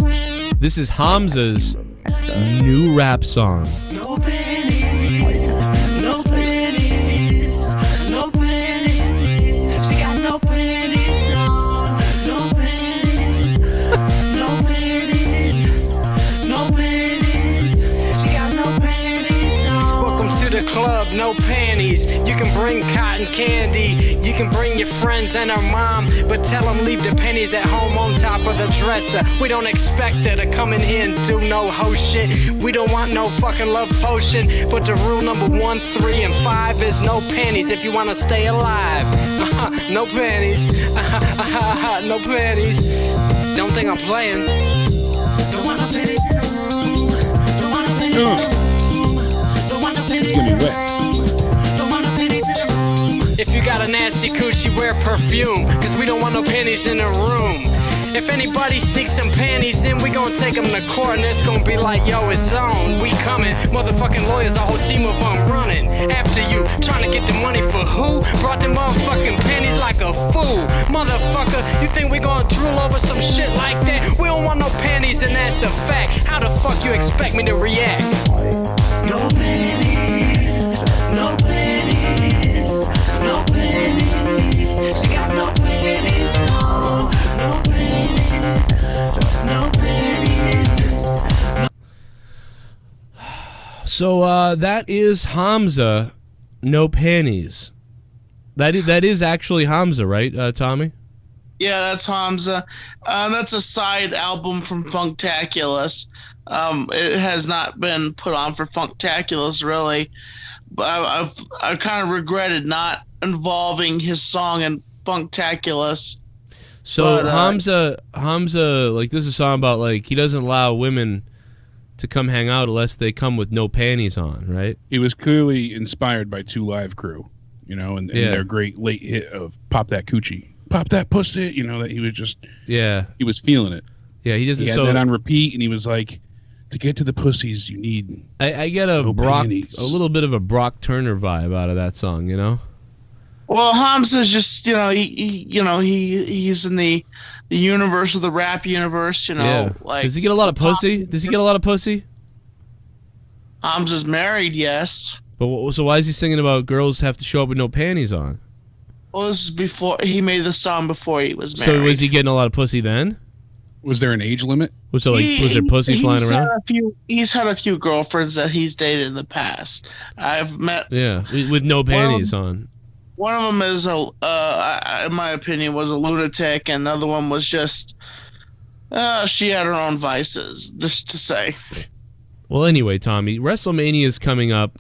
This is Hamza's new rap song. No pennies, no pennies, no pennies. She got no pennies on, no pennies, no pennies, no pennies. She got no pennies on. Welcome to the club, no panties. You can bring cotton candy. You can bring your friends and her mom, but tell them leave the pennies at home on top of the dresser. We don't expect her to come in here and do no ho shit. We don't want no fucking love potion. But the rule number 1, 3, and 5 is no panties if you want to stay alive. No panties. No panties. Don't think I'm playing. Don't want no pennies in the room. Don't want no pennies in the room. Don't want no pennies in the room. Don't want no pennies in the room. If you got a nasty coochie, wear perfume, cause we don't want no panties in the room. If anybody sneaks some panties in, we gon' take them to court, and it's gon' be like, yo, it's on. We coming, motherfucking lawyers, a whole team of them running after you, trying to get the money for who? Brought them motherfucking panties like a fool. Motherfucker, you think we gon' drool over some shit like that? We don't want no panties, and that's a fact. How the fuck you expect me to react? No pennies, no pennies, no pennies. She got no pennies on, no pennies, no pennies. So that is Hamza, no panties. That is actually Hamza, right, Tommy? Yeah, that's Hamza. That's a side album from Funktaculous. It has not been put on for Funktaculous, really. But I've kind of regretted not involving his song in Funktaculous. So but, Hamza, like, this is a song about, like, he doesn't allow women to come hang out unless they come with no panties on, right? He was clearly inspired by 2 Live Crew, and their great late hit of "Pop That Coochie, Pop That Pussy." That he was just he was feeling it. Yeah, he doesn't. He had that on repeat, and he was like, "To get to the pussies, you need." I get a little bit of a Brock Turner vibe out of that song, Well, Hamza's just, he's in the universe of the rap universe, Yeah. like. Does he get a lot of pussy? Does he get a lot of pussy? Hamza's married, yes. But so why is he singing about girls have to show up with no panties on? Well, this is before he made the song before he was married. So was he getting a lot of pussy then? Was there an age limit? Was there pussy flying around? He's had a few girlfriends that he's dated in the past. I've met. Yeah, with no panties on. One of them is in my opinion, was a lunatic, and another one was just she had her own vices, just to say. Well, anyway, Tommy, WrestleMania is coming up,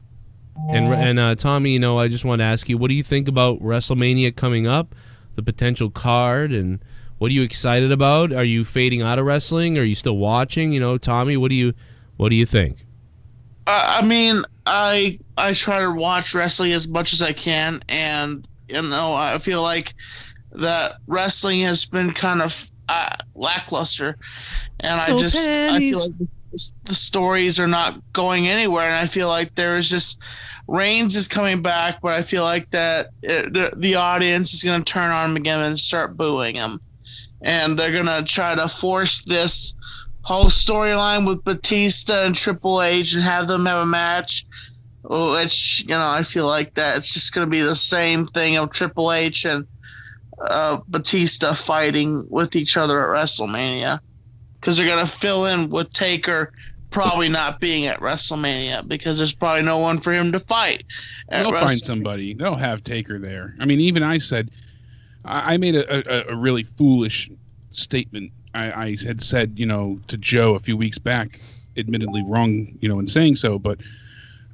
and Tommy, I just want to ask you, what do you think about WrestleMania coming up, the potential card, and what are you excited about? Are you fading out of wrestling? Are you still watching? Tommy, what do you think? I mean, I try to watch wrestling as much as I can, and I feel like that wrestling has been kind of lackluster, and I feel like the stories are not going anywhere, and I feel like there is just Reigns is coming back, but I feel like that the audience is going to turn on him again and start booing him, and they're going to try to force this whole storyline with Batista and Triple H and have them have a match, which, I feel like that it's just going to be the same thing of Triple H and Batista fighting with each other at WrestleMania, because they're going to fill in with Taker probably not being at WrestleMania because there's probably no one for him to fight. They'll find somebody. They'll have Taker there. I mean, even I said, I made a really foolish statement. I had said, to Joe a few weeks back, admittedly wrong, in saying so, but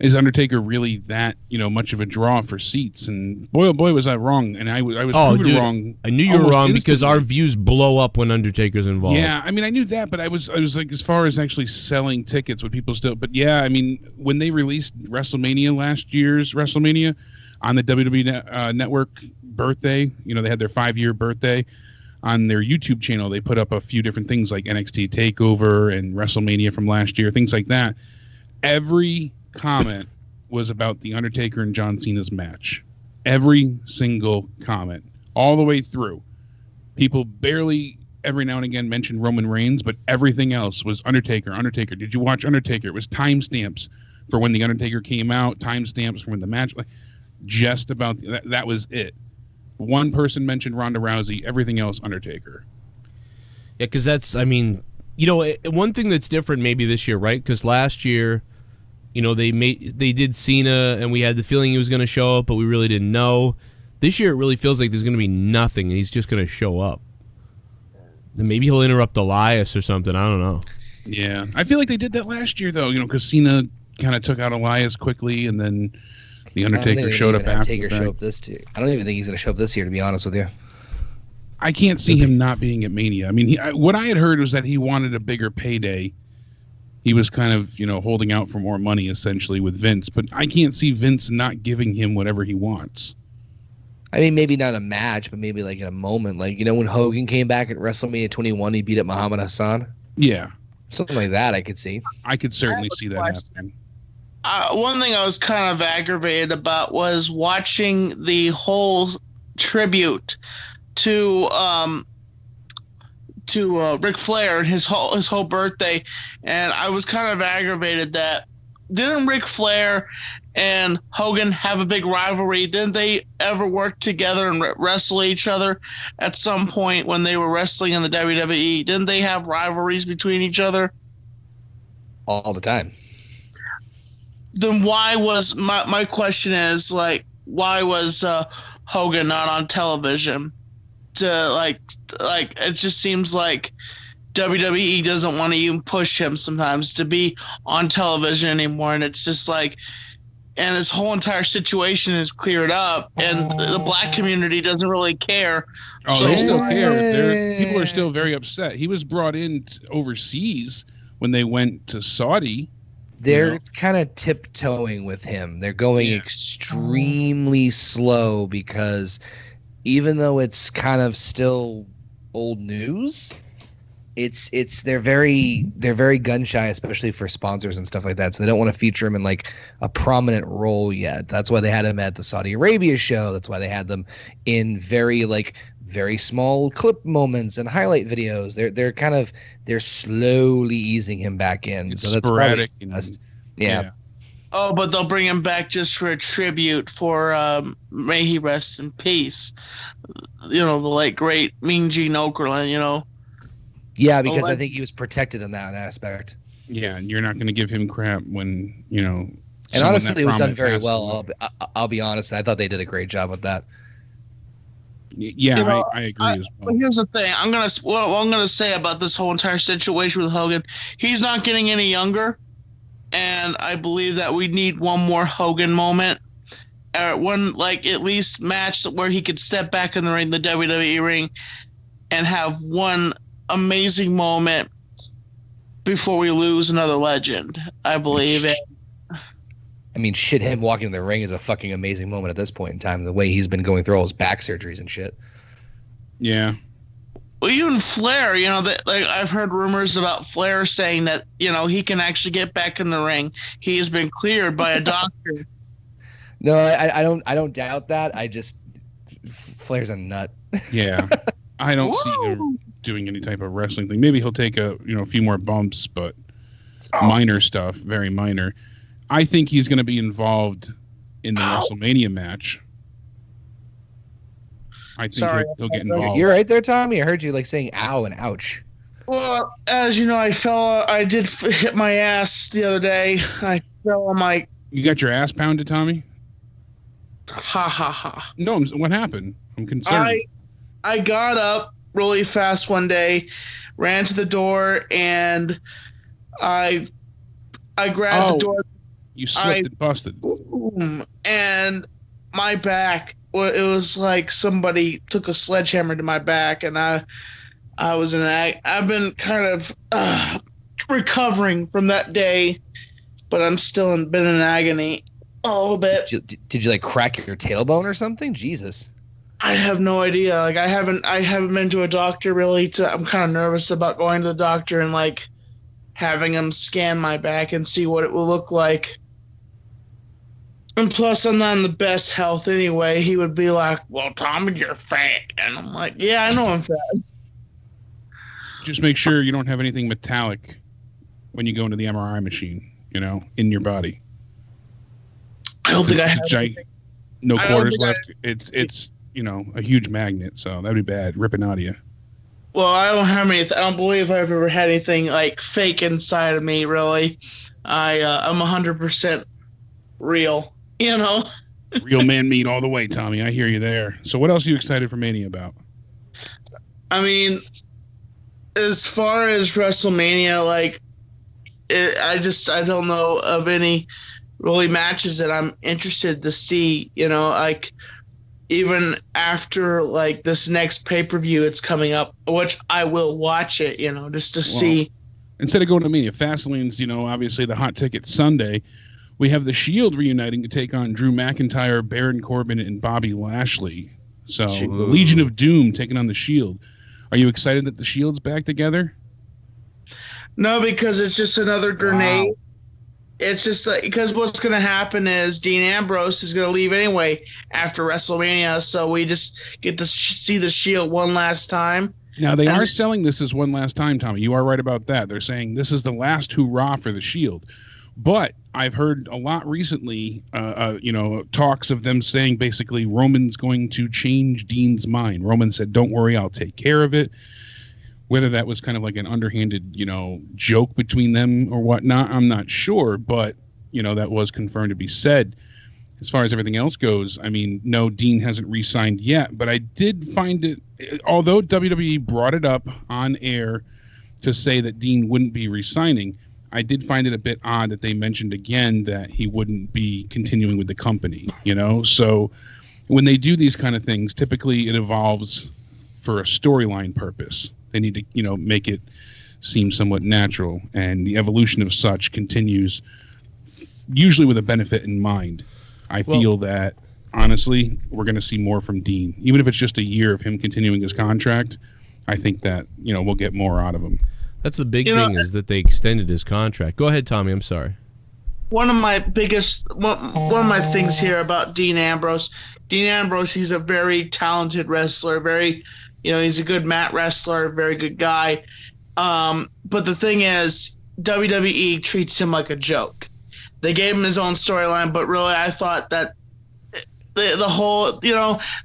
is Undertaker really that, much of a draw for seats? And boy, oh boy, was I wrong. And I was proven wrong. I knew you were wrong because our views blow up when Undertaker's involved. Yeah, I mean, I knew that, but I was like, as far as actually selling tickets, would people still? But yeah, I mean, when they released WrestleMania, last year's WrestleMania, on the WWE Network birthday, they had their 5-year birthday. On their YouTube channel, they put up a few different things like NXT TakeOver and WrestleMania from last year, things like that. Every comment was about the Undertaker and John Cena's match. Every single comment, all the way through. People barely every now and again mentioned Roman Reigns, but everything else was Undertaker. Did you watch Undertaker? It was timestamps for when the Undertaker came out, timestamps for when the match. Just about that was it. One person mentioned Ronda Rousey, everything else Undertaker. Yeah, because that's, one thing that's different maybe this year, right? Because last year, they did Cena, and we had the feeling he was going to show up, but we really didn't know. This year, it really feels like there's going to be nothing, and he's just going to show up. And maybe he'll interrupt Elias or something. I don't know. Yeah, I feel like they did that last year, though. Because Cena kind of took out Elias quickly, and then the Undertaker showed up after. Show up this year. I don't even think he's going to show up this year, to be honest with you. I can't see him not being at Mania. I mean, what I had heard was that he wanted a bigger payday. He was kind of, holding out for more money, essentially, with Vince. But I can't see Vince not giving him whatever he wants. I mean, maybe not a match, but maybe like in a moment. Like, when Hogan came back at WrestleMania 21, he beat up Muhammad Hassan. Yeah. Something like that I could see. I could certainly see that happening. One thing I was kind of aggravated about was watching the whole tribute to Ric Flair and his whole birthday, and I was kind of aggravated that didn't Ric Flair and Hogan have a big rivalry? Didn't they ever work together and wrestle each other at some point when they were wrestling in the WWE? Didn't they have rivalries between each other? All the time. Then why was my question is why was Hogan not on television? To it just seems like WWE doesn't want to even push him sometimes to be on television anymore, and it's just and his whole entire situation is cleared up, and the black community doesn't really care. Oh, so, they still care. People are still very upset. He was brought in overseas when they went to Saudi. They're kind of tiptoeing with him. They're going extremely slow because even though it's kind of still old news, they're very gun shy, especially for sponsors and stuff like that. So they don't want to feature him in like a prominent role yet. That's why they had him at the Saudi Arabia show. That's why they had them in very small clip moments and highlight videos. They're slowly easing him back in. It's so that's sporadic. Yeah. Oh, but they'll bring him back just for a tribute for may he rest in peace. The late great Mean Gene Okerlund. Yeah, because I think he was protected in that aspect. Yeah, and you're not going to give him crap when And honestly, it was done very well. I'll be honest. I thought they did a great job with that. Yeah, I agree as well. But here's the thing. I'm gonna say about this whole entire situation with Hogan. He's not getting any younger. And I believe that we need one more Hogan moment, one at least match where he could step back in the ring, the WWE ring, and have one amazing moment before we lose another legend. I believe it. I mean, shit, him walking in the ring is a fucking amazing moment at this point in time. The way he's been going through all his back surgeries and shit. Yeah. Well, even Flair, I've heard rumors about Flair saying that, he can actually get back in the ring. He has been cleared by a doctor. No, I don't doubt that. Flair's a nut. Yeah. I don't see him doing any type of wrestling thing. Maybe he'll take a few more bumps, but minor stuff, very minor. I think he's going to be involved in the WrestleMania match. I think he'll get involved. You're right there, Tommy. I heard you saying "ow" and "ouch." Well, as you know, I did hit my ass the other day. I fell on my. You got your ass pounded, Tommy? Ha ha ha! No, what happened? I'm concerned. I got up really fast one day, ran to the door, and I grabbed the door. You slipped and busted. Boom, and my back. Well, it was like somebody took a sledgehammer to my back, and I was I've been kind of recovering from that day, but I'm still been in agony a little bit. Did you crack your tailbone or something? Jesus. I have no idea. I haven't been to a doctor really. I'm kind of nervous about going to the doctor and having him scan my back and see what it will look like. And plus, I'm not in the best health anyway. He would be like, "Well, Tommy, you're fat," and I'm like, "Yeah, I know I'm fat." Just make sure you don't have anything metallic when you go into the MRI machine. In your body. I don't think I have. No quarters left. It's a huge magnet, so that'd be bad. Ripping out of you. Well, I don't have any. I don't believe I've ever had anything fake inside of me. Really, I'm 100% real. Real man meat all the way, Tommy. I hear you there. So what else are you excited for Mania about? I mean, as far as WrestleMania, I don't know of any really matches that I'm interested to see, even after this next pay-per-view it's coming up, which I will watch it, just to see. Instead of going to Mania, Fastlane's, obviously the hot ticket Sunday. We have the Shield reuniting to take on Drew McIntyre, Baron Corbin, and Bobby Lashley. So the Legion of Doom taking on the Shield. Are you excited that the Shield's back together? No, because it's just another grenade. Wow. It's just because what's going to happen is Dean Ambrose is going to leave anyway after WrestleMania, so we just get to see the Shield one last time. Now, they are selling this as one last time, Tommy. You are right about that. They're saying this is the last hurrah for the Shield. But I've heard a lot recently, talks of them saying basically Roman's going to change Dean's mind. Roman said, "Don't worry, I'll take care of it." Whether that was kind of an underhanded, joke between them or whatnot, I'm not sure. But, that was confirmed to be said. As far as everything else goes, I mean, no, Dean hasn't re-signed yet. But I did find it, although WWE brought it up on air to say that Dean wouldn't be re-signing, I did find it a bit odd that they mentioned again that he wouldn't be continuing with the company, So when they do these kind of things, typically it evolves for a storyline purpose. They need to, make it seem somewhat natural. And the evolution of such continues usually with a benefit in mind. I feel that, honestly, we're going to see more from Dean. Even if it's just a year of him continuing his contract, I think that we'll get more out of him. That's the big thing is that they extended his contract. Go ahead, Tommy. I'm sorry. One of my things here about Dean Ambrose. Dean Ambrose, he's a very talented wrestler. He's a good mat wrestler, very good guy. But the thing is, WWE treats him like a joke. They gave him his own storyline, but really, I thought that the whole,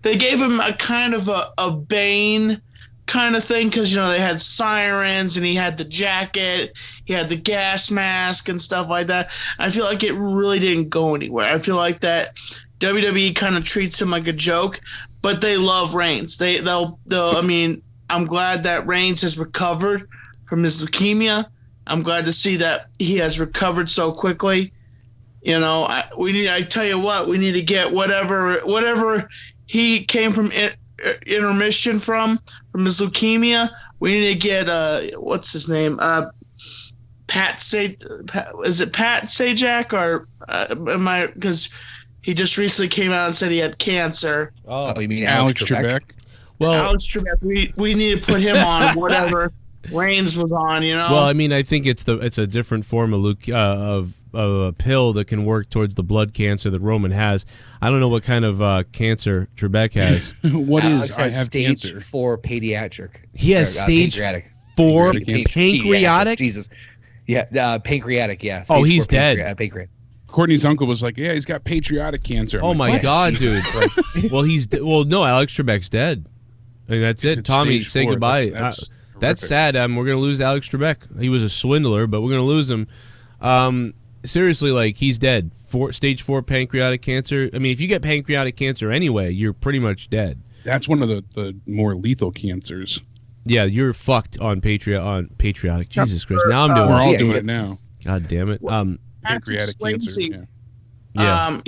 they gave him a kind of a Bane kind of thing because they had sirens and he had the jacket, he had the gas mask and stuff like that. I feel like it really didn't go anywhere. I feel like that WWE kind of treats him like a joke, but they love Reigns. I'm glad that Reigns has recovered from his leukemia. I'm glad to see that he has recovered so quickly. I tell you what, we need to get whatever he came from intermission from his leukemia. We need to get what's his name? Is it Pat Sajak or am I? Because he just recently came out and said he had cancer. Oh, you mean Alex Trebek? Well, Alex Trebek. We need to put him on whatever Reigns was on. Well, I think it's a different form of a pill that can work towards the blood cancer that Roman has. I don't know what kind of cancer Trebek has. Alex I has have stage cancer. 4 pediatric. He has stage pancreatic. 4 Pediatric. pancreatic. Jesus. Yeah, pancreatic. Yeah. Oh, Stage he's 4 dead. Pancreatic. Courtney's uncle was like, "Yeah, he's got patriotic cancer." Oh my God, dude! Well, no, Alex Trebek's dead. I mean, that's it. It's Tommy, stage say 4. goodbye. That's sad. We're gonna lose Alex Trebek. He was a swindler, but we're gonna lose him. Seriously, he's dead. Stage 4 pancreatic cancer. I mean, if you get pancreatic cancer anyway, you're pretty much dead. That's one of the more lethal cancers. Yeah, you're fucked on patriotic. Jesus Christ! Now I'm doing. We're all doing it now. God damn it. Pancreatic cancer. Yeah.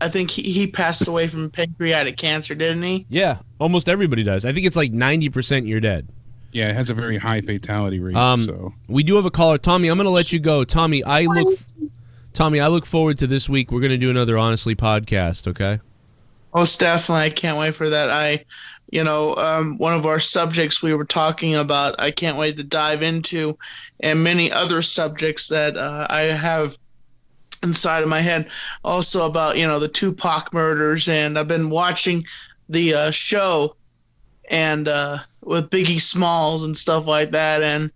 I think he passed away from pancreatic cancer, didn't he? Yeah, almost everybody does. I think it's 90% you're dead. Yeah, it has a very high fatality rate. So we do have a caller, Tommy. I'm going to let you go, Tommy. I look forward to this week. We're going to do another Honestly podcast. Okay. Oh, definitely. I can't wait for that. One of our subjects we were talking about, I can't wait to dive into, and many other subjects that I have inside of my head. Also about, the Tupac murders, and I've been watching the show and with Biggie Smalls and stuff like that, and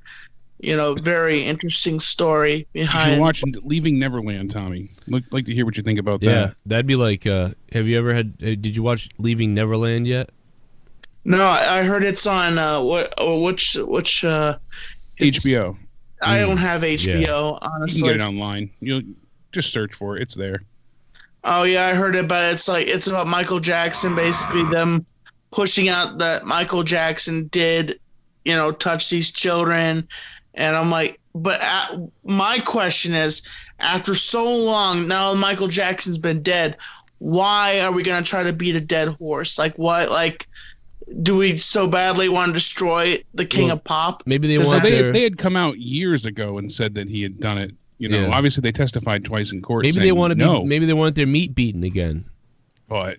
very interesting story behind. You're watching Leaving Neverland, Tommy. Like to hear what you think about that. Yeah, that'd be like. Have you ever did you watch Leaving Neverland yet? No, I heard it's on which HBO. I don't have HBO, honestly. You can get it online. You'll just search for it. It's there. Oh yeah, I heard it, but it's about Michael Jackson, basically them pushing out that Michael Jackson did, touch these children, and I'm like, but my question is, after so long now, Michael Jackson's been dead. Why are we gonna try to beat a dead horse? What? Do we so badly want to destroy the King of Pop? Maybe they had come out years ago and said that he had done it. Obviously they testified twice in court. Maybe they want their meat beaten again. But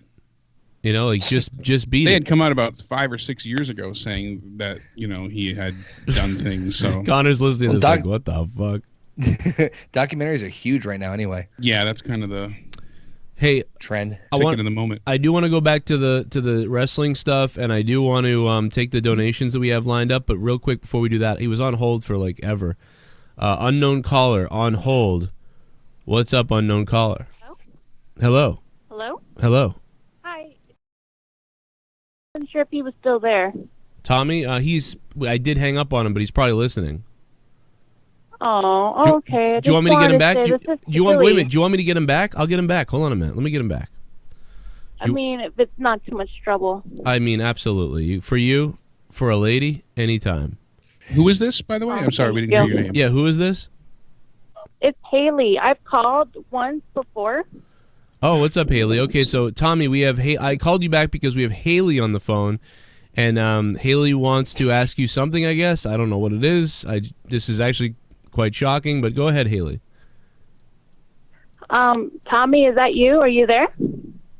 just beat they it. had come out about 5 or 6 years ago saying that he had done things. So Connor's listening. Is like, what the fuck? Documentaries are huge right now. Anyway. Yeah, that's kind of the. Hey, trend. In the moment. I do want to go back to the wrestling stuff, and I do want to take the donations that we have lined up. But real quick before we do that, he was on hold for ever. Unknown caller on hold. What's up, unknown caller? Hello. Hello. Hi. I wasn't sure if he was still there. Tommy, I did hang up on him, but he's probably listening. Oh, okay. Do you want me to get him back? Wait a minute. Do you want me to get him back? I'll get him back. Hold on a minute. Let me get him back. If it's not too much trouble. Absolutely. For a lady, anytime. Who is this, by the way? I'm sorry, we didn't hear your name. Yeah, who is this? It's Haley. I've called once before. Oh, what's up, Haley? Okay, so Tommy, I called you back because we have Haley on the phone, and Haley wants to ask you something. I guess I don't know what it is. This is actually quite shocking, but go ahead, Haley. Tommy, is that you? Are you there?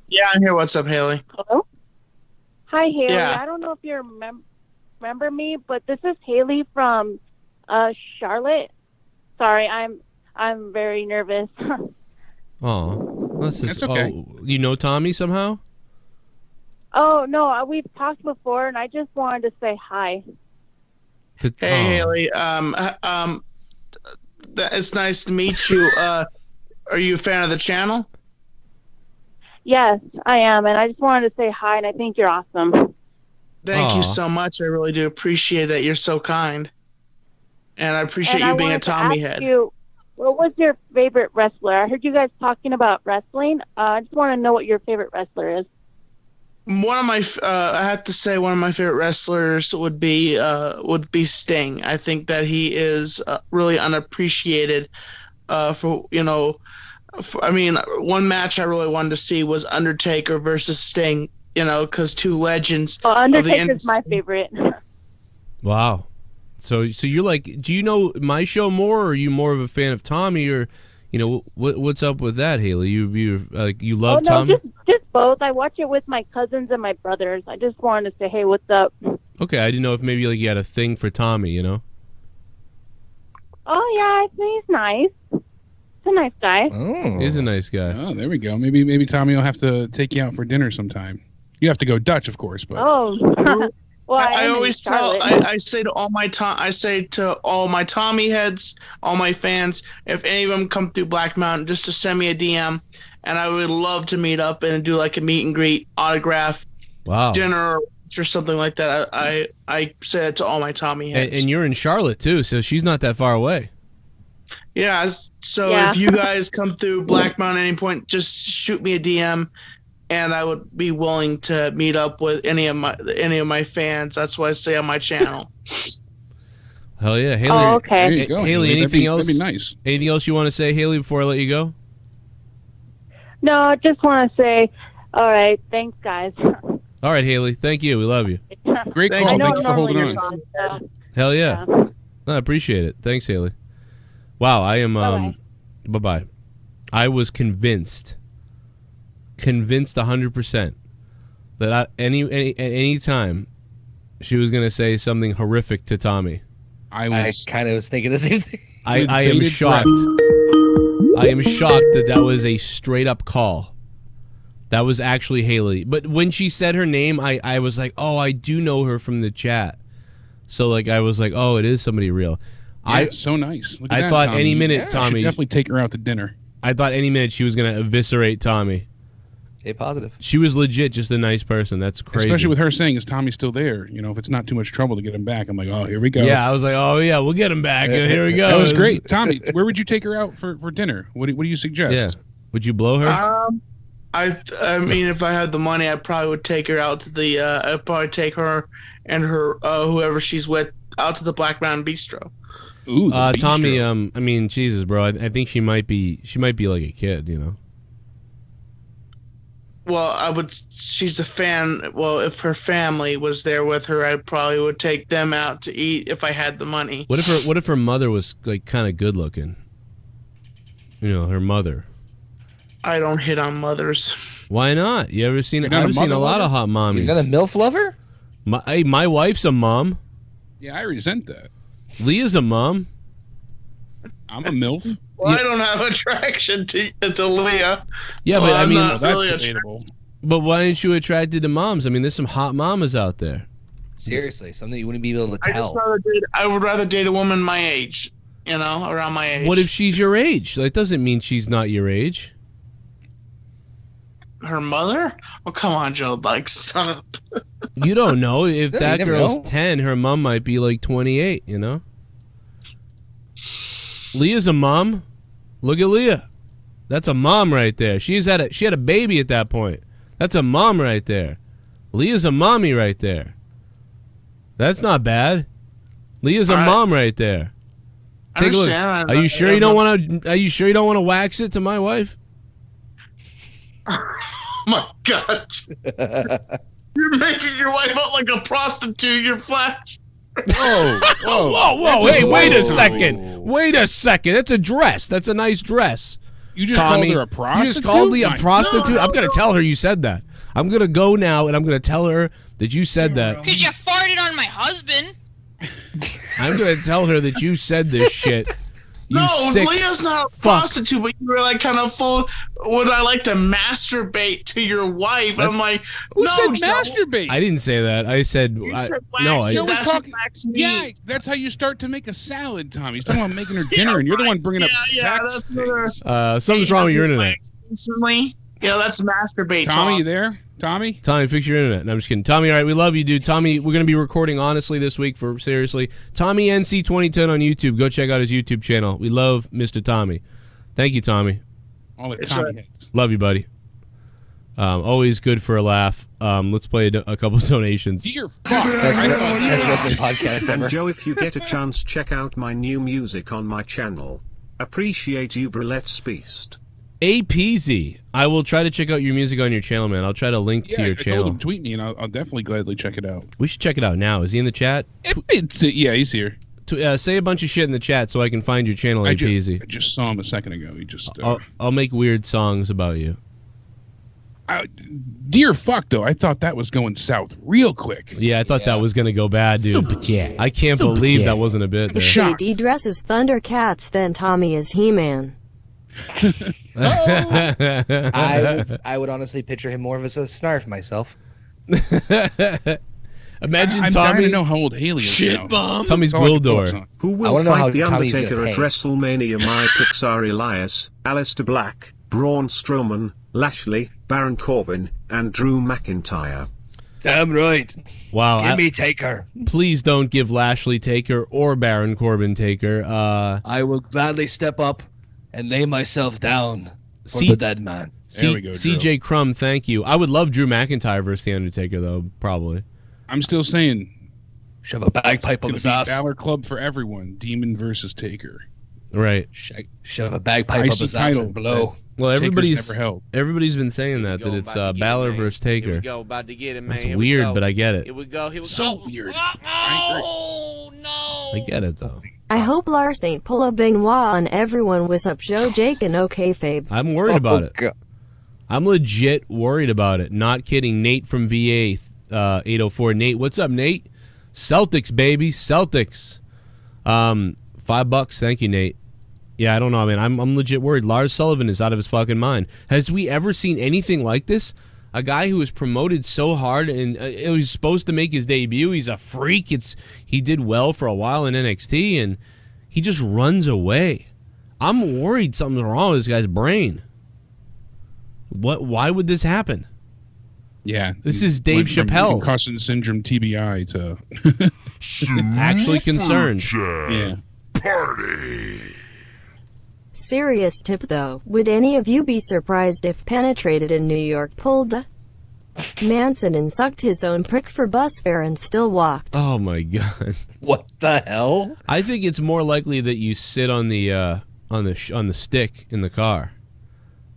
Yeah, I'm here. What's up, Haley? Hello. Hi, Haley. Yeah. I don't know if you remember. remember me, but this is Haley from Charlotte. Sorry, I'm very nervous. Oh, That's okay. Oh, you know Tommy somehow? Oh no, we've talked before, and I just wanted to say hi. Hey, Haley. It's nice to meet you. Are you a fan of the channel? Yes, I am, and I just wanted to say hi, and I think you're awesome. Thank you so much. I really do appreciate that. You're so kind. And I appreciate you being a Tommy head. What was your favorite wrestler? I heard you guys talking about wrestling. I just want to know what your favorite wrestler is. One of my, I have to say, one of my favorite wrestlers would be Sting. I think that he is really unappreciated. One match I really wanted to see was Undertaker versus Sting. Because two legends. Oh, Undertaker's my favorite. Wow. So you're like, do you know my show more, or are you more of a fan of Tommy, or, what's up with that, Haley? You love Tommy? Just both. I watch it with my cousins and my brothers. I just wanted to say, hey, what's up? Okay, I didn't know if maybe you had a thing for Tommy, Oh yeah, I think he's nice. He's a nice guy. Oh, he's a nice guy. Oh, there we go. Maybe Tommy will have to take you out for dinner sometime. You have to go Dutch, of course, but. Oh. Well, I always I say to all my Tommy heads, all my fans, if any of them come through Black Mountain, just to send me a DM, and I would love to meet up and do like a meet and greet, autograph, dinner, or something like that. I say that to all my Tommy heads. And you're in Charlotte too, so she's not that far away. Yeah, so if you guys come through Black Mountain at any point, just shoot me a DM. And I would be willing to meet up with any of my fans. That's what I say on my channel. Hell yeah, Haley! Oh, okay. There you go, Haley, anything else? That'd be nice. Anything else you want to say, Haley, before I let you go? No, I just want to say, all right, thanks, guys. All right, Haley. Thank you. We love you. Great call. Thanks for holding on. Hell yeah. I appreciate it. Thanks, Haley. Wow, I am. Bye-bye. I was convinced 100% that at any time she was gonna say something horrific to Tommy. I kind of was thinking the same thing. I am shocked. I am shocked that was a straight up call. That was actually Haley. But when she said her name, I was like, oh, I do know her from the chat. So I was like, oh, it is somebody real. Yeah, so nice. Look at I that, thought Tommy. any minute Tommy. Should definitely take her out to dinner. I thought any minute she was gonna eviscerate Tommy. Stay positive. She was legit just a nice person. That's crazy. Especially with her saying, is Tommy still there? If it's not too much trouble to get him back. I'm like, oh, here we go. Yeah, I was like, oh yeah, we'll get him back. Here we go. That was great. Tommy, where would you take her out for dinner? What do you suggest? Yeah. Would you blow her? I mean, if I had the money, I probably would take her out to I'd probably take her and her whoever she's with out to the Black Mountain Bistro. Ooh, Tommy. I mean, Jesus, bro. I think she might be like a kid. Well, she's a fan. Well, if her family was there with her, I probably would take them out to eat if I had the money. What if her mother was kind of good looking? Her mother. I don't hit on mothers. Why not? You ever seen? I've seen a lot of hot mommies. You got a MILF lover? My wife's a mom. Yeah, I resent that. Leah's a mom. I'm a MILF. Well, I don't have attraction to Leah. Yeah, but I mean, that's debatable. But why aren't you attracted to moms? I mean, there's some hot mamas out there. Seriously, something you wouldn't be able to tell. I would rather date a woman my age. Around my age. What if she's your age? That doesn't mean she's not your age. Her mother? Well, come on, Joe. Stop. You don't know. If that girl's 10, her mom might be 28, Leah's a mom. Look at Leah. That's a mom right there. She had a baby at that point. That's a mom right there. Leah's a mommy right there. That's not bad. Leah's a mom right there. Take a look. Are you sure you don't want to wax it to my wife? My God. You're making your wife look like a prostitute. You're flash. Whoa. Hey, wait a second. Wait a second. That's a dress. That's a nice dress. You just Tommy, called her a prostitute? You just called Leah a prostitute? No. I'm going to tell her you said that. I'm going to go now and I'm going to tell her that you said that. Because you farted on my husband? husband. I'm going to tell her that you said this shit. You No, sick Leah's not a fuck. prostitute, but you were like kind of full. Would I like to masturbate to your wife? I'm like, Who no, said Joe. masturbate? I didn't say that. I said, You said no. wax. I, That's what wax Yeah, means. that's how you start to make a salad, Tommy. He's talking about making her dinner, and you're the one bringing up sex things. something's wrong with your internet. Instantly. Yeah, that's masturbate. Tommy, talk. you there? Tommy? Tommy, fix your internet. No, I'm just kidding. Tommy, all right, we love you, dude. Tommy, we're going to be recording honestly this week for seriously. Tommy NC 2010 on YouTube. Go check out his YouTube channel. We love Mr. Tommy. Thank you, Tommy. All the Tommy hits. Love you, buddy. Always good for a laugh. Let's play a couple donations. Dear fuck. That's wrestling podcast And ever. Joe, if you get a chance, check out my new music on my channel. Appreciate you, Let's Beast. APZ. I will try to check out your music on your channel, man. I'll try to link to your I channel. told him tweet me, and I'll definitely gladly check it out. We should check it out now. Is he in the chat? Yeah, he's here. Say a bunch of shit in the chat so I can find your channel, I APZ. just saw him a second ago. He just. I'll make weird songs about you. Dear fuck, though, I thought that was going south real quick. Yeah, I thought that was going to go bad, dude. Super chat. I can't Super believe chat. that wasn't a bit there. JD dresses Thundercats, then Tommy is He-Man. I would honestly picture him more of as a snarf myself. Imagine I'm Tommy. dying to know how old Haley is Shit now. bomb. Tommy's That's all I can Gwildor. focus on. Who I will wanna know how fight The Tommy's gonna Undertaker at pay. WrestleMania? My picks are Elias, Aleister Black, Braun Strowman, Lashley, Baron Corbin, and Drew McIntyre. Damn right. Wow. Give me Taker. Please don't give Lashley Taker or Baron Corbin Taker. I will gladly step up and lay myself down for See- the dead man. There we go, Drew. CJ Crumb, thank you. I would love Drew McIntyre versus The Undertaker, though, probably. I'm still saying. Shove a bagpipe up It's his gonna be ass. Balor Club for everyone. Demon versus Taker. Right. Shove a bagpipe up Icy his ass title. and blow. Well, Taker's never held. everybody's been saying that it's Balor versus Taker. Here we go, about to get it, man. That's Here we weird, go. but I get it. Here we go. Here we So go. weird. Oh, no. I get it, though. I hope Lars ain't pull a Benoit on everyone. What's up, Joe, Jake, and kayfabe. I'm worried about it. God. I'm legit worried about it. Not kidding. Nate from VA 804. Nate, what's up, Nate? Celtics, baby. Celtics. $5. Thank you, Nate. Yeah, I don't know, man. I'm legit worried. Lars Sullivan is out of his fucking mind. Has we ever seen anything like this? A guy who was promoted so hard and he was supposed to make his debut. He's a freak. He did well for a while in NXT and he just runs away. I'm worried something's wrong with this guy's brain. Why would this happen? Yeah. This is Dave Chappelle. Concussion syndrome TBI to Actually concerned. yeah. Party. Serious tip though, would any of you be surprised if Penetrated in New York pulled the Manson and sucked his own prick for bus fare and still walked? Oh my god. What the hell? I think it's more likely that you sit on the stick in the car.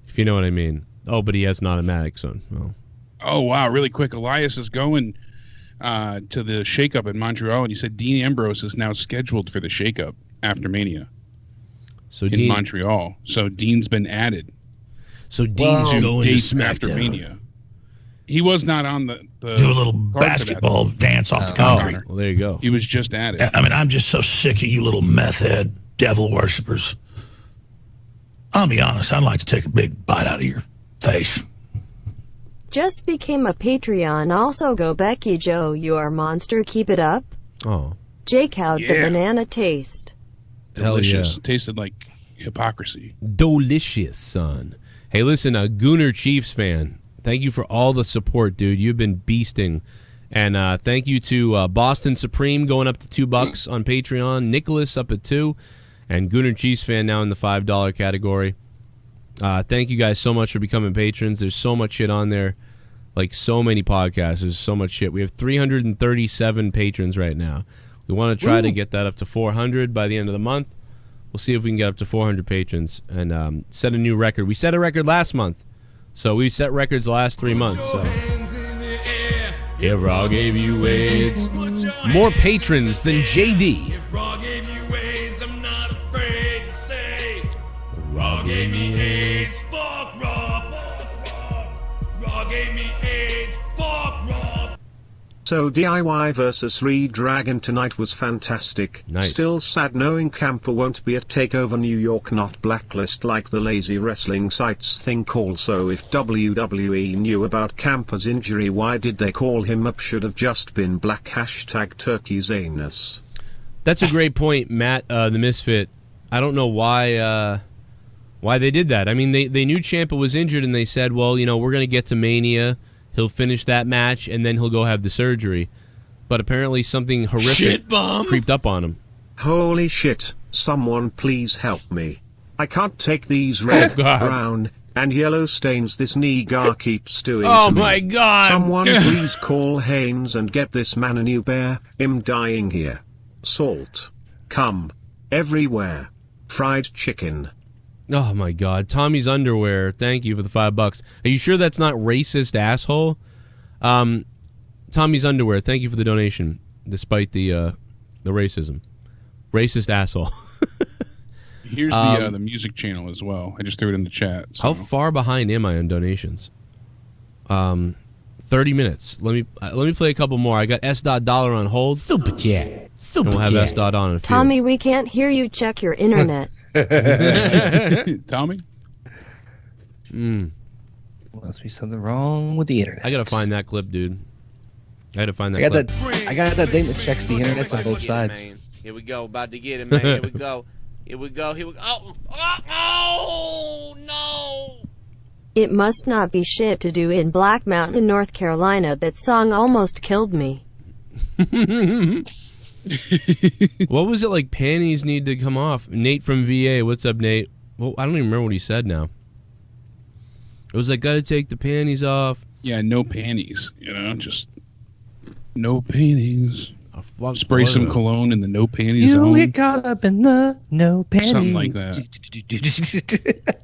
If you know what I mean. Oh, but he has an automatic, so well. Oh wow! Really quick, Elias is going to the shakeup in Montreal, and he said Dean Ambrose is now scheduled for the shakeup after Mania. So in Montreal, so Dean's been added. So Dean's going to dates after SmackDown. Mania. He was not on the Do a little card for that. basketball dance off the concrete. Well, there you go. He was just added. I mean, I'm just so sick of you little meth head devil worshippers. I'll be honest, I'd like to take a big bite out of your face. Just became a Patreon. Also go Becky Joe, you are monster. Keep it up. Oh. Jake, how'd the Yeah. banana taste? Hell Delicious. yeah. Tasted like hypocrisy. Delicious, son. Hey, listen, a Gooner Chiefs fan. Thank you for all the support, dude. You've been beasting. And thank you to Boston Supreme going up to $2 on Patreon. Nicholas up at $2. And Gooner Chiefs fan now in the $5 category. Thank you guys so much for becoming patrons. There's so much shit on there. Like so many podcasts. There's so much shit. We have 337 patrons right now. We want to try to get that up to 400 by the end of the month. We'll see if we can get up to 400 patrons and set a new record. We set a record last month. So we set records the last 3 months. So. If Raw gave you AIDS. More patrons than JD. Raw gave me AIDS. Fuck Raw. Raw gave me AIDS. Fuck Raw. So DIY versus Redragon tonight was fantastic. Nice. Still sad knowing Camper won't be at TakeOver New York, not Blacklist like the lazy wrestling sites think. Also, if WWE knew about Camper's injury, why did they call him up? Should have just been Black #Turkey's anus. That's a great point, Matt, the Misfit. I don't know why they did that. I mean, they knew Ciampa was injured, and they said, well, you know, we're going to get to Mania. He'll finish that match, and then he'll go have the surgery. But apparently something horrific creeped up on him. Holy shit, someone please help me. I can't take these red, brown, and yellow stains this nigga keeps doing to me. My God. Someone please call Haynes and get this man a new bear. I'm dying here. Salt. Cum. Everywhere. Fried chicken. Oh my God, Tommy's underwear. Thank you for the $5. Are you sure that's not racist, asshole? Tommy's underwear. Thank you for the donation, despite the racism. Racist asshole. Here's the music channel as well. I just threw it in the chat. So. How far behind am I on donations? 30 minutes. Let me play a couple more. I got S.Dollar on hold. Super chat. And we'll have S.on in a few. Tommy, we can't hear you. Check your internet. Tommy? Must be something wrong with the internet. I gotta find that clip, dude. I got that thing that checks the internet on both sides. Man. Here we go. About to get it, man. Here we go. Here we go. Here we go. Oh, no. It must not be shit to do in Black Mountain, North Carolina. That song almost killed me. What was it like? Panties need to come off. Nate from VA. What's up, Nate? Well, I don't even remember what he said now. It was like, gotta take the panties off. Yeah, no panties. You know, just no panties. Oh, spray some cologne in the no panties zone. You get caught up in the no panties. Something like that.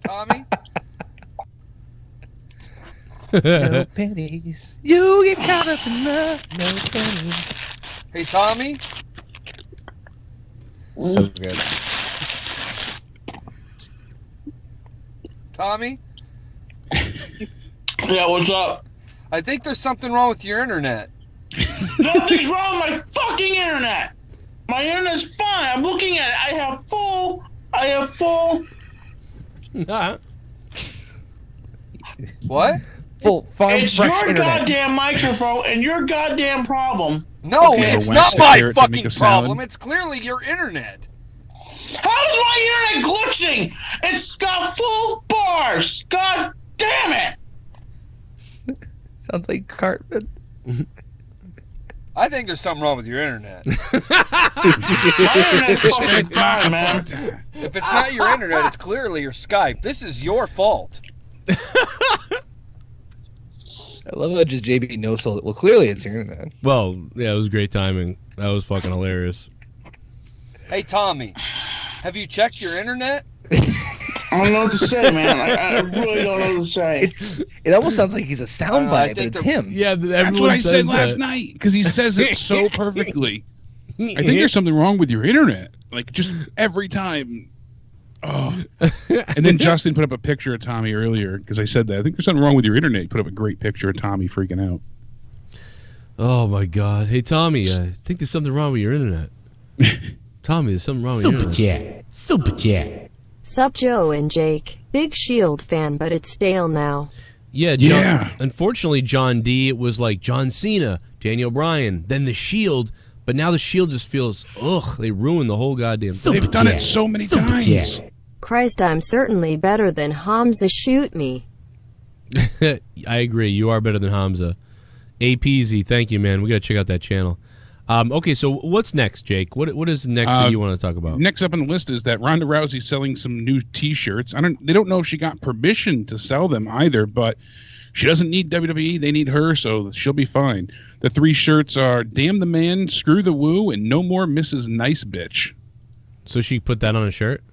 Tommy? No panties. You get caught up in the no panties. Hey, Tommy? So good. Tommy? Yeah, what's up? I think there's something wrong with your internet. Nothing's wrong with my fucking internet. My internet's fine. I'm looking at it. I have full. What? Full farm It's fresh your internet. goddamn microphone and your goddamn problem. No, Okay, it's the not wax my carrot to make fucking a salad. problem. It's clearly your internet. How's my internet glitching? It's got full bars. God damn it. Sounds like Cartman. I think there's something wrong with your internet. My internet's fucking fine, man. If it's not your internet, it's clearly your Skype. This is your fault. I love how just JB no sold it. Well, clearly it's your internet. Well, yeah, it was great timing. That was fucking hilarious. Hey, Tommy, have you checked your internet? I don't know what to say, man. I really don't know what to say. It almost sounds like he's a soundbite, but it's him. Yeah, That's what I said last night because he says it so perfectly. I think there's something wrong with your internet. Like, just every time. Oh. And then Justin put up a picture of Tommy earlier because I said that. I think there's something wrong with your internet. He put up a great picture of Tommy freaking out. Oh, my God. Hey, Tommy, I think there's something wrong with your internet. Tommy, there's something wrong with your internet. Super chat. Sup, Joe and Jake. Big Shield fan, but it's stale now. Yeah, Yeah. Unfortunately, John D, it was like John Cena, Daniel Bryan, then the Shield, but now the Shield just feels, they ruined the whole goddamn thing. They've done it so many times. Christ, I'm certainly better than Hamza. Shoot me. I agree. You are better than Hamza. APZ, thank you, man. We got to check out that channel. Okay, so what's next, Jake? What is next that you want to talk about? Next up on the list is that Ronda Rousey's selling some new T-shirts. They don't know if she got permission to sell them either, but she doesn't need WWE. They need her, so she'll be fine. The 3 shirts are "Damn the Man," "Screw the Woo," and "No More Mrs. Nice Bitch." So she put that on a shirt?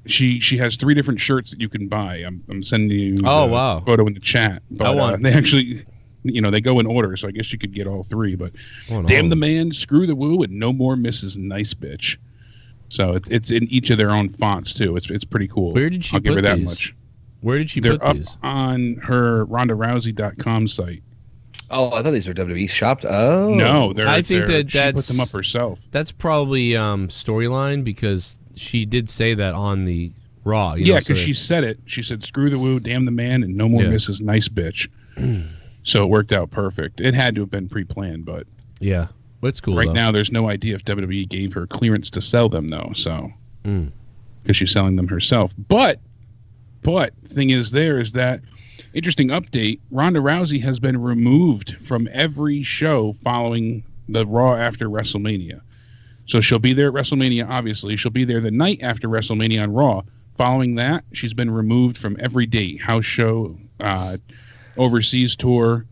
She has 3 different shirts that you can buy. I'm sending you wow. photo in the chat. But, I want. They actually, they go in order, so I guess you could get all 3. But "Damn the Man," "Screw the Woo," and "No More Mrs. Nice Bitch." So it's in each of their own fonts too. It's pretty cool. Where did she I'll give her put that these? much. Where did she They're put up these? on her RondaRousey.com site. Oh, I thought these were WWE shopped. Oh, no, I think she that's put them up herself. That's probably storyline because she did say that on the Raw. Yeah, because she said it. She said, "Screw the woo, damn the man, and no more Mrs. Nice Bitch." So it worked out perfect. It had to have been pre-planned, but yeah, it's cool. Right now, there's no idea if WWE gave her clearance to sell them, though. So because she's selling them herself, but thing is, that interesting update. Ronda Rousey has been removed from every show following the Raw after WrestleMania. So she'll be there at WrestleMania, obviously. She'll be there the night after WrestleMania on Raw. Following that, she's been removed from every date, house show, overseas tour,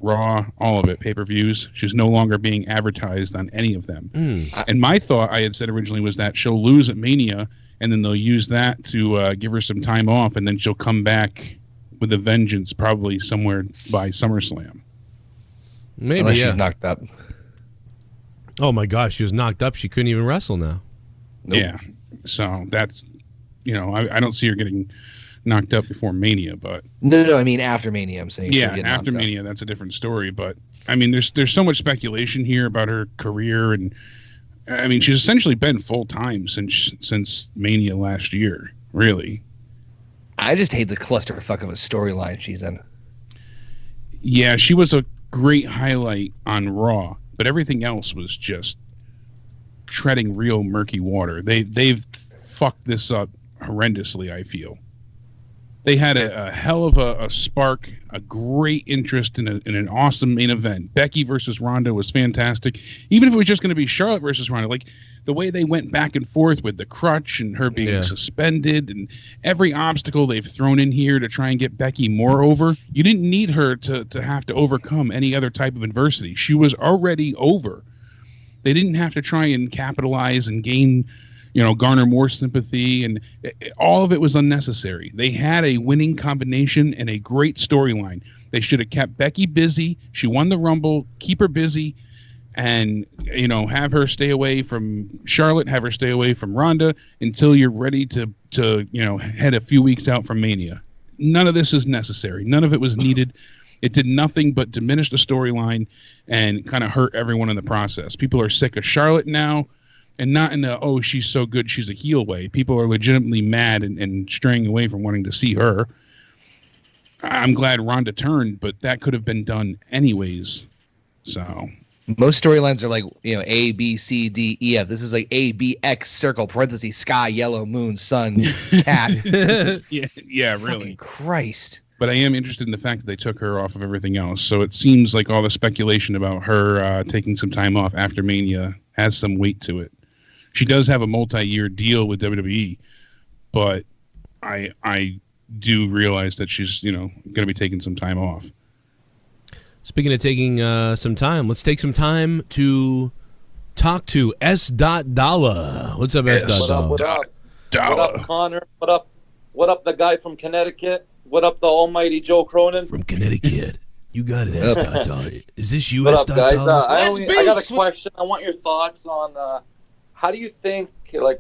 Raw, all of it, pay-per-views. She's no longer being advertised on any of them. And my thought, I had said originally, was that she'll lose at Mania, and then they'll use that to give her some time off, and then she'll come back with a vengeance, probably somewhere by SummerSlam. Maybe, unless she's knocked up. Oh my gosh, she was knocked up. She couldn't even wrestle now. Nope. Yeah, so that's, I don't see her getting knocked up before Mania, but no, I mean after Mania. I'm saying yeah, after Mania, that's a different story. But I mean, there's so much speculation here about her career, and I mean, she's essentially been full time since Mania last year. Really, I just hate the clusterfuck of a storyline she's in. Yeah, she was a great highlight on Raw, but everything else was just treading real murky water. They've fucked this up horrendously, I feel. They had a hell of a spark, a great interest in an awesome main event. Becky versus Ronda was fantastic. Even if it was just going to be Charlotte versus Ronda, like the way they went back and forth with the crutch and her being suspended and every obstacle they've thrown in here to try and get Becky more over. You didn't need her to have to overcome any other type of adversity. She was already over. They didn't have to try and capitalize and gain, garner more sympathy, and all of it was unnecessary. They had a winning combination and a great storyline. They should have kept Becky busy. She won the Rumble, keep her busy, and, have her stay away from Charlotte, have her stay away from Ronda until you're ready to head a few weeks out from Mania. None of this is necessary. None of it was needed. It did nothing but diminish the storyline and kind of hurt everyone in the process. People are sick of Charlotte now. And not in the, oh, she's so good, she's a heel way. People are legitimately mad and straying away from wanting to see her. I'm glad Ronda turned, but that could have been done anyways. So most storylines are like, A, B, C, D, E, F. This is like A, B, X, circle, parentheses, sky, yellow, moon, sun, cat. yeah, really. Fucking Christ. But I am interested in the fact that they took her off of everything else. So it seems like all the speculation about her taking some time off after Mania has some weight to it. She does have a multi-year deal with WWE, but I do realize that she's, going to be taking some time off. Speaking of taking some time, let's take some time to talk to S. Dollar. What's up, S. Dollar? What up, Connor? What up, the guy from Connecticut? What up, the almighty Joe Cronin? From Connecticut. You got it, S. Dollar. Is this you, what S. up, guys? Dollar? I got a question. I want your thoughts on how do you think,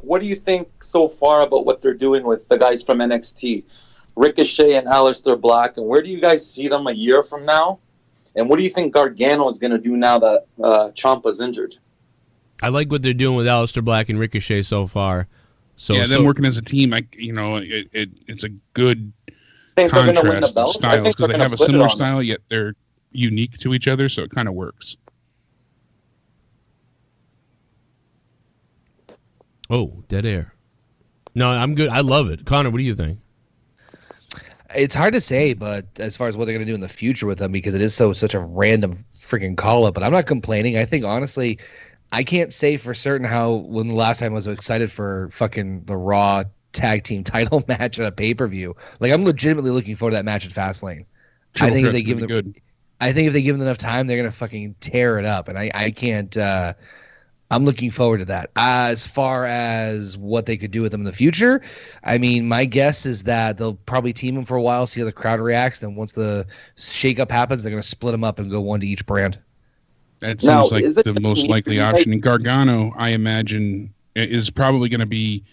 what do you think so far about what they're doing with the guys from NXT, Ricochet and Aleister Black, and where do you guys see them a year from now? And what do you think Gargano is going to do now that Ciampa's injured? I like what they're doing with Aleister Black and Ricochet so far. Them working as a team, it's a good think contrast win the of styles because they have a similar style, yet they're unique to each other, so it kind of works. Oh, dead air. No, I'm good. I love it. Connor, what do you think? It's hard to say, but as far as what they're going to do in the future with them, because it is such a random freaking call-up, but I'm not complaining. I think, honestly, I can't say for certain when the last time I was excited for fucking the Raw tag team title match at a pay-per-view. Like, I'm legitimately looking forward to that match at Fastlane. I think if they give them enough time, they're going to fucking tear it up, and I can't... I'm looking forward to that. As far as what they could do with them in the future, I mean, my guess is that they'll probably team them for a while, see how the crowd reacts. Then once the shakeup happens, they're going to split them up and go one to each brand. That seems like the most likely option. And Gargano, I imagine, is probably going to be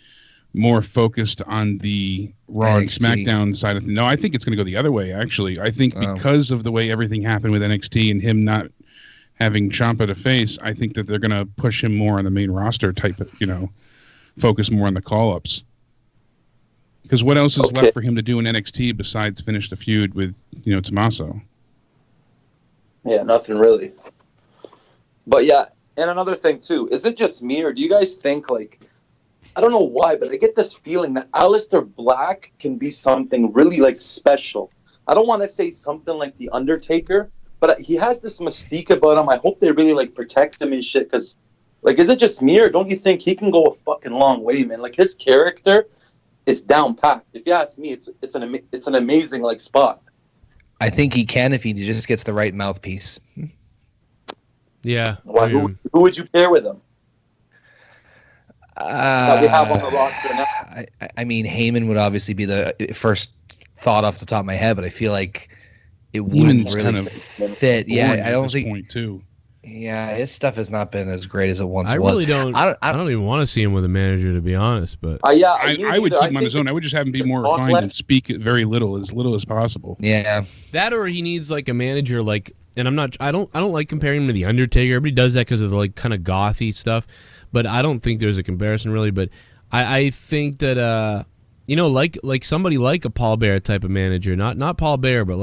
more focused on the Raw and SmackDown side of things. No, I think it's going to go the other way, actually. I think because of the way everything happened with NXT and him not having Ciampa to face, I think that they're going to push him more on the main roster type of, focus more on the call-ups. Because what else is left for him to do in NXT besides finish the feud with, Tommaso? Yeah, nothing really. But yeah, and another thing too, is it just me or do you guys think I don't know why, but I get this feeling that Aleister Black can be something really special. I don't want to say something like The Undertaker, but he has this mystique about him. I hope they really protect him and shit. Because is it just me or don't you think he can go a fucking long way, man? His character is down packed. If you ask me, it's an amazing spot. I think he can if he just gets the right mouthpiece. Yeah. Why, who would you pair with him? That we have on the roster now. I mean, Heyman would obviously be the first thought off the top of my head, but I feel like it wouldn't really fit. Yeah, I don't think. Point too. Yeah, his stuff has not been as great as it once was. I really don't. I don't even want to see him with a manager, to be honest. But I would keep him on his own. I would just have him be more refined and speak very little as possible. Yeah, that or he needs a manager and I'm not. I don't like comparing him to the Undertaker. Everybody does that because of the kind of gothy stuff. But I don't think there's a comparison really. But I think that like somebody like a Paul Bearer type of manager, not Paul Bearer, but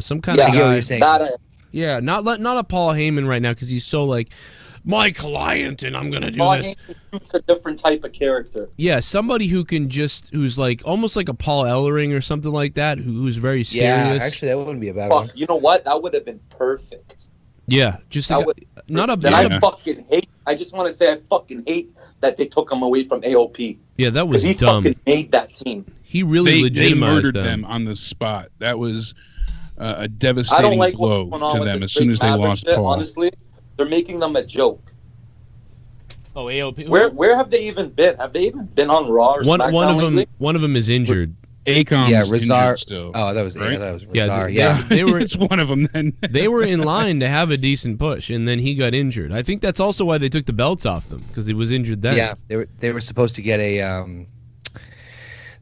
some kind of guy. I get what you're saying. Yeah, not a Paul Heyman right now because he's so my client and I'm gonna do Paul this. Heyman's a different type of character. Yeah, somebody who can who's almost like a Paul Ellering or something like that, who's very serious. Yeah, actually, that wouldn't be a bad one. You know what? That would have been perfect. Yeah, just I fucking hate. I just want to say I fucking hate that they took him away from AOP. Yeah, that was he dumb. Fucking made that team. He really they murdered them on the spot. That was a devastating blow to them as soon as they lost Paul. Honestly, they're making them a joke. Oh, AOP. Where have they even been? Have they even been on Raw or SmackDown? One of them is injured. Akom's Razor. Still. Oh, that was right? that was Razor. Yeah, they were. It's one of them. Then they were in line to have a decent push, and then he got injured. I think that's also why they took the belts off them because he was injured then. Yeah, they were supposed to get a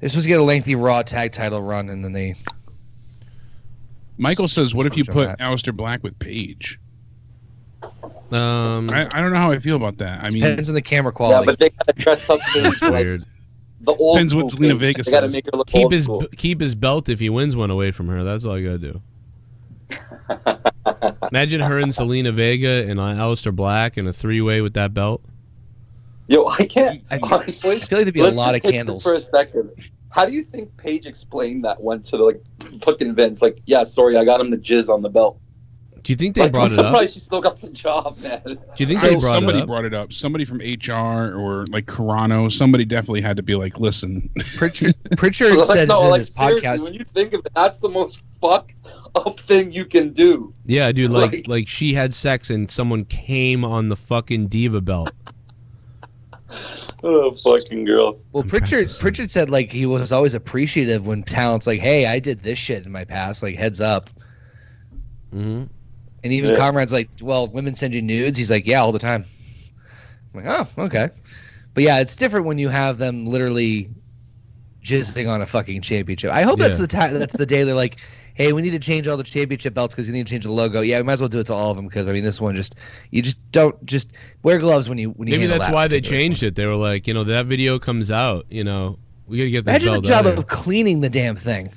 they're supposed to get a lengthy Raw tag title run, and then they. Michael says, "What if you put Aleister Black with Paige?" I don't know how I feel about that. I mean, depends on the camera quality. Yeah, but they gotta dress up Paige weird. The old depends what Zelina Vega says. They gotta make her look keep his belt if he wins one away from her. That's all I gotta do. Imagine her and Zelina Vega and Aleister Black in a 3-way with that belt. Yo, I can't honestly. I feel like there'd be a lot of candles for a second. How do you think Paige explained that one to the fucking Vince? Yeah, sorry, I got him the jizz on the belt. Do you think they brought it up? I'm surprised she still got the job, man. Do you think they brought somebody it up? brought it up? Somebody from HR or Carano. Somebody definitely had to be listen. Pritchard said in his podcast. When you think of it, that's the most fucked up thing you can do. Yeah, dude. Like she had sex and someone came on the fucking diva belt. Oh, fucking girl. Well, Pritchard said he was always appreciative when talent's hey, I did this shit in my past. Heads up. Mm-hmm. And even Comrade's well, women send you nudes. He's yeah, all the time. I'm oh, okay. But yeah, it's different when you have them literally jizzing on a fucking championship. I hope that's the time. That's the day they're hey, we need to change all the championship belts because you need to change the logo. Yeah, we might as well do it to all of them because this one you don't wear gloves when you. Maybe that's why they changed it. They were that video comes out. We gotta get that. Imagine the job of cleaning the damn thing.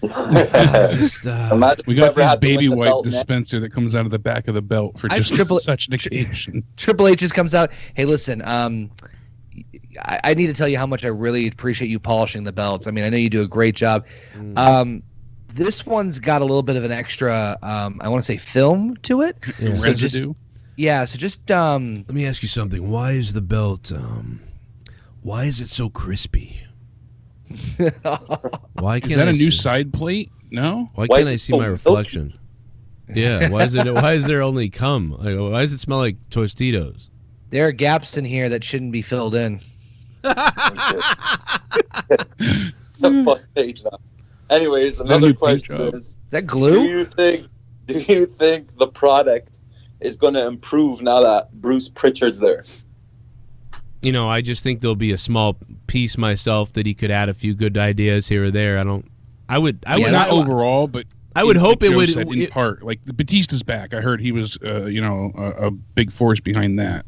We got this baby wipe dispenser that comes out of the back of the belt for just such an occasion. Triple H just comes out. Hey, listen, I need to tell you how much I really appreciate you polishing the belts. I mean, I know you do a great job. This one's got a little bit of an extra, I want to say, film to it. Yeah. So residue. Just let me ask you something. Why is the belt? Why is it so crispy? Why can't is that a new side plate? No. Why can't I see my reflection? Yeah. Why is it? Why is there only cum? Why does it smell like Tostitos? There are gaps in here that shouldn't be filled in. Anyways, another question is that glue? Do you think the product is going to improve now that Bruce Pritchard's there? I just think there'll be a small piece myself that he could add a few good ideas here or there. I would not overall, but I would hope it would. Said, in part, like the Batista's back. I heard he was, a big force behind that,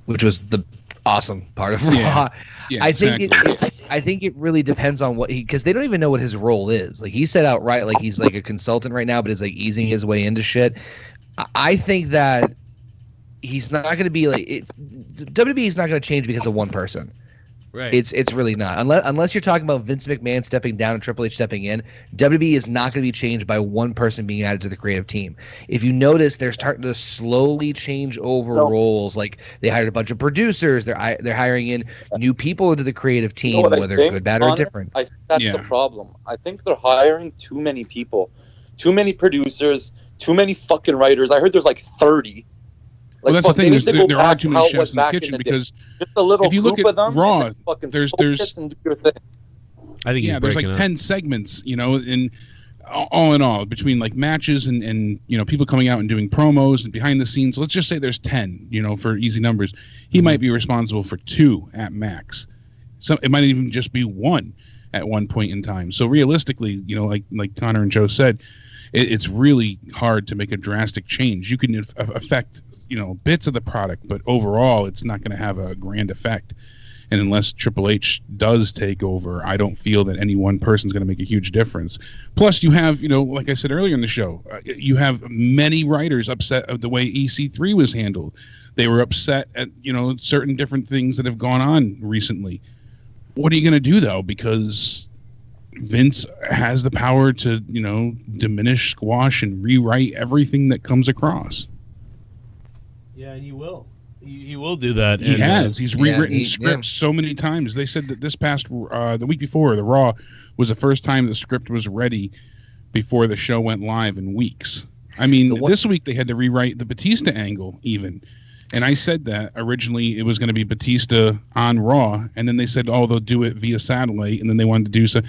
which was the awesome part of Raw. Yeah, I think I think it really depends on what because they don't even know what his role is. Like he said outright, like he's like a consultant right now, but is like easing his way into shit. I think that he's not going to be like WWE is not going to change because of one person. Right. It's really not. Unless you're talking about Vince McMahon stepping down and Triple H stepping in, WWE is not going to be changed by one person being added to the creative team. If you notice, they're starting to slowly change over roles. Like they hired a bunch of producers. They're hiring in new people into the creative team, whether good, bad, or different. I think that's the problem. I think they're hiring too many people, too many producers, too many fucking writers. I heard there's like 30. Well, that's the thing. There are too many chefs in the kitchen because just a little if you look group at of them, Raw, there's and do your thing. I think there's like 10 segments, and all in all, between like matches and people coming out and doing promos and behind the scenes. Let's just say there's 10, for easy numbers. He might be responsible for 2 at max. So it might even just be 1 at one point in time. So realistically, like Connor and Joe said, it's really hard to make a drastic change. You can affect bits of the product, but overall it's not going to have a grand effect. And unless Triple H does take over, I don't feel that any one person's going to make a huge difference. Plus you have, like I said earlier in the show, you have many writers upset of the way EC3 was handled. They were upset at, certain different things that have gone on recently. What are you going to do though? Because Vince has the power to, diminish, squash, and rewrite everything that comes across. Yeah, and he will. He will do that. He has. He's rewritten scripts so many times. They said that this past the week before, the Raw was the first time the script was ready before the show went live in weeks. I mean, this week they had to rewrite the Batista angle even. And I said that originally it was going to be Batista on Raw, and then they said, they'll do it via satellite, and then they wanted to do so.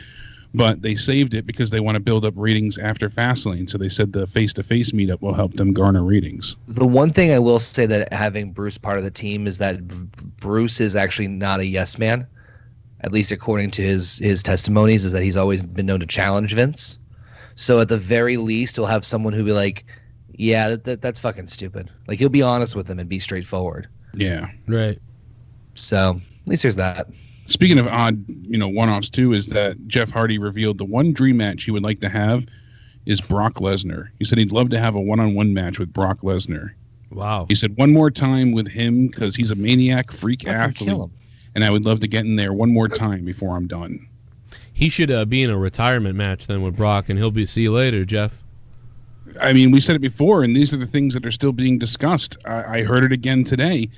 But they saved it because they want to build up ratings after Fastlane. So they said the face-to-face meetup will help them garner ratings. The one thing I will say that having Bruce part of the team is that Bruce is actually not a yes man, at least according to his testimonies, is that he's always been known to challenge Vince. So at the very least, he'll have someone who'll be like, yeah, that's fucking stupid. Like he'll be honest with him and be straightforward. Yeah. Right. So at least there's that. Speaking of odd, one-offs too, is that Jeff Hardy revealed the one dream match he would like to have is Brock Lesnar. He said he'd love to have a one-on-one match with Brock Lesnar. Wow. He said one more time with him because he's a maniac, freak athlete, and I would love to get in there one more time before I'm done. He should be in a retirement match then with Brock, and he'll see you later, Jeff. I mean, we said it before, and these are the things that are still being discussed. I heard it again today.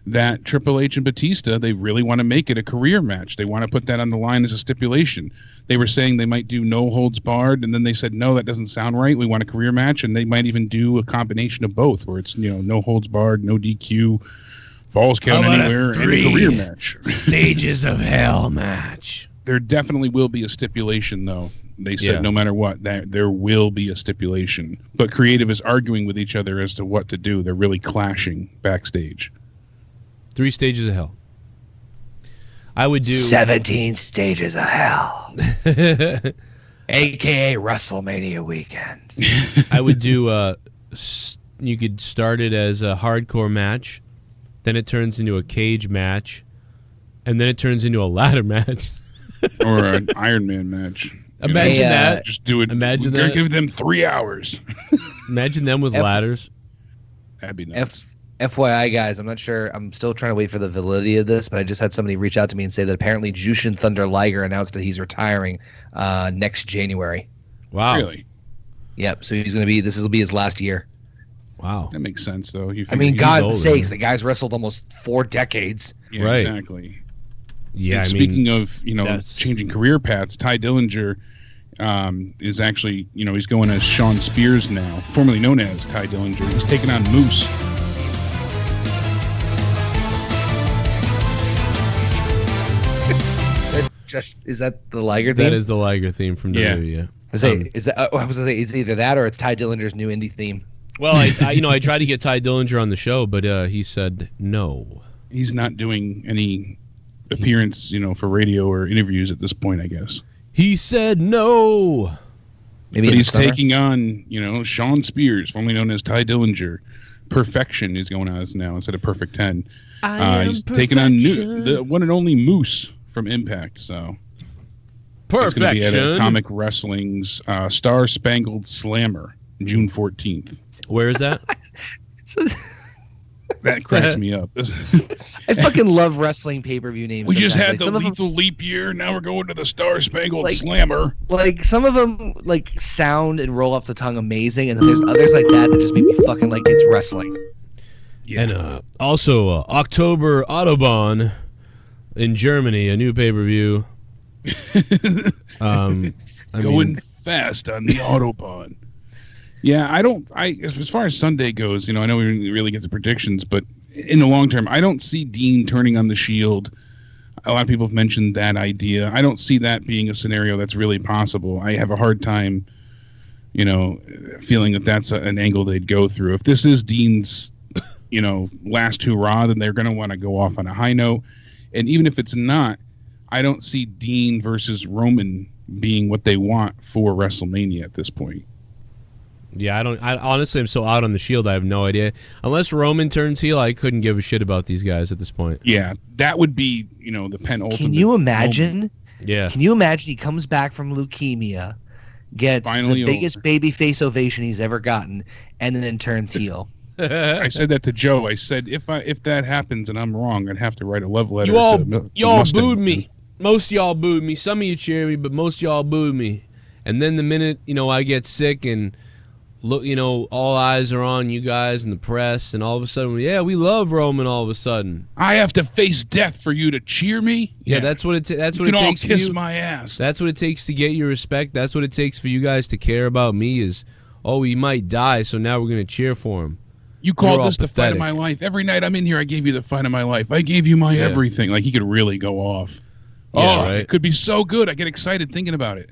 That Triple H and Batista, they really want to make it a career match. They want to put that on the line as a stipulation. They were saying they might do no holds barred, and then they said, no, that doesn't sound right. We want a career match, and they might even do a combination of both, where it's, no holds barred, no DQ, falls count anywhere, and a career match. Stages of Hell match. There definitely will be a stipulation, though. They said no matter what, that there will be a stipulation. But creative is arguing with each other as to what to do. They're really clashing backstage. 3 stages of hell. I would do 17 stages of hell. AKA WrestleMania weekend. I would do you could start it as a hardcore match, then it turns into a cage match, and then it turns into a ladder match. Or an Iron Man match. Imagine that. Just do it. Imagine We're that. Give them 3 hours. Imagine them with ladders. That'd be nice. FYI, guys, I'm not sure. I'm still trying to wait for the validity of this, but I just had somebody reach out to me and say that apparently Jushin Thunder Liger announced that he's retiring next January. Wow. Really? Yep. So he's going to be. This will be his last year. Wow. That makes sense, though. I mean, God's sakes, the guy's wrestled almost 4 decades. Yeah, right. Exactly. Yeah. And speaking of changing career paths, Ty Dillinger is actually he's going as Sean Spears now, formerly known as Ty Dillinger. He's taking on Moose. Is that the Liger theme? That is the Liger theme from WWE. Yeah. It's either that or it's Ty Dillinger's new indie theme. Well, I tried to get Ty Dillinger on the show, but he said no. he's not doing any appearance, for radio or interviews at this point, I guess. He said no. Maybe but he's taking on, Sean Spears, formerly known as Ty Dillinger. Perfection is going on as now instead of Perfect 10. He's taking on the one and only Moose from Impact. So Perfection. It's going to be at Atomic Wrestling's Star Spangled Slammer, June 14th. Where is that? That cracks me up. I fucking love wrestling pay-per-view names. We just sometimes. had the Lethal Leap Year. Now we're going to the Star Spangled Slammer. Like some of them sound and roll off the tongue amazing, and then there's others like that just make me fucking like it's wrestling. Yeah. And also October Autobahn in Germany, a new pay-per-view. Going fast on the Autobahn. Yeah, as far as Sunday goes, I know we didn't really get the predictions, but in the long term, I don't see Dean turning on the Shield. A lot of people have mentioned that idea. I don't see that being a scenario that's really possible. I have a hard time, feeling that that's an angle they'd go through. If this is Dean's, last hurrah, then they're going to want to go off on a high note. And even if it's not, I don't see Dean versus Roman being what they want for WrestleMania at this point. Yeah, I honestly am so out on the Shield, I have no idea. Unless Roman turns heel, I couldn't give a shit about these guys at this point. Yeah, that would be, the penultimate. Can you imagine? Moment. Yeah. Can you imagine he comes back from leukemia, gets the biggest babyface ovation he's ever gotten, and then turns heel? I said that to Joe. I said if that happens and I'm wrong, I'd have to write a love letter. Y'all booed me. Most y'all booed me. Some of you cheer me, but most y'all booed me. And then the minute I get sick and look, all eyes are on you guys in the press, and all of a sudden, yeah, we love Roman. All of a sudden, I have to face death for you to cheer me. Yeah, that's what it takes. You can all kiss my ass. That's what it takes to get your respect. That's what it takes for you guys to care about me. Is he might die, so now we're gonna cheer for him. You called this the fight of my life. Every night I'm in here, I gave you the fight of my life. I gave you my everything. Like he could really go off. Yeah, right. It could be so good. I get excited thinking about it.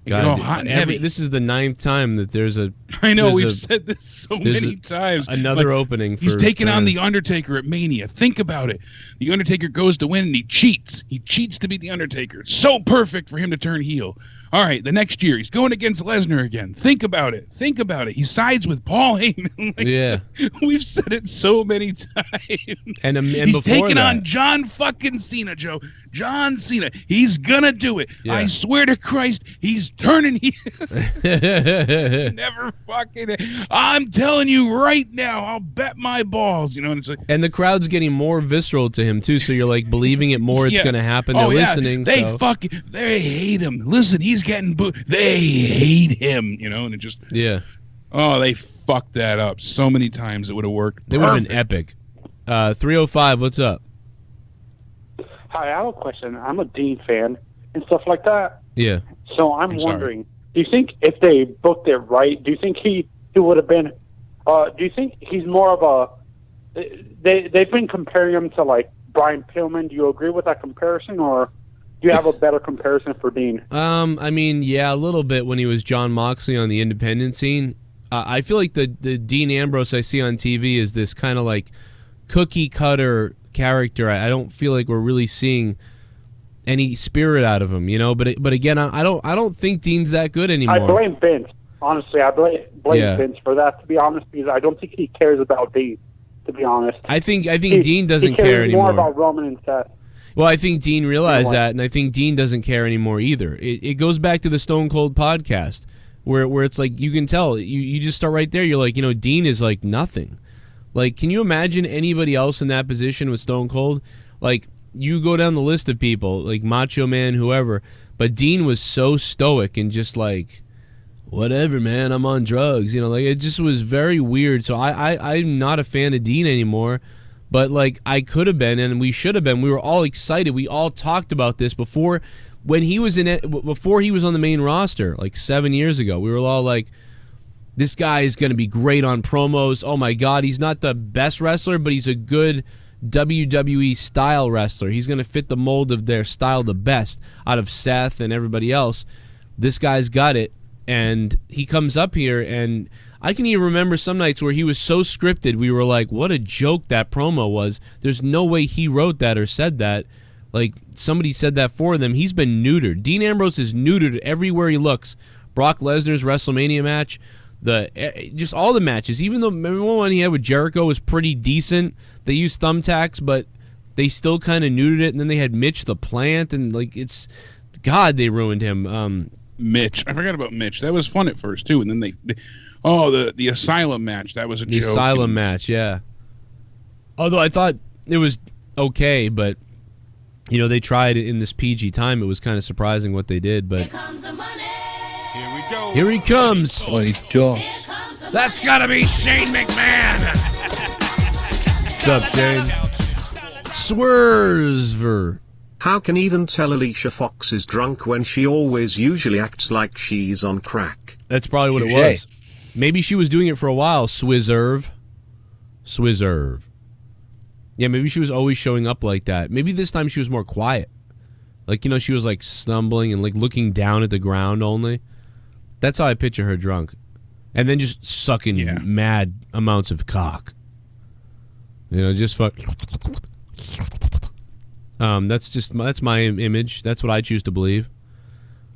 God, hot and heavy. This is the 9th time that there's a. I know we've said this so many times. Another opening. He's taking on the Undertaker at Mania. Think about it. The Undertaker goes to win and he cheats. He cheats to beat the Undertaker. It's so perfect for him to turn heel. All right, the next year he's going against Lesnar again. Think about it. Think about it. He sides with Paul Heyman. Yeah, we've said it so many times. And he's taking on John fucking Cena, Joe. John Cena. He's gonna do it. Yeah. I swear to Christ, he's turning heel. Never fucking. I'm telling you right now. I'll bet my balls. And it's like. And the crowd's getting more visceral to him too. So you're like believing it more. It's gonna happen. They're listening. They hate him. Listen, he's getting booed. They hate him. And it just. Yeah. Oh, they fucked that up so many times. It would have worked. It would have been epic. 305. What's up? Hi, I have a question. I'm a Dean fan and stuff like that. Yeah. So I'm wondering, do you think if they booked it right, do you think he would have been? Do you think he's more of a? They've been comparing him to like Brian Pillman. Do you agree with that comparison, or do you have a better comparison for Dean? I mean, yeah, a little bit when he was John Moxley on the independent scene. I feel like the Dean Ambrose I see on TV is this kind of like cookie cutter character. I don't feel like we're really seeing any spirit out of him, But again, I don't think Dean's that good anymore. I blame Vince. Honestly, I blame Vince for that. To be honest, because I don't think he cares about Dean. To be honest, I think Dean doesn't care anymore. More about Roman and Seth. Well, I think Dean realized that, and I think Dean doesn't care anymore either. It goes back to the Stone Cold podcast, where it's like you can tell. You just start right there. You're like, Dean is like nothing. Like, can you imagine anybody else in that position with Stone Cold? Like, you go down the list of people, like Macho Man, whoever, but Dean was so stoic and just like, whatever, man, I'm on drugs. Like, it just was very weird. So I'm not a fan of Dean anymore, but like I could have been, and we should have been. We were all excited. We all talked about this before when he was before he was on the main roster, like 7 years ago. We were all like, this guy is going to be great on promos. Oh, my God, he's not the best wrestler, but he's a good WWE-style wrestler. He's going to fit the mold of their style the best out of Seth and everybody else. This guy's got it, and he comes up here, and I can even remember some nights where he was so scripted, we were like, what a joke that promo was. There's no way he wrote that or said that. Like, somebody said that for them. He's been neutered. Dean Ambrose is neutered everywhere he looks. Brock Lesnar's WrestleMania match, just all the matches. Even though the one he had with Jericho was pretty decent. They used thumbtacks, but they still kind of neutered it. And then they had Mitch the Plant, and like God, they ruined him. Mitch, I forgot about Mitch. That was fun at first too, and then the Asylum match. That was a joke. The Asylum match, yeah. Although I thought it was okay, but they tried it in this PG time. It was kind of surprising what they did, but. Here comes the money. Here we go. Here he comes. That's gotta be Shane McMahon. What's up, Shane? Swerver. How can even tell Alicia Fox is drunk when she always usually acts like she's on crack? That's probably what it was. Maybe she was doing it for a while. Swizerve. Yeah, maybe she was always showing up like that. Maybe this time she was more quiet. Like, she was like stumbling and like looking down at the ground only. That's how I picture her drunk. And then just sucking mad amounts of cock. Just fuck. That's my image. That's what I choose to believe.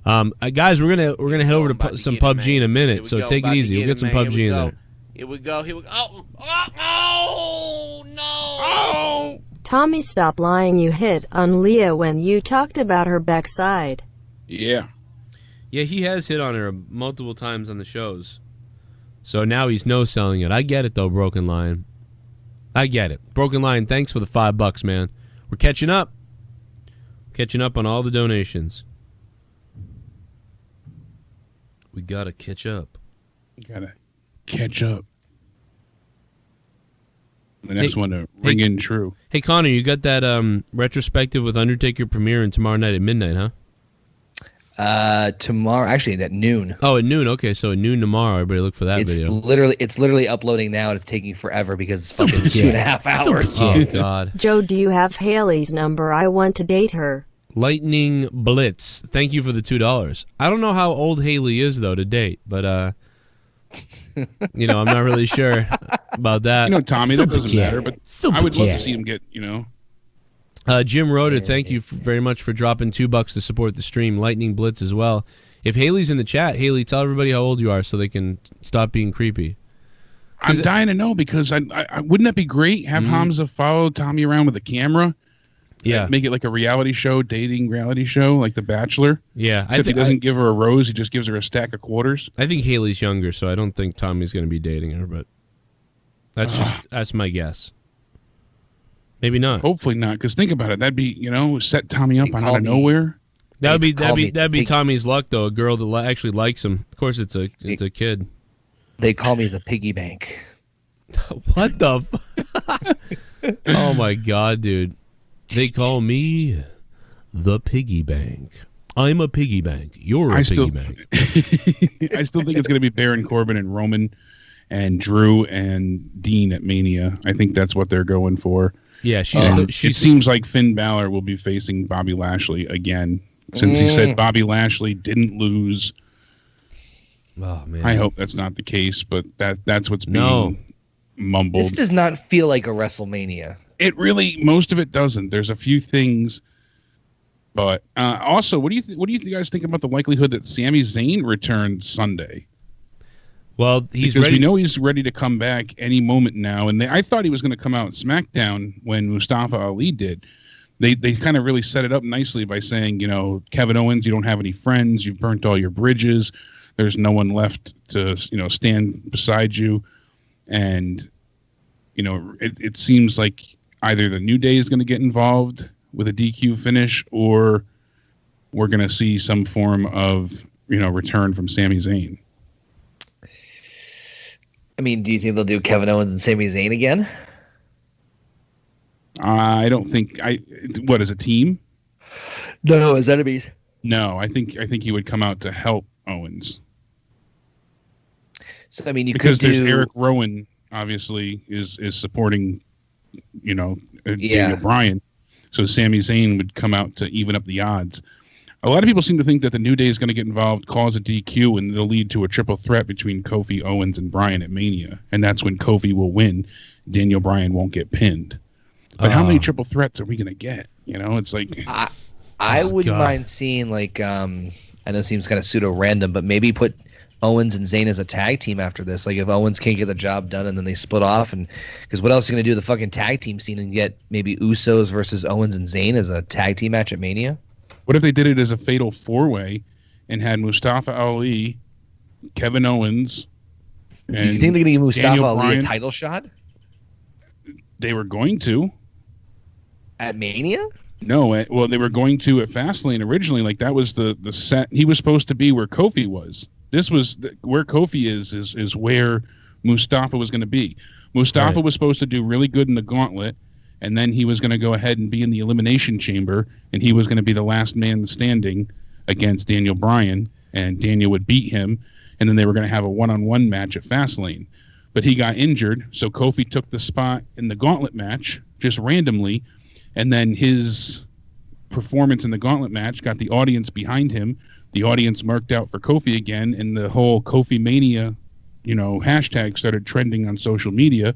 Guys, we're gonna head over to some PUBG in a minute, so take it easy. We'll get some PUBG in there. Here we go. Oh, no. Oh. Tommy, stop lying. You hit on Leah when you talked about her backside. Yeah. Yeah, he has hit on her multiple times on the shows. So now he's no-selling it. I get it, though, Broken Lion. I get it. Broken Lion, thanks for the $5, man. We're catching up. Catching up on all the donations. We gotta catch up. Gotta catch up. The next one to ring in true. Hey, Connor, you got that retrospective with Undertaker premiering tomorrow night at midnight, huh? Tomorrow, actually, at noon. Oh, at noon. Okay, so at noon tomorrow. Everybody look for that video. It's literally uploading now, and it's taking forever because it's fucking 2.5 hours. Oh God. Joe, do you have Haley's number? I want to date her. Lightning Blitz. Thank you for the $2. I don't know how old Haley is though to date, but I'm not really sure about that. Tommy, that doesn't matter. But I would love to see him get. Jim Roder, thank you very much for dropping $2 to support the stream. Lightning Blitz as well. If Haley's in the chat, Haley, tell everybody how old you are so they can stop being creepy. I'm dying to know because I wouldn't that be great? Have Hamza follow Tommy around with a camera. Yeah, make it like a reality show, dating reality show, like The Bachelor. Yeah, except he doesn't give her a rose; he just gives her a stack of quarters. I think Haley's younger, so I don't think Tommy's going to be dating her. But that's my guess. Maybe not. Hopefully not, because think about it. That'd be set Tommy up out of nowhere. That'd be Tommy's luck though. A girl that actually likes him. Of course, it's a kid. They call me the piggy bank. What the? Oh my God, dude. They call me the piggy bank. I'm a piggy bank. You're a piggy bank. I still think it's going to be Baron Corbin and Roman and Drew and Dean at Mania. I think that's what they're going for. Yeah, it seems like Finn Balor will be facing Bobby Lashley again, since he said Bobby Lashley didn't lose. Oh man, I hope that's not the case, but that's what's being mumbled. This does not feel like a WrestleMania. It really, most of it doesn't. There's a few things, but also, what do you guys think about the likelihood that Sami Zayn returns Sunday? Well, because we know he's ready to come back any moment now, and I thought he was going to come out in SmackDown when Mustafa Ali did. They kind of really set it up nicely by saying, Kevin Owens, you don't have any friends, you've burnt all your bridges, there's no one left to stand beside you, and it seems like either the New Day is going to get involved with a DQ finish, or we're going to see some form of return from Sami Zayn. I mean, do you think they'll do Kevin Owens and Sami Zayn again? I don't think. What is a team? No, as enemies. No, I think he would come out to help Owens. So I mean, because there's Eric Rowan, obviously, is supporting, Daniel Bryan. So Sami Zayn would come out to even up the odds. A lot of people seem to think that the New Day is going to get involved, cause a DQ, and it'll lead to a triple threat between Kofi, Owens, and Bryan at Mania. And that's when Kofi will win. Daniel Bryan won't get pinned. But how many triple threats are we going to get? You know, it's like... I wouldn't mind seeing, like, I know it seems kind of pseudo-random, but maybe put Owens and Zayn as a tag team after this. Like, if Owens can't get the job done and then they split off, and because what else are you going to do the fucking tag team scene and get maybe Usos versus Owens and Zayn as a tag team match at Mania? What if they did it as a fatal four-way and had Mustafa Ali, Kevin Owens, and you think they're going to give Mustafa Daniel Ali Bryan? a title shot? They were going to. At Mania? No, well, they were going to at Fastlane originally. Like, that was the set. He was supposed to be where Kofi was. This was where Kofi is where Mustafa was going to be. Mustafa was supposed to do really good in the gauntlet, and then he was going to go ahead and be in the Elimination Chamber, and he was going to be the last man standing against Daniel Bryan, and Daniel would beat him, and then they were going to have a one-on-one match at Fastlane. But he got injured, so Kofi took the spot in the gauntlet match, just randomly, and then his performance in the gauntlet match got the audience behind him. The audience marked out for Kofi again, and the whole Kofi Mania, hashtag started trending on social media,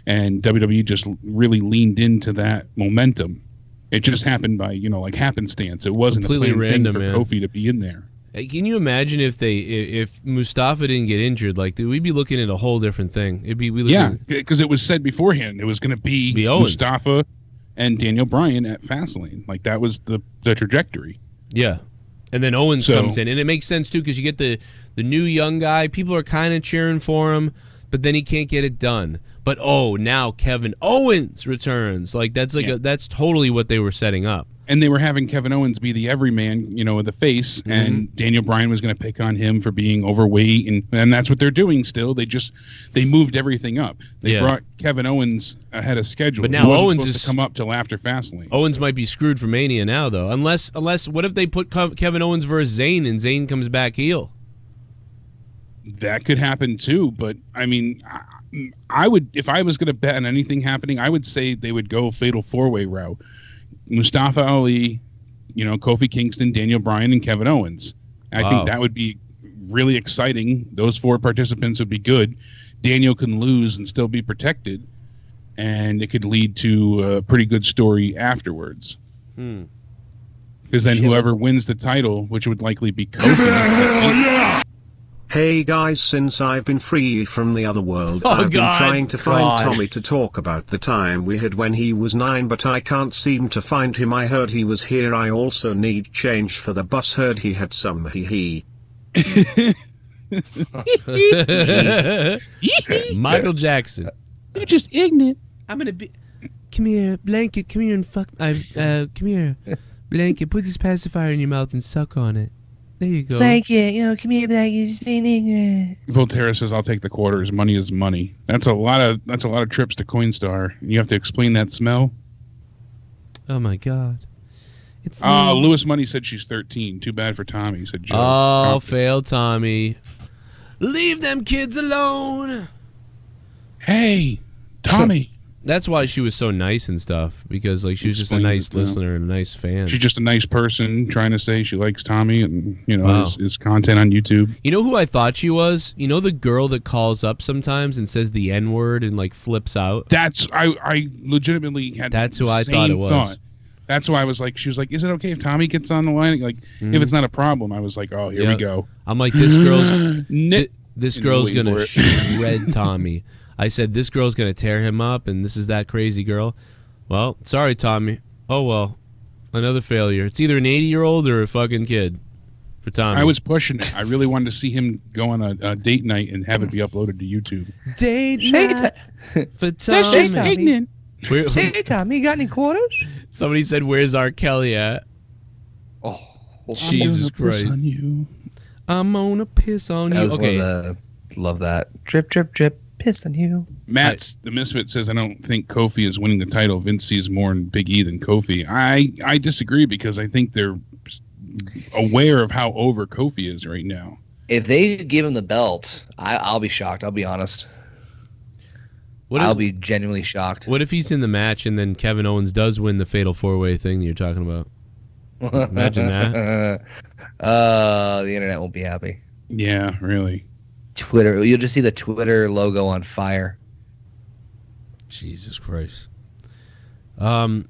and WWE just really leaned into that momentum. It just happened by, like happenstance. It wasn't completely a planned random, thing for Kofi to be in there. Can you imagine if Mustafa didn't get injured? Like, we'd be looking at a whole different thing. Because it was said beforehand it was going to be Mustafa and Daniel Bryan at Fastlane. Like, that was the trajectory. Yeah. And then Owens comes in, and it makes sense too because you get the new young guy. People are kind of cheering for him, but then he can't get it done. But now Kevin Owens returns. Like, that's totally what they were setting up. And they were having Kevin Owens be the everyman, the face, and Daniel Bryan was going to pick on him for being overweight, and that's what they're doing still. They moved everything up. They brought Kevin Owens ahead of schedule. But now Owens is to come up till after Fastlane. Owens might be screwed for Mania now, though. Unless what if they put Kevin Owens versus Zayn and Zayn comes back heel? That could happen too, but I mean, I would, if I was going to bet on anything happening, I would say they would go fatal four-way route. Mustafa Ali, Kofi Kingston, Daniel Bryan, and Kevin Owens. I think that would be really exciting. Those four participants would be good. Daniel can lose and still be protected, and it could lead to a pretty good story afterwards. Because then whoever wins the title, which would likely be Kofi. Hey guys, since I've been free from the other world, I've been trying to find Tommy to talk about the time we had when he was 9, but I can't seem to find him. I heard he was here. I also need change for the bus. Heard he had some Michael Jackson. You're just ignorant. I'm gonna be. Come here, blanket. Come here and fuck. Come here, blanket. Put this pacifier in your mouth and suck on it. There you go. Blanket, come here, blanket. Just being ignorant. Volterra says, "I'll take the quarters. Money is money." That's a lot of trips to Coinstar. You have to explain that smell. Oh my God. It's Lewis Money said she's 13. Too bad for Tommy, said Joe. Oh, fail Tommy. Leave them kids alone. Hey, Tommy. That's why she was so nice and stuff, because like she was just a nice listener and a nice fan. She's just a nice person trying to say she likes Tommy and his content on YouTube. You know who I thought she was? You know the girl that calls up sometimes and says the N-word and like flips out? That's I legitimately had That's who I thought it was. That's why I was like, she was like, is it okay if Tommy gets on the line? Like, if it's not a problem, I was like, oh, here we go. I'm like, this girl's gonna shred Tommy. I said, this girl's going to tear him up, and this is that crazy girl. Well, sorry, Tommy. Oh, well, another failure. It's either an 80-year-old or a fucking kid for Tommy. I was pushing it. I really wanted to see him go on a date night and have it be uploaded to YouTube. Date night for Tommy. Hey, Tommy, you got any quarters? Somebody said, where's R. Kelly at? Oh, Jesus Christ. I'm gonna piss on you. Okay. Love that. Drip, drip, drip. Pissed on you. Matt, the Misfit, says, I don't think Kofi is winning the title. Vince sees more in Big E than Kofi. I disagree because I think they're aware of how over Kofi is right now. If they give him the belt, I'll be shocked. I'll be honest. I'll be genuinely shocked. What if he's in the match and then Kevin Owens does win the Fatal 4-Way thing that you're talking about? Imagine that. The internet won't be happy. Yeah, really. Twitter. You'll just see the Twitter logo on fire. Jesus Christ. All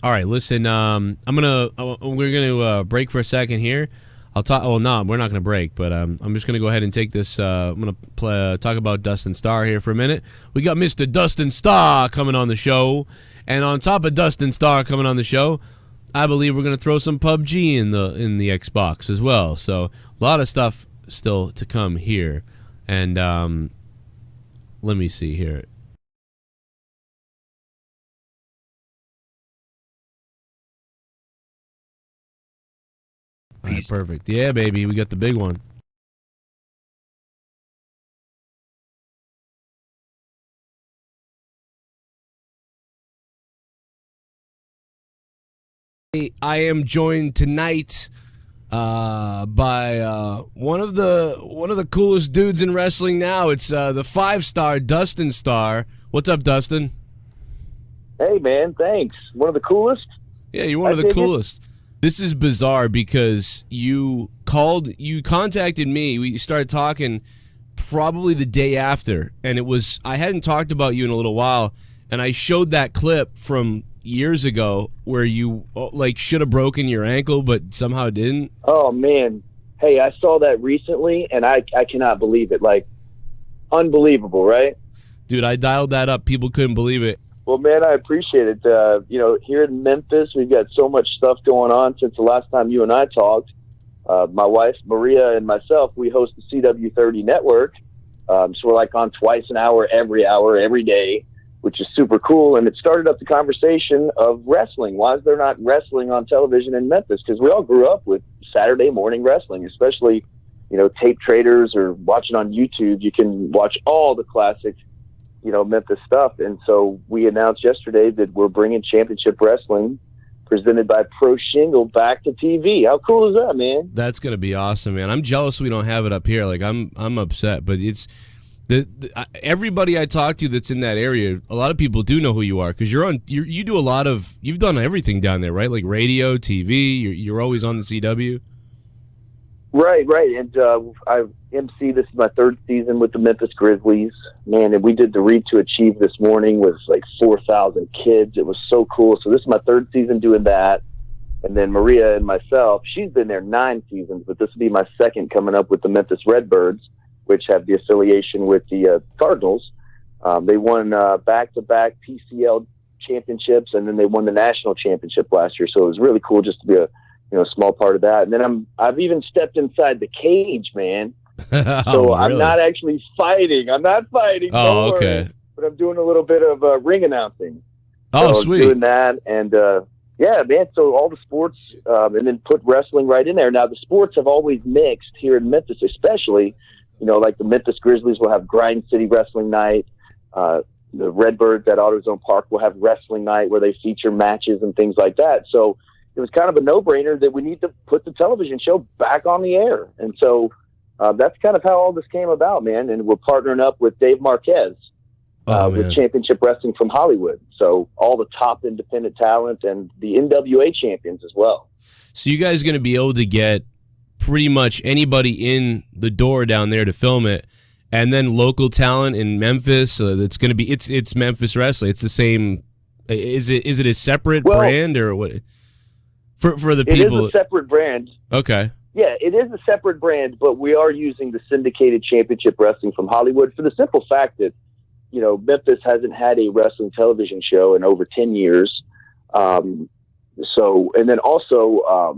right, listen. We're gonna break for a second here. I'll talk. Oh no, we're not gonna break, but I'm just gonna go ahead and take this. I'm gonna talk about Dustin Starr here for a minute. We got Mr. Dustin Starr coming on the show, and on top of Dustin Starr coming on the show, I believe we're gonna throw some PUBG in the Xbox as well. So a lot of stuff still to come here, and let me see here. All right, perfect. Yeah, baby, we got the big one. I am joined tonight by one of the coolest dudes in wrestling now. It's the 5-star Dustin Starr. What's up, Dustin? Hey, man, thanks. One of the coolest? Yeah, you're one of the coolest. This is bizarre because you contacted me. We started talking probably the day after, and I hadn't talked about you in a little while, and I showed that clip from years ago where you should have broken your ankle but somehow didn't. Oh, man. Hey, I saw that recently, and I cannot believe it. Unbelievable, right? Dude, I dialed that up. People couldn't believe it. Well, man, I appreciate it. Here in Memphis, we've got so much stuff going on since the last time you and I talked. My wife, Maria, and myself, we host the CW30 network. So we're on twice an hour, every day, which is super cool. And it started up the conversation of wrestling. Why is there not wrestling on television in Memphis? Because we all grew up with Saturday morning wrestling, especially, tape traders or watching on YouTube. You can watch all the classic Memphis stuff. And so we announced yesterday that we're bringing Championship Wrestling presented by Pro Shingle back to TV. How cool is that, man? That's going to be awesome, man. I'm jealous we don't have it up here. I'm upset, but it's everybody I talk to that's in that area, a lot of people do know who you are because you do a lot of, you've done everything down there, right? Like radio, TV, you're always on the CW. Right. And I've MC, this is my third season with the Memphis Grizzlies, man, and we did the Read to Achieve this morning with 4,000 kids. It was so cool. So this is my third season doing that. And then Maria and myself, she's been there 9 seasons, but this will be my second coming up with the Memphis Redbirds, which have the affiliation with the Cardinals. They won back-to-back PCL championships, and then they won the national championship last year. So it was really cool just to be a small part of that. And then I've even stepped inside the cage, man. So I'm not actually fighting. I'm not fighting. Oh, okay. But I'm doing a little bit of ring announcing. Oh, so sweet. Doing that, and yeah, man. So all the sports, and then put wrestling right in there. Now the sports have always mixed here in Memphis, especially. Like the Memphis Grizzlies will have Grind City Wrestling Night. The Redbirds at AutoZone Park will have Wrestling Night where they feature matches and things like that. So it was kind of a no-brainer that we need to put the television show back on the air. And so that's kind of how all this came about, man. And we're partnering up with Dave Marquez with Championship Wrestling from Hollywood. So all the top independent talent and the NWA champions as well. So you guys are going to be able to get pretty much anybody in the door down there to film it, and then local talent in Memphis. It's going to be it's Memphis wrestling. It's the same. Is it a separate brand or what? For the people, it is a separate brand. Okay. Yeah, it is a separate brand, but we are using the syndicated Championship Wrestling from Hollywood for the simple fact that Memphis hasn't had a wrestling television show in over 10 years. And then also.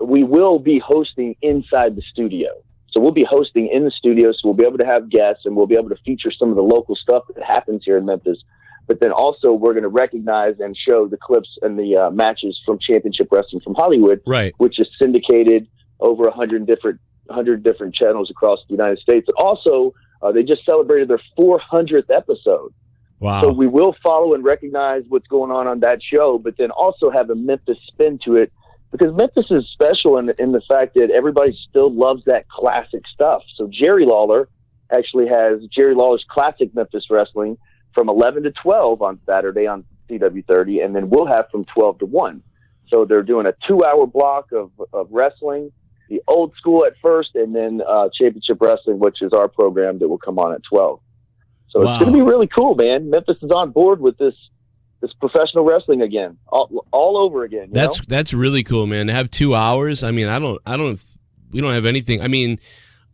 We will be hosting inside the studio. So we'll be hosting in the studio, so we'll be able to have guests, and we'll be able to feature some of the local stuff that happens here in Memphis. But then also we're going to recognize and show the clips and the matches from Championship Wrestling from Hollywood, right, which is syndicated over 100 different channels across the United States. And also, they just celebrated their 400th episode. Wow. So we will follow and recognize what's going on that show, but then also have a Memphis spin to it. Because Memphis is special in the fact that everybody still loves that classic stuff. So Jerry Lawler actually has Jerry Lawler's Classic Memphis Wrestling from 11 to 12 on Saturday on CW30, and then we'll have from 12 to 1. So they're doing a 2-hour block of wrestling, the old school at first, and then Championship Wrestling, which is our program that will come on at 12. So It's going to be really cool, man. Memphis is on board with this professional wrestling again, all over again. That's really cool, man. To have 2 hours. I mean, we don't have anything. I mean,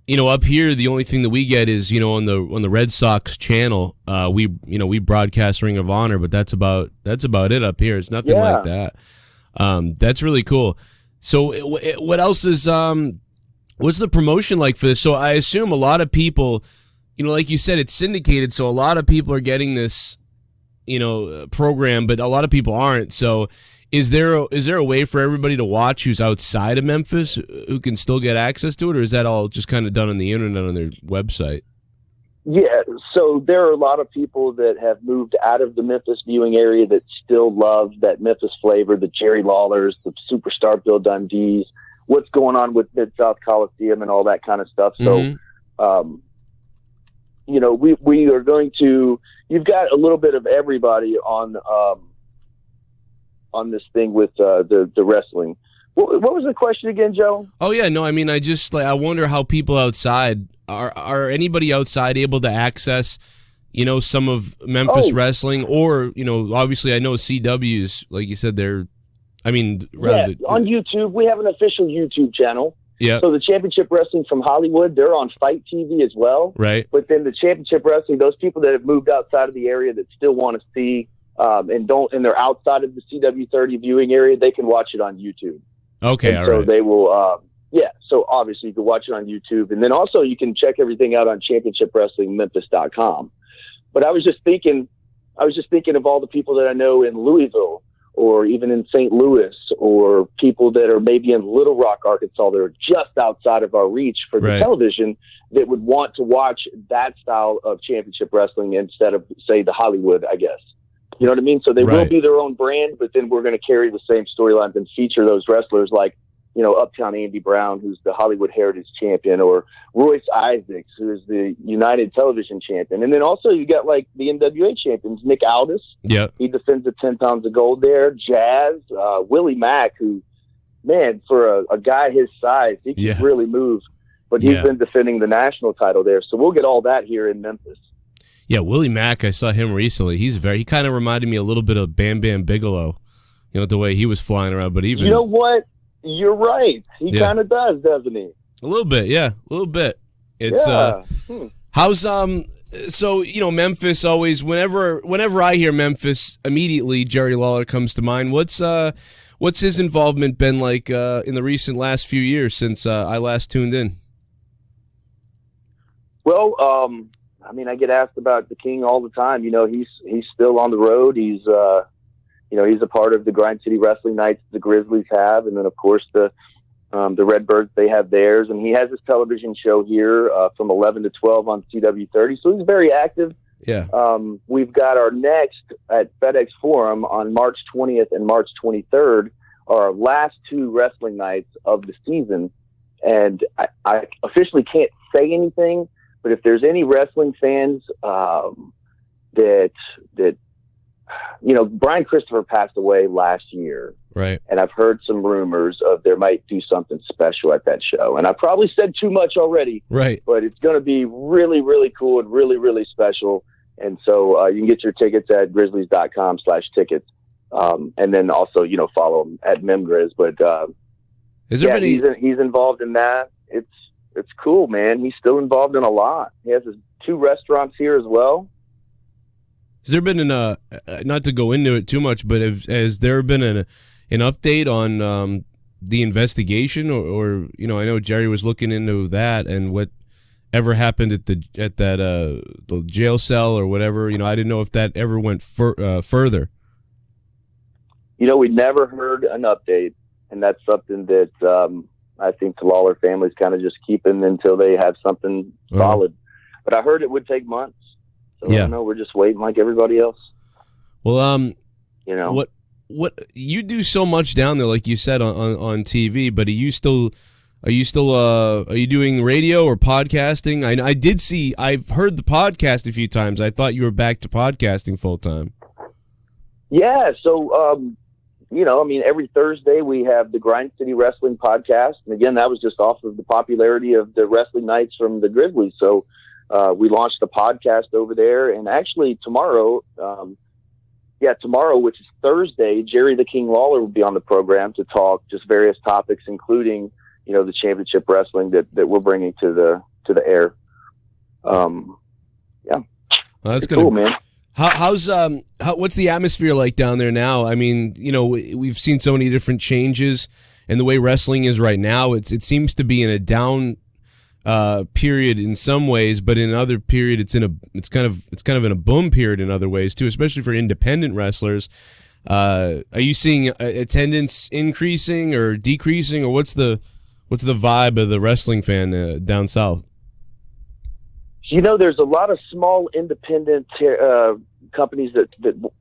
up here, the only thing that we get is, on the Red Sox channel, we broadcast Ring of Honor, but that's about it up here. It's nothing like that. That's really cool. So what else is, what's the promotion like for this? So I assume a lot of people, like you said, it's syndicated. So a lot of people are getting this, program, but a lot of people aren't. So is there a way for everybody to watch who's outside of Memphis who can still get access to it? Or is that all just kind of done on the internet on their website? Yeah, so there are a lot of people that have moved out of the Memphis viewing area that still love that Memphis flavor, the Jerry Lawlers, the Superstar Bill Dundees, what's going on with Mid-South Coliseum and all that kind of stuff. So, we are going to, you've got a little bit of everybody on this thing with the wrestling. What was the question again, Joe? Oh yeah, no, I mean, I wonder how people outside are anybody outside able to access, some of Memphis wrestling, or obviously I know CW's, like you said, on YouTube we have an official YouTube channel. Yeah. So the Championship Wrestling from Hollywood, they're on Fight TV as well. Right. But then the Championship Wrestling, those people that have moved outside of the area that still want to see and they're outside of the CW30 viewing area, they can watch it on YouTube. Okay, and so they will, so obviously you can watch it on YouTube. And then also you can check everything out on championshipwrestlingmemphis.com. But I was just thinking of all the people that I know in Louisville or even in St. Louis, or people that are maybe in Little Rock, Arkansas, that are just outside of our reach for the television, that would want to watch that style of championship wrestling instead of, say, the Hollywood, I guess. You know what I mean? So they will be their own brand, but then we're going to carry the same storylines and feature those wrestlers like, Uptown Andy Brown, who's the Hollywood Heritage Champion, or Royce Isaacs, who's the United Television Champion. And then also you got like the NWA champions, Nick Aldis. Yeah. He defends the 10 pounds of gold there. Jazz, Willie Mack, who, man, for a guy his size, he can really move. But he's been defending the national title there. So we'll get all that here in Memphis. Yeah, Willie Mack, I saw him recently. He kind of reminded me a little bit of Bam Bam Bigelow, the way he was flying around. But even, you know what? You're right. He kind of does, doesn't he? A little bit, yeah, a little bit. It's how's so Memphis always. Whenever I hear Memphis, immediately Jerry Lawler comes to mind. What's his involvement been like in the recent last few years since I last tuned in? Well, I mean, I get asked about the King all the time. He's still on the road. He's he's a part of the Grind City Wrestling Nights the Grizzlies have, and then of course the Redbirds, they have theirs, and he has his television show here from 11 to 12 on CW30. So he's very active. Yeah. We've got our next at FedEx Forum on March 20th and March 23rd, our last two wrestling nights of the season, and I officially can't say anything. But if there's any wrestling fans that Brian Christopher passed away last year, right? And I've heard some rumors of there might do something special at that show. And I probably said too much already, right? But it's going to be really, really cool and really, really special. And so you can get your tickets at grizzlies.com/tickets, and then also follow him at Memgrizz. But is there he's involved in that. It's cool, man. He's still involved in a lot. He has his 2 restaurants here as well. Has there been not to go into it too much, but has there been an update on the investigation, or I know Jerry was looking into that and whatever happened at the jail cell or whatever. I didn't know if that ever went further. We never heard an update, and that's something that I think the Lawler family's kind of just keeping until they have something solid. But I heard it would take months. So I don't know, we're just waiting like everybody else. Well, what you do so much down there, like you said on TV, but are you doing radio or podcasting? I did see, I've heard the podcast a few times. I thought you were back to podcasting full time. Yeah. So, you know, I mean, every Thursday we have the Grind City Wrestling podcast. And again, that was just off of the popularity of the wrestling nights from the Grizzlies. So we launched the podcast over there. And actually tomorrow, which is Thursday, Jerry the King Lawler will be on the program to talk just various topics, including, you know, the championship wrestling that we're bringing to the air. Well, that's cool, man. What's the atmosphere like down there now? I mean, you know, we've seen so many different changes, and the way wrestling is right now, it seems to be in a down period in some ways, but in another period, it's kind of in a boom period in other ways too, especially for independent wrestlers. Are you seeing attendance increasing or decreasing, or what's the vibe of the wrestling fan down south? You know, there's a lot of small independent companies that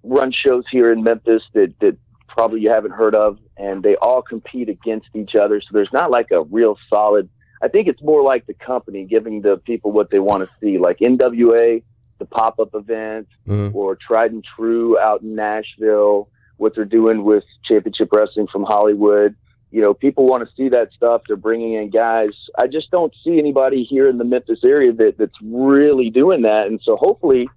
run shows here in Memphis that probably you haven't heard of, and they all compete against each other. So there's not like a real solid. I think it's more like the company giving the people what they want to see, like NWA, the pop-up event, or Tried and True out in Nashville, what they're doing with Championship Wrestling from Hollywood. You know, people want to see that stuff. They're bringing in guys. I just don't see anybody here in the Memphis area that's really doing that. And so hopefully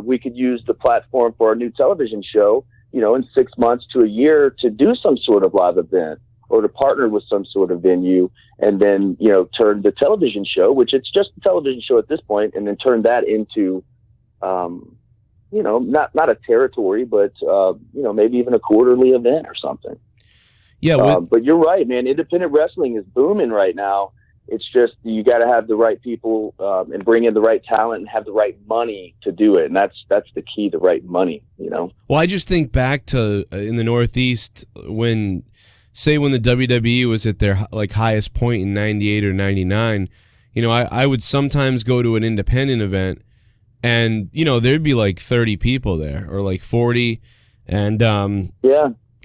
we could use the platform for our new television show, you know, in 6 months to a year to do some sort of live event or to partner with some sort of venue, and then, you know, turn the television show, which it's just a television show at this point, and then turn that into, you know, not a territory, but, you know, maybe even a quarterly event or something. Yeah, but you're right, man. Independent wrestling is booming right now. It's just you got to have the right people and bring in the right talent and have the right money to do it, and that's the key, the right money. You know. Well, I just think back to in the Northeast when the WWE was at their like highest point in '98 or '99. You know, I would sometimes go to an independent event, and you know there'd be like 30 people there or like 40, and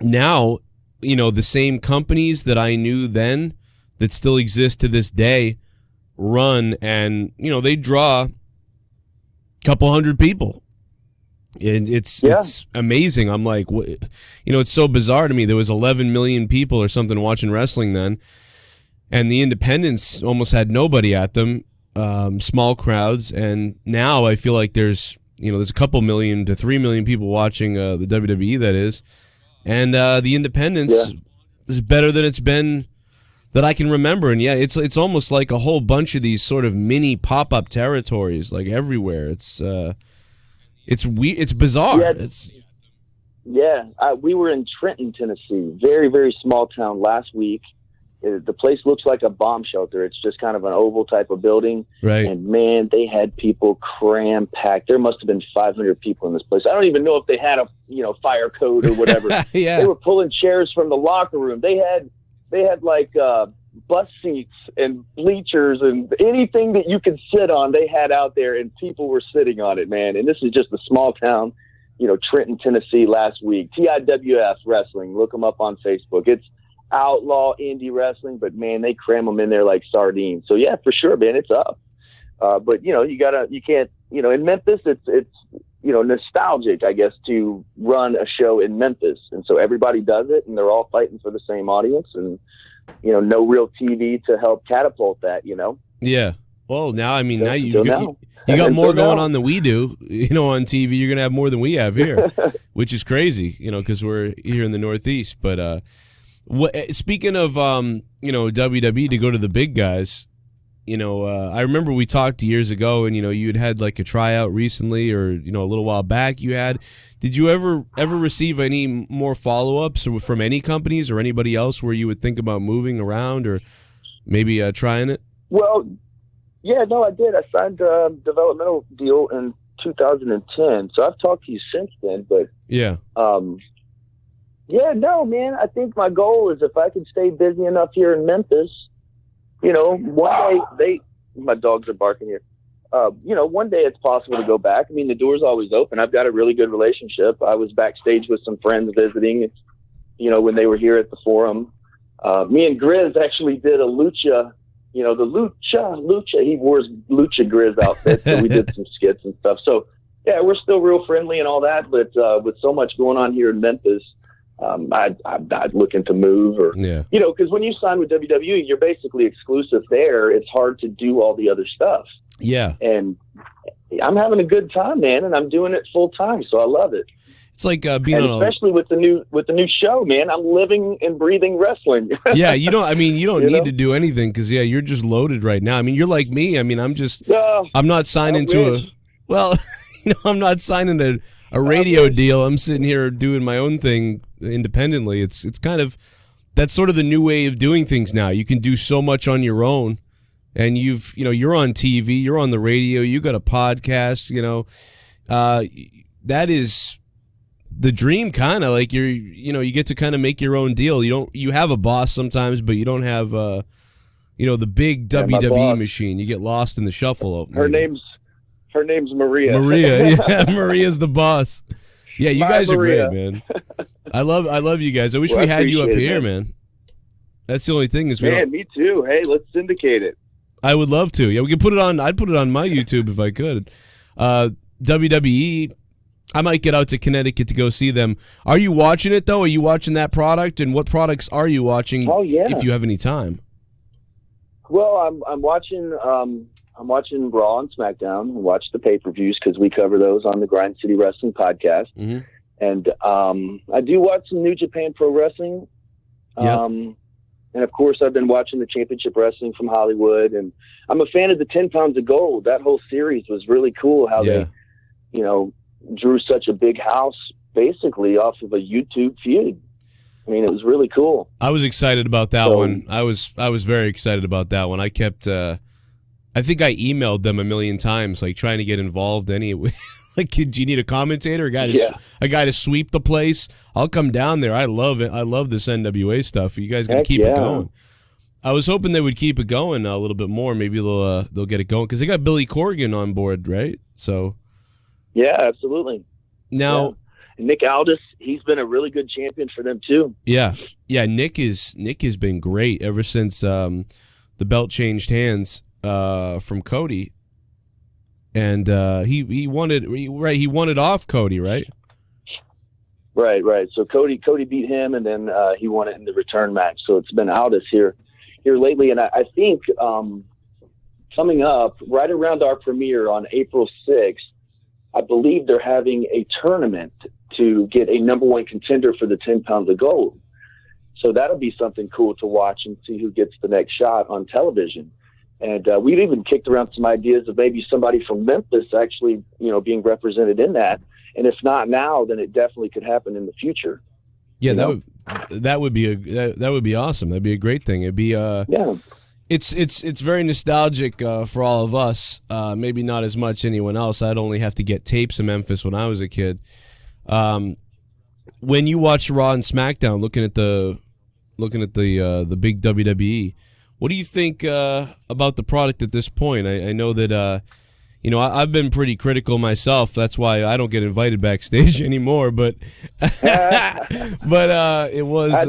now, you know, the same companies that I knew then that still exist to this day run, and, you know, they draw a couple hundred people. And it's amazing. I'm like, you know, it's so bizarre to me. There was 11 million people or something watching wrestling then, and the independents almost had nobody at them, small crowds. And now I feel like there's a couple million to 3 million people watching the WWE, that is. And the independence is better than it's been that I can remember. And it's almost like a whole bunch of these sort of mini pop-up territories, like everywhere. It's bizarre. We were in Trenton, Tennessee, very, very small town last week. The place looks like a bomb shelter. It's just kind of an oval type of building. Right. And man, they had people cram-packed. There must have been 500 people in this place. I don't even know if they had a, you know, fire code or whatever. Yeah. They were pulling chairs from the locker room. They had like bus seats and bleachers and anything that you could sit on, they had out there, and people were sitting on it, man. And this is just a small town, you know, Trenton, Tennessee last week. TIWF Wrestling. Look them up on Facebook. It's outlaw indie wrestling, but man, they cram them in there like sardines. So yeah, for sure, man, it's up. But you know, you can't, you know, in Memphis, it's, you know, nostalgic, I guess, to run a show in Memphis. And so everybody does it, and they're all fighting for the same audience, and, you know, no real TV to help catapult that, you know? Yeah. Well, now, I mean, now you got more going on than we do, you know, on TV. You're going to have more than we have here, which is crazy, you know, because we're here in the Northeast. But speaking of, you know, WWE, to go to the big guys, you know, I remember we talked years ago, and, you know, you'd had like a tryout recently, or, you know, a little while back you had. Did you ever receive any more follow-ups from any companies or anybody else where you would think about moving around or maybe trying it? Well, yeah, no, I did. I signed a developmental deal in 2010. So I've talked to you since then, but yeah. Yeah, no, man, I think my goal is if I can stay busy enough here in Memphis, you know, one day my dogs are barking here. You know, one day it's possible to go back. I mean, the door's always open. I've got a really good relationship. I was backstage with some friends visiting, you know, when they were here at the Forum. Me and Grizz actually did a lucha, you know, the lucha. He wore his lucha Grizz outfit, so we did some skits and stuff. So, yeah, we're still real friendly and all that, but with so much going on here in Memphis, I'd looking to move, or you know, because when you sign with WWE, you're basically exclusive there. It's hard to do all the other stuff. Yeah, and I'm having a good time, man, and I'm doing it full time, so I love it. It's like being on especially with the new show, man. I'm living and breathing wrestling. Yeah, you don't need to do anything because you're just loaded right now. I mean, you're like me. I mean, I'm not signing I'm not signing a radio deal. I'm sitting here doing my own thing independently. It's kind of, that's sort of the new way of doing things now. You can do so much on your own, and you're on TV, you're on the radio, you got a podcast. That is the dream, kind of like you get to kind of make your own deal. You have a boss sometimes, but you don't have the big WWE machine. You get lost in the shuffle. Her name's Maria. Yeah, Maria's the boss. Yeah, you guys Maria. Are great, man. I love you guys. I wish we had you up here, man. That's the only thing is me too. Hey, let's syndicate it. I would love to. Yeah, we could put it on. I'd put it on my YouTube if I could. WWE. I might get out to Connecticut to go see them. Are you watching it though? Are you watching that product? And what products are you watching? Oh yeah. If you have any time. Well, I'm watching. I'm watching Raw and SmackDown. I watch the pay-per-views because we cover those on the Grind City Wrestling podcast. Mm-hmm. And I do watch some New Japan Pro Wrestling. And of course, I've been watching the Championship Wrestling from Hollywood. And I'm a fan of the 10 Pounds of Gold. That whole series was really cool. How they, drew such a big house basically off of a YouTube feud. I mean, it was really cool. I was excited about that one. I was very excited about that one. I kept. I think I emailed them a million times, like trying to get involved anyway. Like, do you need a commentator, a guy to sweep the place? I'll come down there. I love it. I love this NWA stuff. You guys got to keep it going. I was hoping they would keep it going a little bit more. Maybe they'll get it going because they got Billy Corgan on board, right? So. Yeah, absolutely. Now, and Nick Aldis, he's been a really good champion for them too. Yeah. Nick has been great ever since the belt changed hands from Cody, and he won it. Right, he won it off Cody, right? Right. So Cody beat him, and then he won it in the return match. So it's been Aldis here lately, and I think coming up right around our premiere on April 6th. I believe they're having a tournament to get a number one contender for the 10 Pounds of Gold. So that'll be something cool to watch and see who gets the next shot on television. And we've even kicked around some ideas of maybe somebody from Memphis actually, being represented in that. And if not now, then it definitely could happen in the future. Yeah, that would be awesome. That'd be a great thing. It'd be It's very nostalgic for all of us. Maybe not as much anyone else. I'd only have to get tapes of Memphis when I was a kid. When you watch Raw and SmackDown, looking at the big WWE, what do you think about the product at this point? I know that I've been pretty critical myself. That's why I don't get invited backstage anymore. But it was. I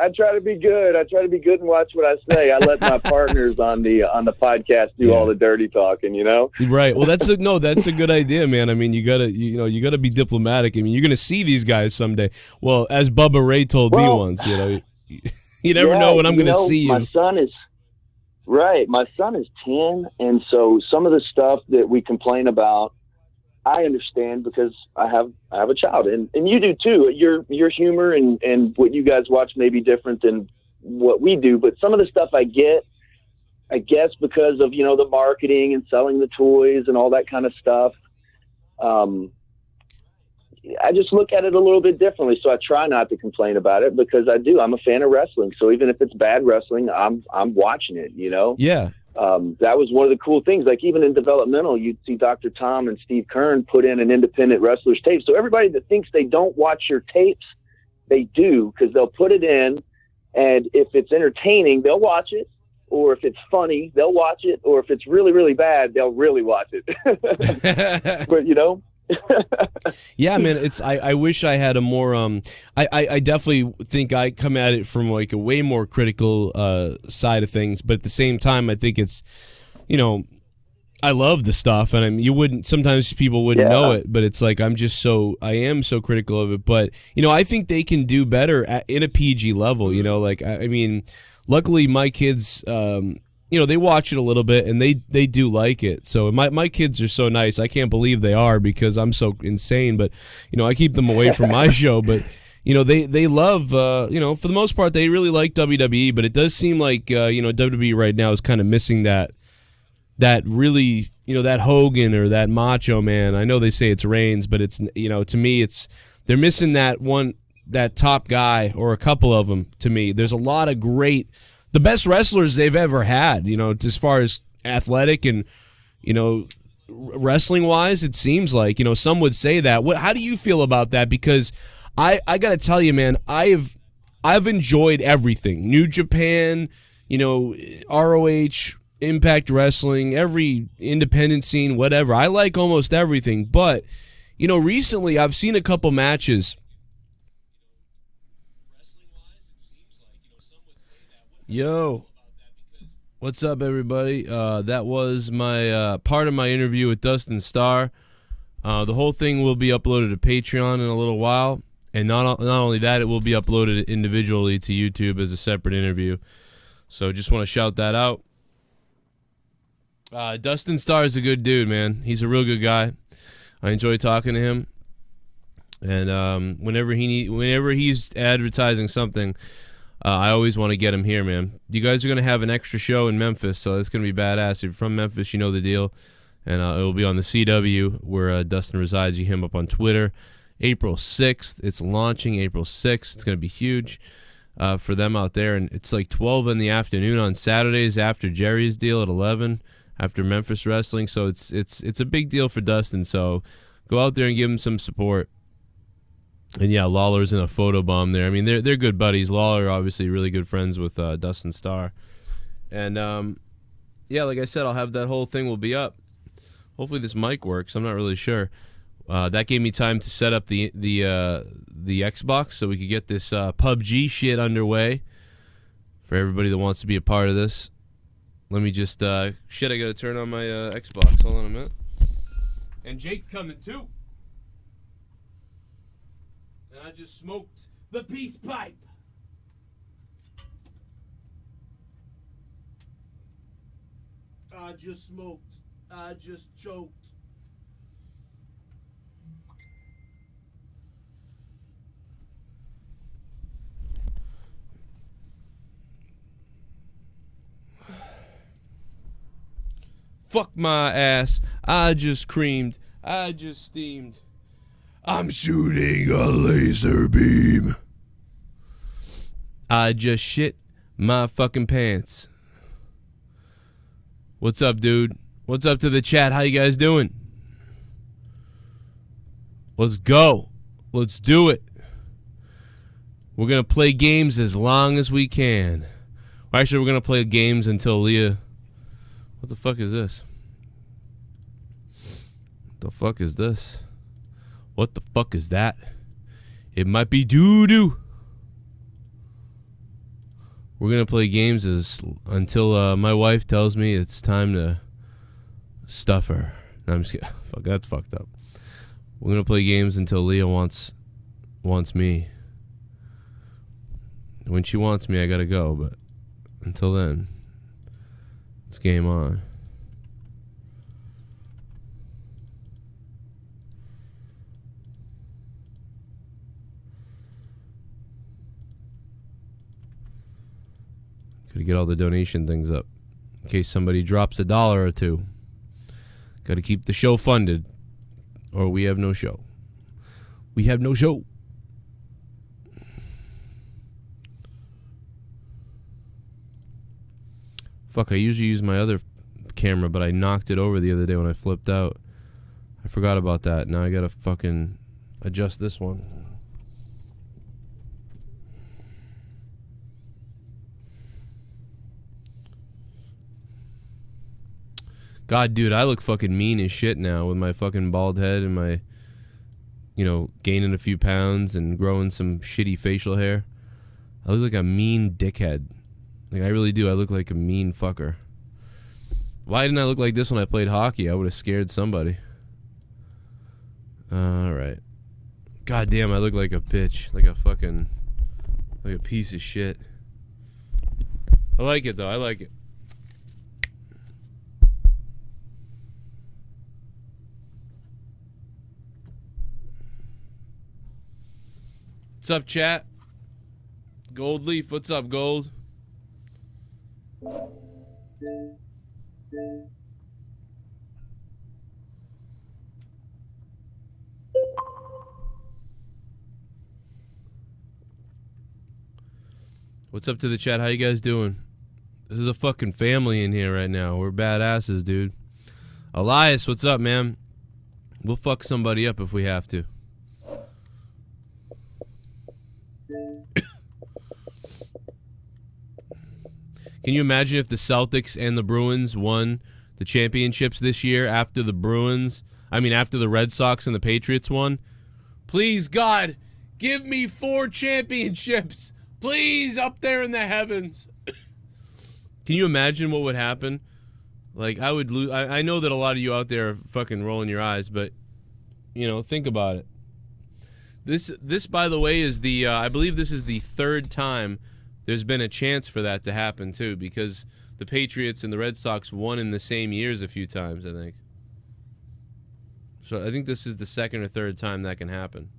try to be good. I try to be good and watch what I say. I let my partners on the podcast do all the dirty talking. Right. Well, that's a good idea, man. I mean, you gotta be diplomatic. I mean, you're gonna see these guys someday. Well, as Bubba Ray told me once, you never know when I'm gonna see you. My son is. Right. My son is 10, and so some of the stuff that we complain about, I understand because I have a child, and you do too. Your humor and what you guys watch may be different than what we do, but some of the stuff I get, I guess because of, the marketing and selling the toys and all that kind of stuff. I just look at it a little bit differently, so I try not to complain about it because I'm a fan of wrestling. So even if it's bad wrestling, I'm watching it, Yeah. That was one of the cool things. Like even in developmental, you'd see Dr. Tom and Steve Kern put in an independent wrestler's tape. So everybody that thinks they don't watch your tapes, they do, because they'll put it in, and if it's entertaining, they'll watch it. Or if it's funny, they'll watch it. Or if it's really, really bad, they'll really watch it. But, Yeah, man, I wish I had a more I definitely think I come at it from like a way more critical side of things, but at the same time I think it's I love the stuff, and I mean, you wouldn't. Sometimes people wouldn't know it, but it's like I am so critical of it. But I think they can do better in a PG level. Like I mean, luckily my kids, they watch it a little bit, and they do like it. So my kids are so nice. I can't believe they are because I'm so insane. But I keep them away from my show. But they love. For the most part, they really like WWE. But it does seem like WWE right now is kind of missing that really, that Hogan or that Macho Man. I know they say it's Reigns, but it's, to me, they're missing that top guy or a couple of them. To me, there's a lot of the best wrestlers they've ever had, as far as athletic and, wrestling wise, it seems like, some would say that. How do you feel about that? Because I got to tell you, man, I've enjoyed everything. New Japan, ROH, Impact Wrestling, every independent scene, whatever. I like almost everything, but recently I've seen a couple matches. Yo, what's up, everybody? That was my part of my interview with Dustin Starr. The whole thing will be uploaded to Patreon in a little while, and not only that, it will be uploaded individually to YouTube as a separate interview. So just want to shout that out. Dustin Starr is a good dude, man. He's a real good guy. I enjoy talking to him. And whenever he's advertising something, I always want to get him here, man. You guys are going to have an extra show in Memphis, so it's going to be badass. If you're from Memphis, you know the deal. And it will be on the CW where Dustin resides. You hit him up on Twitter. April 6th. It's launching April 6th. It's going to be huge for them out there. And it's like 12 in the afternoon on Saturdays after Jerry's deal at 11. After Memphis Wrestling, so it's a big deal for Dustin. So go out there and give him some support. And yeah, Lawler's in a photo bomb there. I mean, they're good buddies. Lawler obviously really good friends with Dustin Starr. And like I said, I'll have that whole thing will be up. Hopefully this mic works. I'm not really sure. That gave me time to set up the Xbox so we could get this PUBG shit underway for everybody that wants to be a part of this. Let me just, I gotta turn on my Xbox. Hold on a minute. And Jake coming too. And I just smoked the peace pipe. I just smoked. I just choked. Fuck my ass. I just creamed. I just steamed. I'm shooting a laser beam. I just shit my fucking pants. What's up, dude? What's up to the chat? How you guys doing? Let's go. Let's do it. We're going to play games as long as we can. Well, actually, we're going to play games until Leah... What the fuck is this? What the fuck is this? What the fuck is that? It might be doo-doo. We're going to play games until my wife tells me it's time to stuff her. No, I'm just kidding. Fuck, that's fucked up. We're going to play games until Leah wants me. When she wants me, I got to go, but until then... It's game on. Gotta get all the donation things up in case somebody drops $1 or $2. Gotta keep the show funded, or we have no show. We have no show. Fuck, I usually use my other camera, but I knocked it over the other day when I flipped out. I forgot about that. Now I gotta fucking adjust this one. God, dude, I look fucking mean as shit now with my fucking bald head and my, gaining a few pounds and growing some shitty facial hair. I look like a mean dickhead. Like, I really do. I look like a mean fucker. Why didn't I look like this when I played hockey? I would have scared somebody. All right. God damn, I look like a bitch. Like a piece of shit. I like it, though. I like it. What's up, chat? Gold Leaf, what's up, Gold? What's up to the chat? How you guys doing? This is a fucking family in here right now. We're badasses, dude. Elias, what's up, man? We'll fuck somebody up if we have to. Can you imagine if the Celtics and the Bruins won the championships this year after the Red Sox and the Patriots won? Please, God, give me 4 championships. Please, up there in the heavens. Can you imagine what would happen? Like, I would lose. I know that a lot of you out there are fucking rolling your eyes, but, you know, think about it. This, by the way, is the, I believe this is the 3rd time there's been a chance for that to happen, too, because the Patriots and the Red Sox won in the same years a few times, I think. So I think this is the 2nd or 3rd time that can happen.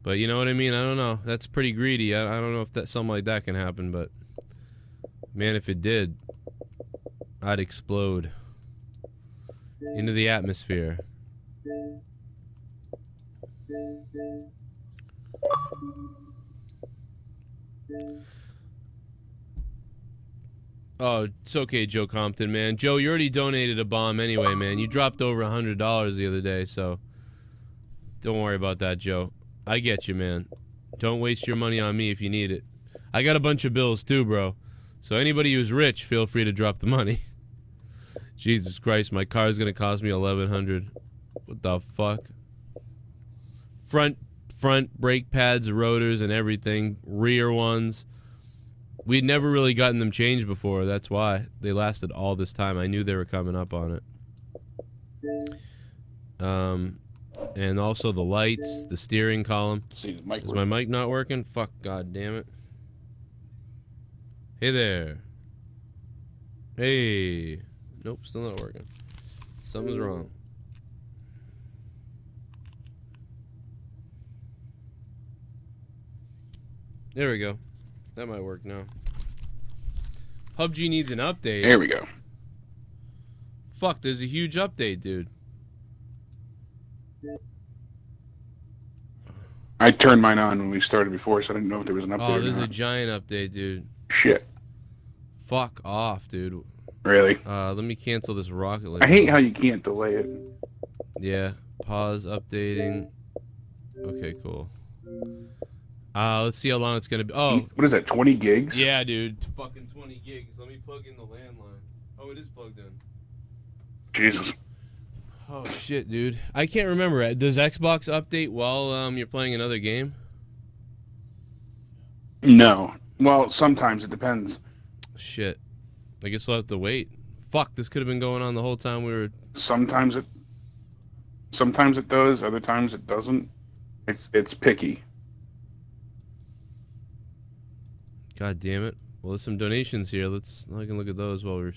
But you know what I mean? I don't know. That's pretty greedy. I don't know if something like that can happen, but man, if it did, I'd explode into the atmosphere. Oh, it's okay, Joe Compton, man. Joe, you already donated a bomb anyway, man. You dropped over $100 the other day, so don't worry about that, Joe. I get you, man. Don't waste your money on me if you need it. I got a bunch of bills too, bro. So anybody who's rich, feel free to drop the money. Jesus Christ, my car's gonna cost me $1,100. What the fuck? Front brake pads, rotors, and everything. Rear ones. We'd never really gotten them changed before. That's why they lasted all this time. I knew they were coming up on it. And also the lights, the steering column. Is my mic not working? Fuck, god damn it. Hey there. Hey. Nope, still not working. Something's wrong. There we go. That might work now. PUBG needs an update. There we go. Fuck, there's a huge update, dude. I turned mine on when we started before, so I didn't know if there was an update. Oh, there's a giant update, dude. Shit. Fuck off, dude. Really? Let me cancel this Rocket League. I hate how you can't delay it. Yeah. Pause updating. Okay, cool. Let's see how long it's gonna be. Oh, what is that? 20 gigs? Yeah, dude. Fucking 20 gigs. Let me plug in the landline. Oh, it is plugged in. Jesus. Oh shit, dude. I can't remember. Does Xbox update while you're playing another game? No. Well, sometimes it depends. Shit. I guess I'll have to wait. Fuck, this could have been going on the whole time we were... Sometimes it does, other times it doesn't. It's picky. God damn it. Well, there's some donations here. I can look at those while we're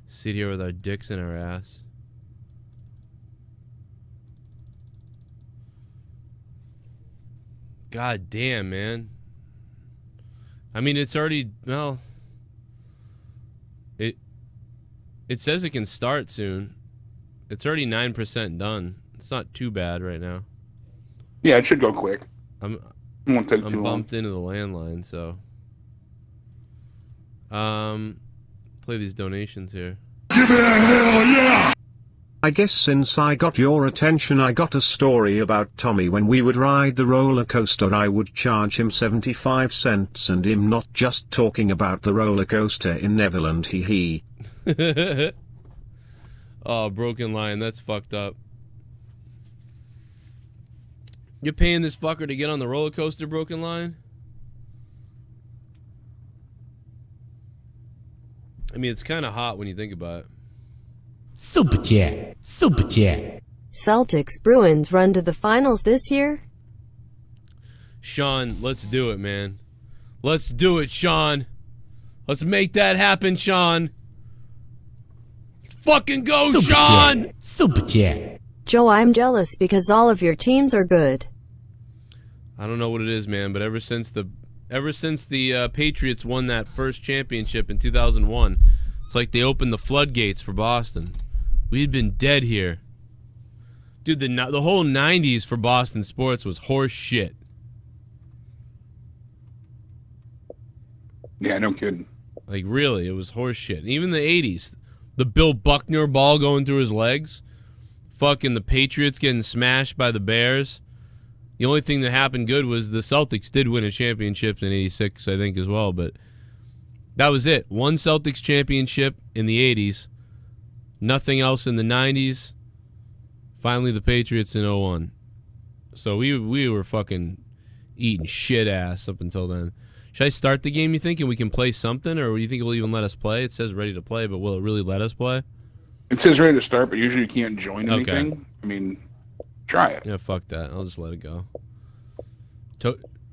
sit here with our dicks in our ass. God damn, man. I mean, it's already, well, it says it can start soon. It's already 9% done. It's not too bad right now. Yeah, it should go quick. I'm won't take too long. bumped into the landline, so play these donations here. Give me a hell yeah! I guess since I got your attention, I got a story about Tommy. When we would ride the roller coaster, I would charge him 75 cents, and him not just talking about the roller coaster in Neverland, hee. Oh, broken line, that's fucked up. You're paying this fucker to get on the roller coaster, broken line? I mean, it's kind of hot when you think about it. Super Chat. Super Chat. Celtics Bruins run to the finals this year? Sean, let's do it, man. Let's do it, Sean. Let's make that happen, Sean. Fucking go, Super Sean! Chat. Super Chat. Joe, I'm jealous because all of your teams are good. I don't know what it is, man, but ever since the Patriots won that first championship in 2001, it's like they opened the floodgates for Boston. We'd been dead here. Dude, the whole 90s for Boston sports was horse shit. Yeah, no kidding. Like, really, it was horse shit. Even the 80s. The Bill Buckner ball going through his legs. Fucking the Patriots getting smashed by the Bears. The only thing that happened good was the Celtics did win a championship in 86, I think, as well. But that was it. One Celtics championship in the 80s. Nothing else in the 90s. Finally, the Patriots in 01. So we were fucking eating shit ass up until then. Should I start the game, you think, and we can play something? Or do you think it will even let us play? It says ready to play, but will it really let us play? It says ready to start, but usually you can't join anything. Okay. I mean, try it. Yeah, fuck that. I'll just let it go.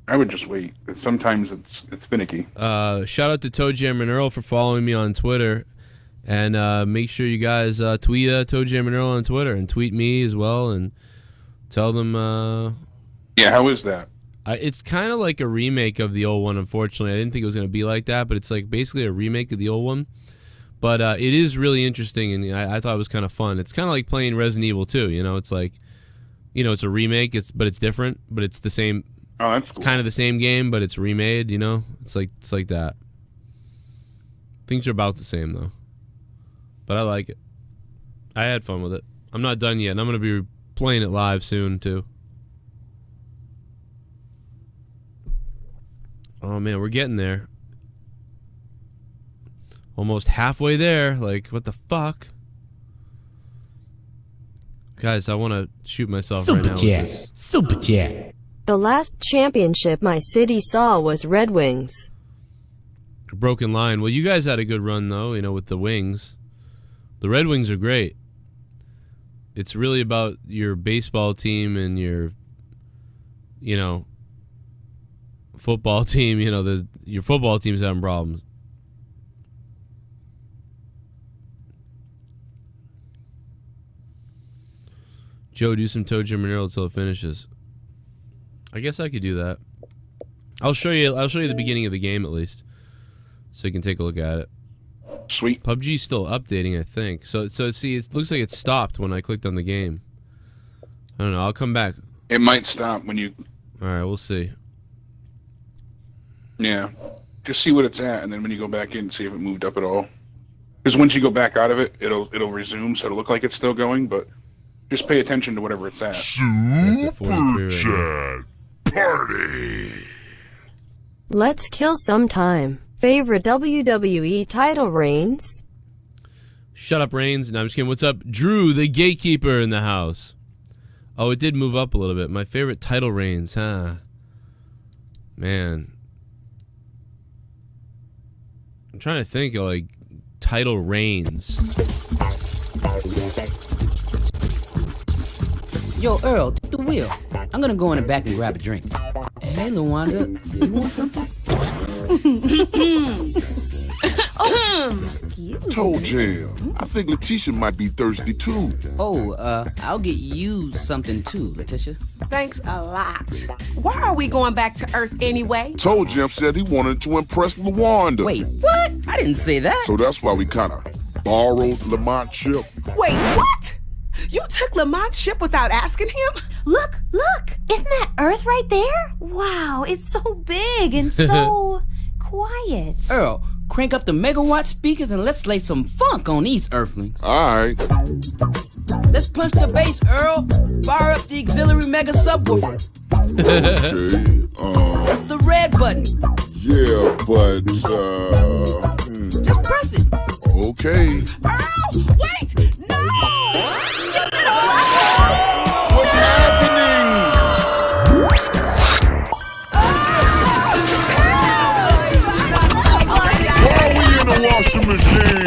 I would just wait. Sometimes it's finicky. Shout out to Toe Jam and Earl for following me on Twitter. And make sure you guys tweet Toe Jam and Earl on Twitter and tweet me as well and tell them. Yeah, how is that? It's kind of like a remake of the old one, unfortunately. I didn't think it was going to be like that, but it's like basically a remake of the old one. But it is really interesting, and I thought it was kind of fun. It's kind of like playing Resident Evil 2, you know? It's like, you know, it's a remake, but it's different, but it's the same. Oh, that's cool. It's kind of the same game, but it's remade, you know? It's like that. Things are about the same, though. But I like it. I had fun with it. I'm not done yet, and I'm going to be playing it live soon, too. Oh, man, we're getting there. Almost halfway there. Like, what the fuck? Guys, I want to shoot myself right now with this. Super Chat. The last championship my city saw was Red Wings. Broken line. Well, you guys had a good run, though, you know, with the Wings. The Red Wings are great. It's really about your baseball team and your, you know, football team. You know, your football team's having problems. Joe, do some Toe Jam and Earl until it finishes. I guess I could do that. I'll show you the beginning of the game at least, so you can take a look at it. Sweet. PUBG's still updating, I think. So see, it looks like it stopped when I clicked on the game. I don't know. I'll come back. It might stop when you. All right, we'll see. Yeah, just see what it's at, and then when you go back in, see if it moved up at all. Because once you go back out of it, it'll resume, so it'll look like it's still going, but just pay attention to whatever it's at. Super Chat Party. Let's kill some time. Favorite WWE title reigns? Shut up, Reigns. No, I'm just kidding. What's up? Drew, the gatekeeper in the house. Oh, it did move up a little bit. My favorite title reigns, huh? Man. I'm trying to think of, like, title reigns. Yo, Earl, take the wheel. I'm gonna go in the back and grab a drink. Hey, Lawanda, you want something? Toe Jam. I think Letitia might be thirsty too. Oh, I'll get you something too, Letitia. Thanks a lot. Why are we going back to Earth anyway? Toe Jam said he wanted to impress Lawanda. Wait, what? I didn't say that. So that's why we kind of borrowed Lamont's ship. Wait, what? You took Lamont's ship without asking him? Look! Isn't that Earth right there? Wow, it's so big and so quiet. Earl, crank up the megawatt speakers and let's lay some funk on these Earthlings. All right. Let's punch the bass, Earl. Fire up the auxiliary mega subwoofer. Okay. That's the red button. Yeah, but just press it. Okay. Earl, wait! No! What's happening? Why are we in the washing machine?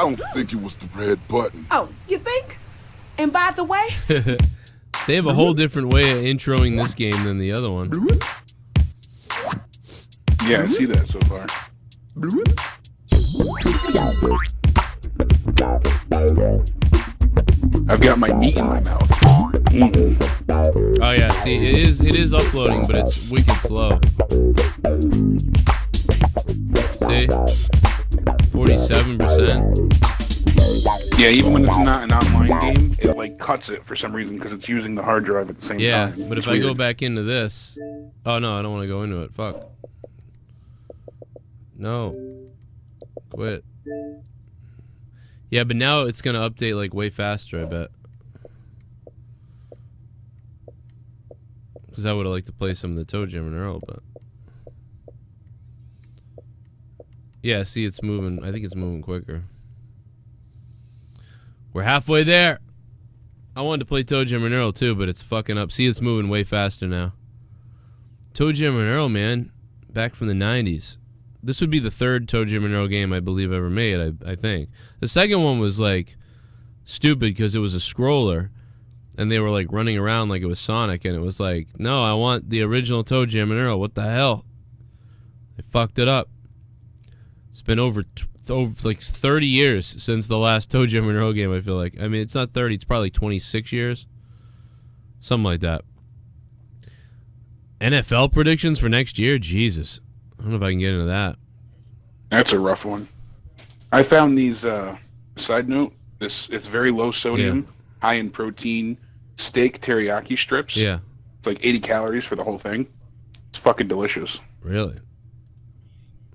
don't think it was the red button. Oh, you think? And by the way, They have a whole different way of introing this game than the other one. Yeah, I see that so far. I've got my meat in my mouth. Oh yeah, see, it is uploading, but it's wicked slow. See? 47%. Yeah, even when it's not an online game, it like cuts it for some reason because it's using the hard drive at the same time. Yeah, but It's if I go weird. back into this... Oh no, I don't want to go into it. Fuck. No. Quit. Yeah, but now it's going to update like way faster, I bet. Because I would have liked to play some of the Toe Jam and Earl, but... Yeah, see, it's moving. I think it's moving quicker. We're halfway there. I wanted to play Toe Jam and Earl too, but it's fucking up. See, it's moving way faster now. Toe Jam and Earl, man. Back from the 90s. This would be the third Toe Jam and Earl game I believe ever made, I think. The second one was like stupid because it was a scroller and they were like running around like it was Sonic, and it was like, no, I want the original Toe Jam and Earl. What the hell? They fucked it up. It's been over like 30 years since the last Toe Jam and Earl game, I feel like. I mean, it's not 30, it's probably 26 years. Something like that. NFL predictions for next year? Jesus. I don't know if I can get into that. That's a rough one. I found these, side note, it's very low sodium, high in protein, steak teriyaki strips. Yeah. It's like 80 calories for the whole thing. It's fucking delicious. Really?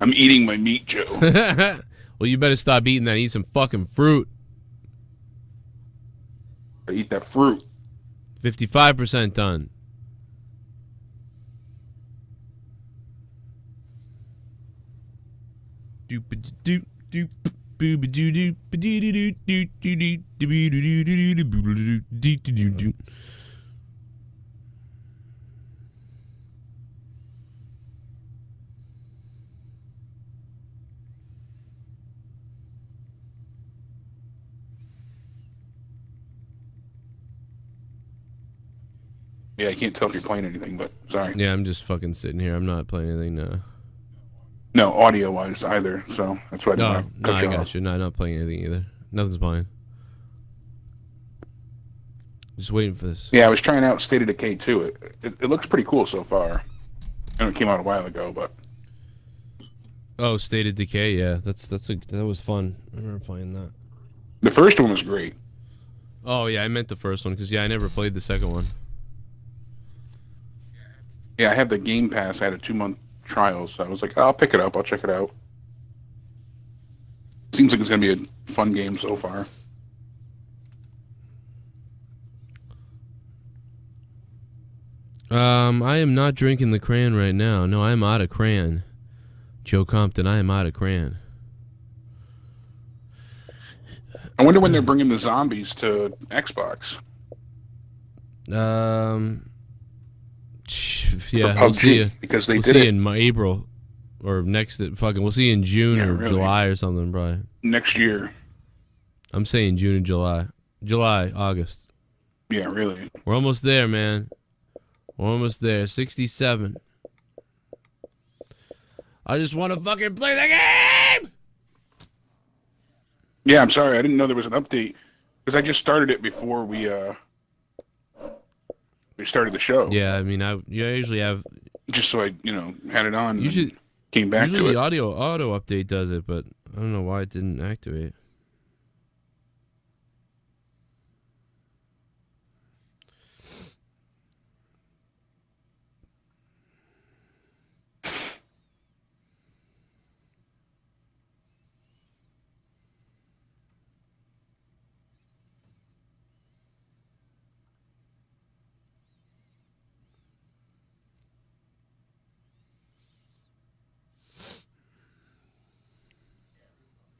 I'm eating my meat, Joe. Well, you better stop eating that and eat some fucking fruit. I eat that fruit. 55% done. Yeah, I can't tell if you're playing anything, but sorry. Yeah, I'm just fucking sitting here. I'm not playing anything now. No, audio-wise either, so that's why I No, didn't no, cut I you got off. you. No, I'm not playing anything either. Nothing's playing. Just waiting for this. Yeah, I was trying out State of Decay 2. It looks pretty cool so far. I know it came out a while ago, but... Oh, State of Decay, yeah. That was fun. I remember playing that. The first one was great. Oh, yeah, I meant the first one, because, yeah, I never played the second one. Yeah, I have the Game Pass. I had a 2-month trial, so I was like, I'll pick it up. I'll check it out. Seems like it's going to be a fun game so far. I am not drinking the cran right now. No, I'm out of cran. Joe Compton, I am out of cran. I wonder when they're bringing the zombies to Xbox. Yeah, For we'll see PUBG, you. because they we'll did see it. you in April or next. We'll see you in June or really. July or something, probably. Next year. I'm saying June and July, August. Yeah, really. We're almost there, man. We're almost there. 67. I just want to fucking play the game. Yeah, I'm sorry. I didn't know there was an update because I just started it before we started the show. Yeah, I mean, I usually have just so I had it on. Usually and came back usually to it. the auto update does it, but I don't know why it didn't activate.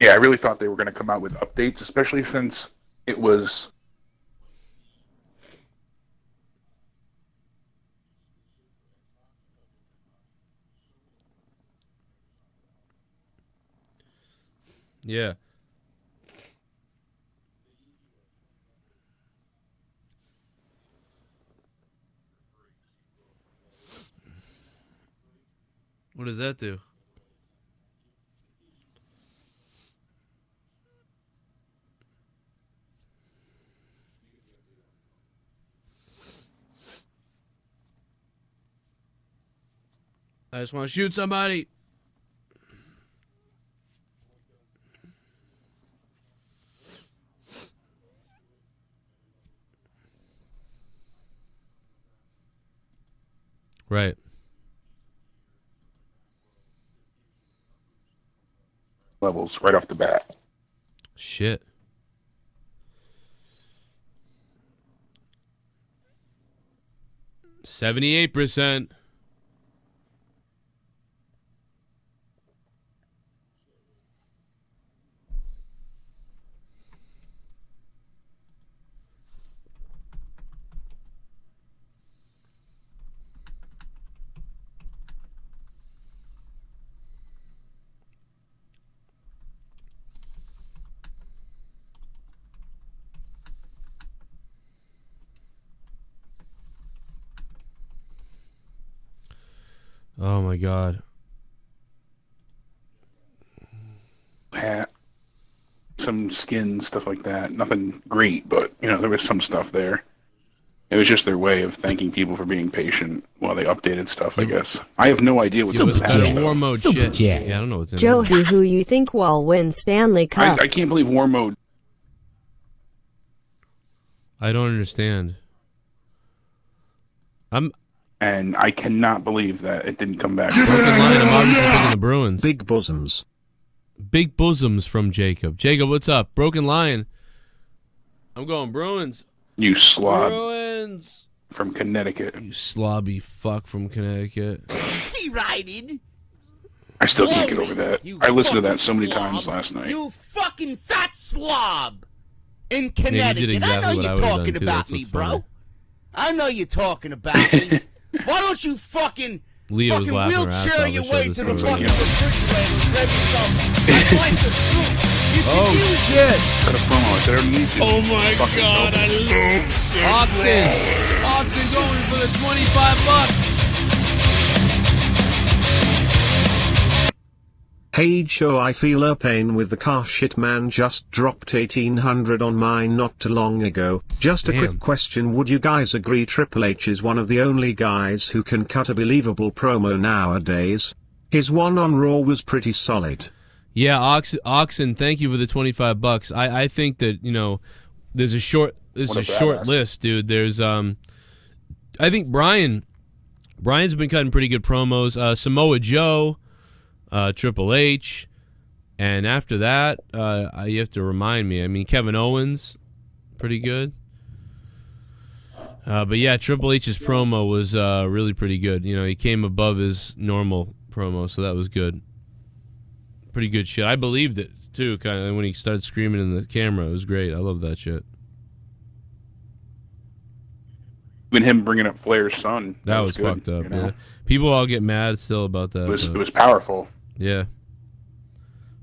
Yeah, I really thought they were going to come out with updates, especially since it was. Yeah. What does that do? I just want to shoot somebody. Right. Levels right off the bat. Shit. %78%. Oh my God. Hat, some skin, stuff like that. Nothing great, but you know, there was some stuff there. It was just their way of thanking people for being patient while they updated stuff, I guess. I have no idea what's in the patch. War mode shit. Yeah, I don't know what's in Joe, there. who you think will win Stanley Cup? I can't believe war mode. I don't understand. And I cannot believe that it didn't come back. Broken line, I'm obviously picking the Bruins. Big bosoms. Big bosoms from Jacob. Jacob, what's up? Broken Lion. I'm going Bruins. You slob. Bruins. From Connecticut. You slobby fuck from Connecticut. He riding. I still can't get over that. I listened to that so many times last night. You fucking fat slob. In Yeah, Connecticut. you did exactly I know what you're I would've talking done, too. about That's me, what's bro. funny. I know you're talking about me. Why don't you fucking Leah was fucking laughing her ass wheelchair off. your I way showed to this the to her. fucking refrigerator and grab yourself a slice of fruit? You can Oh use shit! Got a promo. I said I don't need to. Oh my God, I love Oxen! Oxen going for the $25. Hey Joe, I feel a pain with the car shit, man. Just dropped 1800 on mine not too long ago. Just a quick question, would you guys agree Triple H is one of the only guys who can cut a believable promo nowadays? His one on Raw was pretty solid. Yeah, Oxen, thank you for the $25. I think that, you know, there's a short list, dude. There's I think Brian's been cutting pretty good promos. Samoa Joe, Triple H, and after that, you have to remind me. I mean, Kevin Owens, pretty good. But yeah, Triple H's promo was really pretty good. You know, he came above his normal promo, so that was good. Pretty good shit. I believed it too. Kind of when he started screaming in the camera, it was great. I love that shit. Even him bringing up Flair's son. That was good, fucked up. you know? Yeah, people all get mad still about that. It was powerful. Yeah.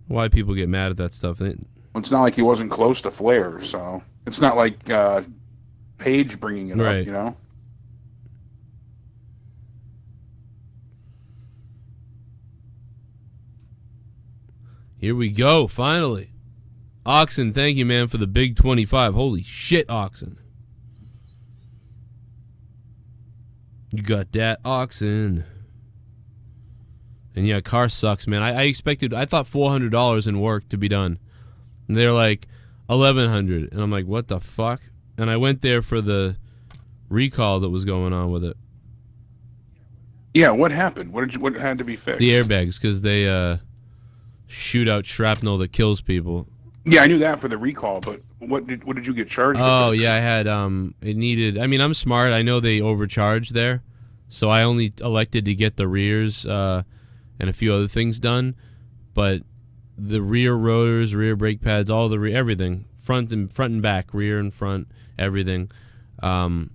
Why people get mad at that stuff? Well, it's not like he wasn't close to Flair, so it's not like Paige bringing it Right. up, you know. Here we go, finally. Oxen, thank you, man, for the big 25. Holy shit, Oxen. You got that, Oxen. And yeah, car sucks, man. I thought $400 in work to be done. And they're like $1,100. And I'm like, what the fuck? And I went there for the recall that was going on with it. Yeah, what happened? What had to be fixed? The airbags, because they shoot out shrapnel that kills people. Yeah, I knew that for the recall, but what did you get charged? Oh, to fix? yeah, I had it needed. I mean, I'm smart. I know they overcharged there, so I only elected to get the rears and a few other things done. But the rear rotors, rear brake pads, all the everything, front and back, rear and front, everything, and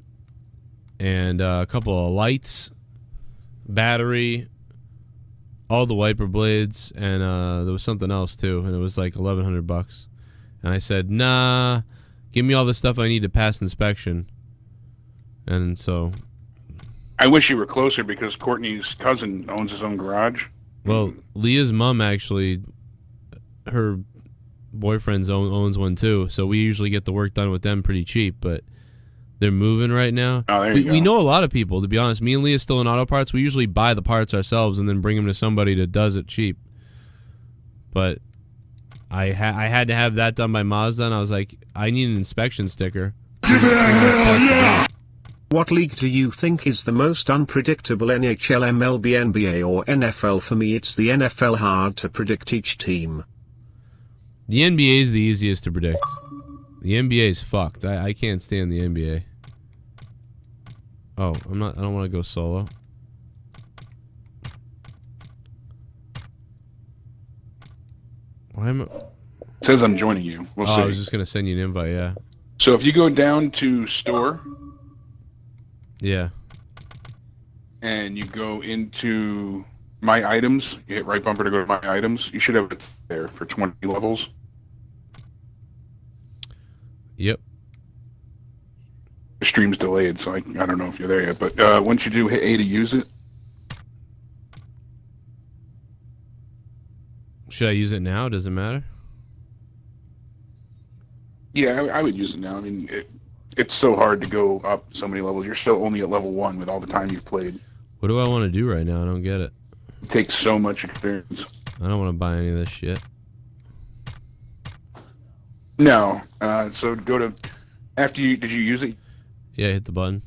a couple of lights, battery, all the wiper blades, and there was something else too, and it was like $1,100. And I said, nah, give me all the stuff I need to pass inspection. And so I wish you were closer because Courtney's cousin owns his own garage. Well, Leah's mom actually, her boyfriend's owns one too, so we usually get the work done with them pretty cheap, but they're moving right now. Oh, there you go. We know a lot of people, to be honest. Me and Leah still in auto parts. We usually buy the parts ourselves and then bring them to somebody that does it cheap. But I had to have that done by Mazda, and I was like, I need an inspection sticker. What league do you think is the most unpredictable? NHL, MLB, NBA, or NFL? For me, it's the NFL. Hard to predict each team. The NBA is the easiest to predict. The NBA is fucked. I can't stand the NBA. Oh, I don't want to go solo. Why am I? It says I'm joining you. We'll see. I was just gonna send you an invite. Yeah. So if you go down to store. Yeah. And you go into my items, you hit right bumper to go to my items. You should have it there for 20 levels. Yep. The stream's delayed, so I don't know if you're there yet. But once you do, hit A to use it. Should I use it now? Does it matter? Yeah, I would use it now. I mean, it's so hard to go up so many levels. You're still only at level 1 with all the time you've played. What do I want to do right now? I don't get it. It takes so much experience. I don't want to buy any of this shit. No. So go to... After you... Did you use it? Yeah, hit the button.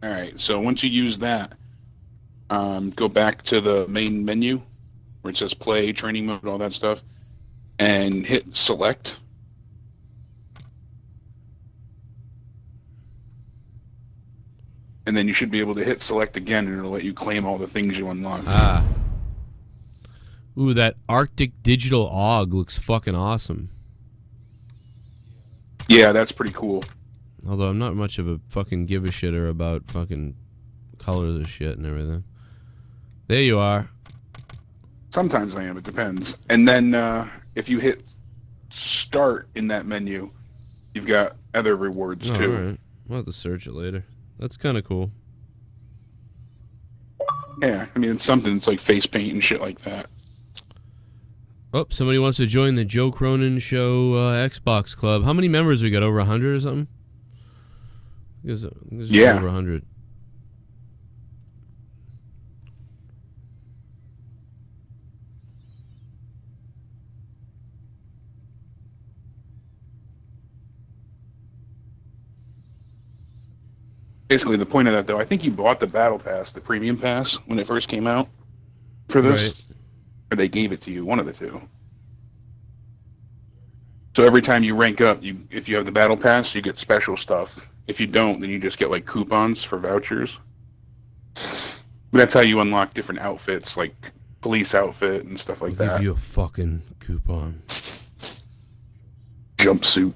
Alright, so once you use that, go back to the main menu where it says play, training mode, all that stuff, and hit select. And then you should be able to hit select again, and it'll let you claim all the things you unlocked. Ah. Ooh, that Arctic Digital AUG looks fucking awesome. Yeah, that's pretty cool. Although I'm not much of a fucking give a shitter about fucking colors of shit and everything. There you are. Sometimes I am, it depends. And then if you hit start in that menu, you've got other rewards too. Alright. We'll have to search it later. That's kind of cool. Yeah, I mean, it's something. It's like face paint and shit like that. Oh, somebody wants to join the Joe Cronin Show Xbox Club. How many members we got? Over 100 or something? Yeah. Over 100. Basically, the point of that, though, I think you bought the Battle Pass, the Premium Pass, when it first came out for this. Right. Or they gave it to you, one of the two. So every time you rank up, if you have the Battle Pass, you get special stuff. If you don't, then you just get, like, coupons for vouchers. But that's how you unlock different outfits, like police outfit and stuff like that. Give you a fucking coupon. Jumpsuit.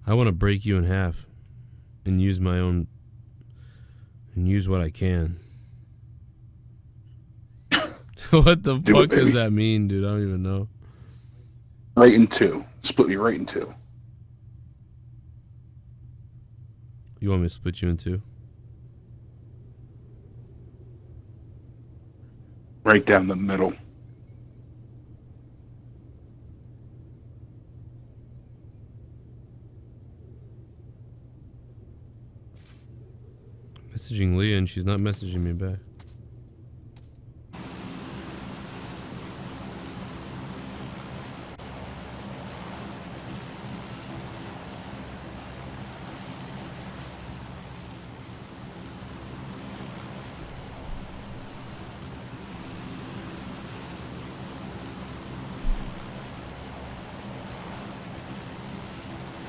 I want to break you in half and use my own and use what I can. What the fuck does that mean, dude? I don't even know. Right in two. Split you right in two. You want me to split you in two? Right down the middle. Messaging Leah and she's not messaging me back.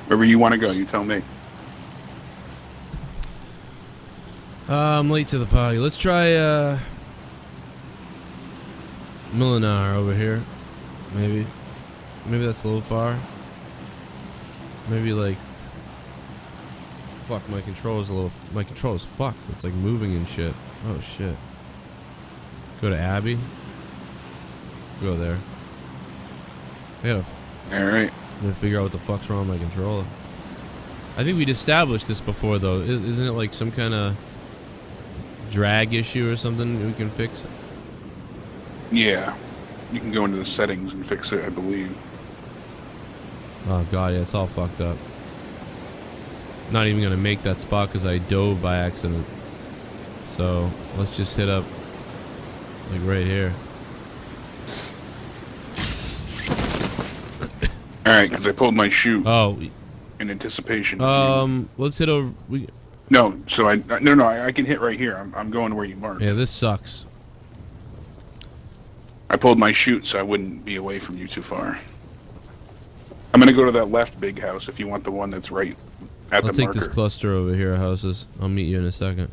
Wherever you want to go, you tell me. I'm late to the party. Let's try Milinar over here. Maybe that's a little far. Maybe like fuck, my controller's fucked. It's like moving and shit. Oh shit. Go to Abby. Go there. Alright. I'm gonna figure out what the fuck's wrong with my controller. I think we'd established this before though. Isn't it like some kind of drag issue or something we can fix? Yeah. You can go into the settings and fix it, I believe. Oh god, yeah, it's all fucked up. Not even gonna make that spot because I dove by accident. So let's just hit up like right here. Alright, because I pulled my chute. Oh. In anticipation. Let's hit over. No, so I can hit right here. I'm going where you marked. Yeah, this sucks. I pulled my chute so I wouldn't be away from you too far. I'm gonna go to that left big house if you want the one that's right at the marker. I'll take this cluster over here of houses. I'll meet you in a second.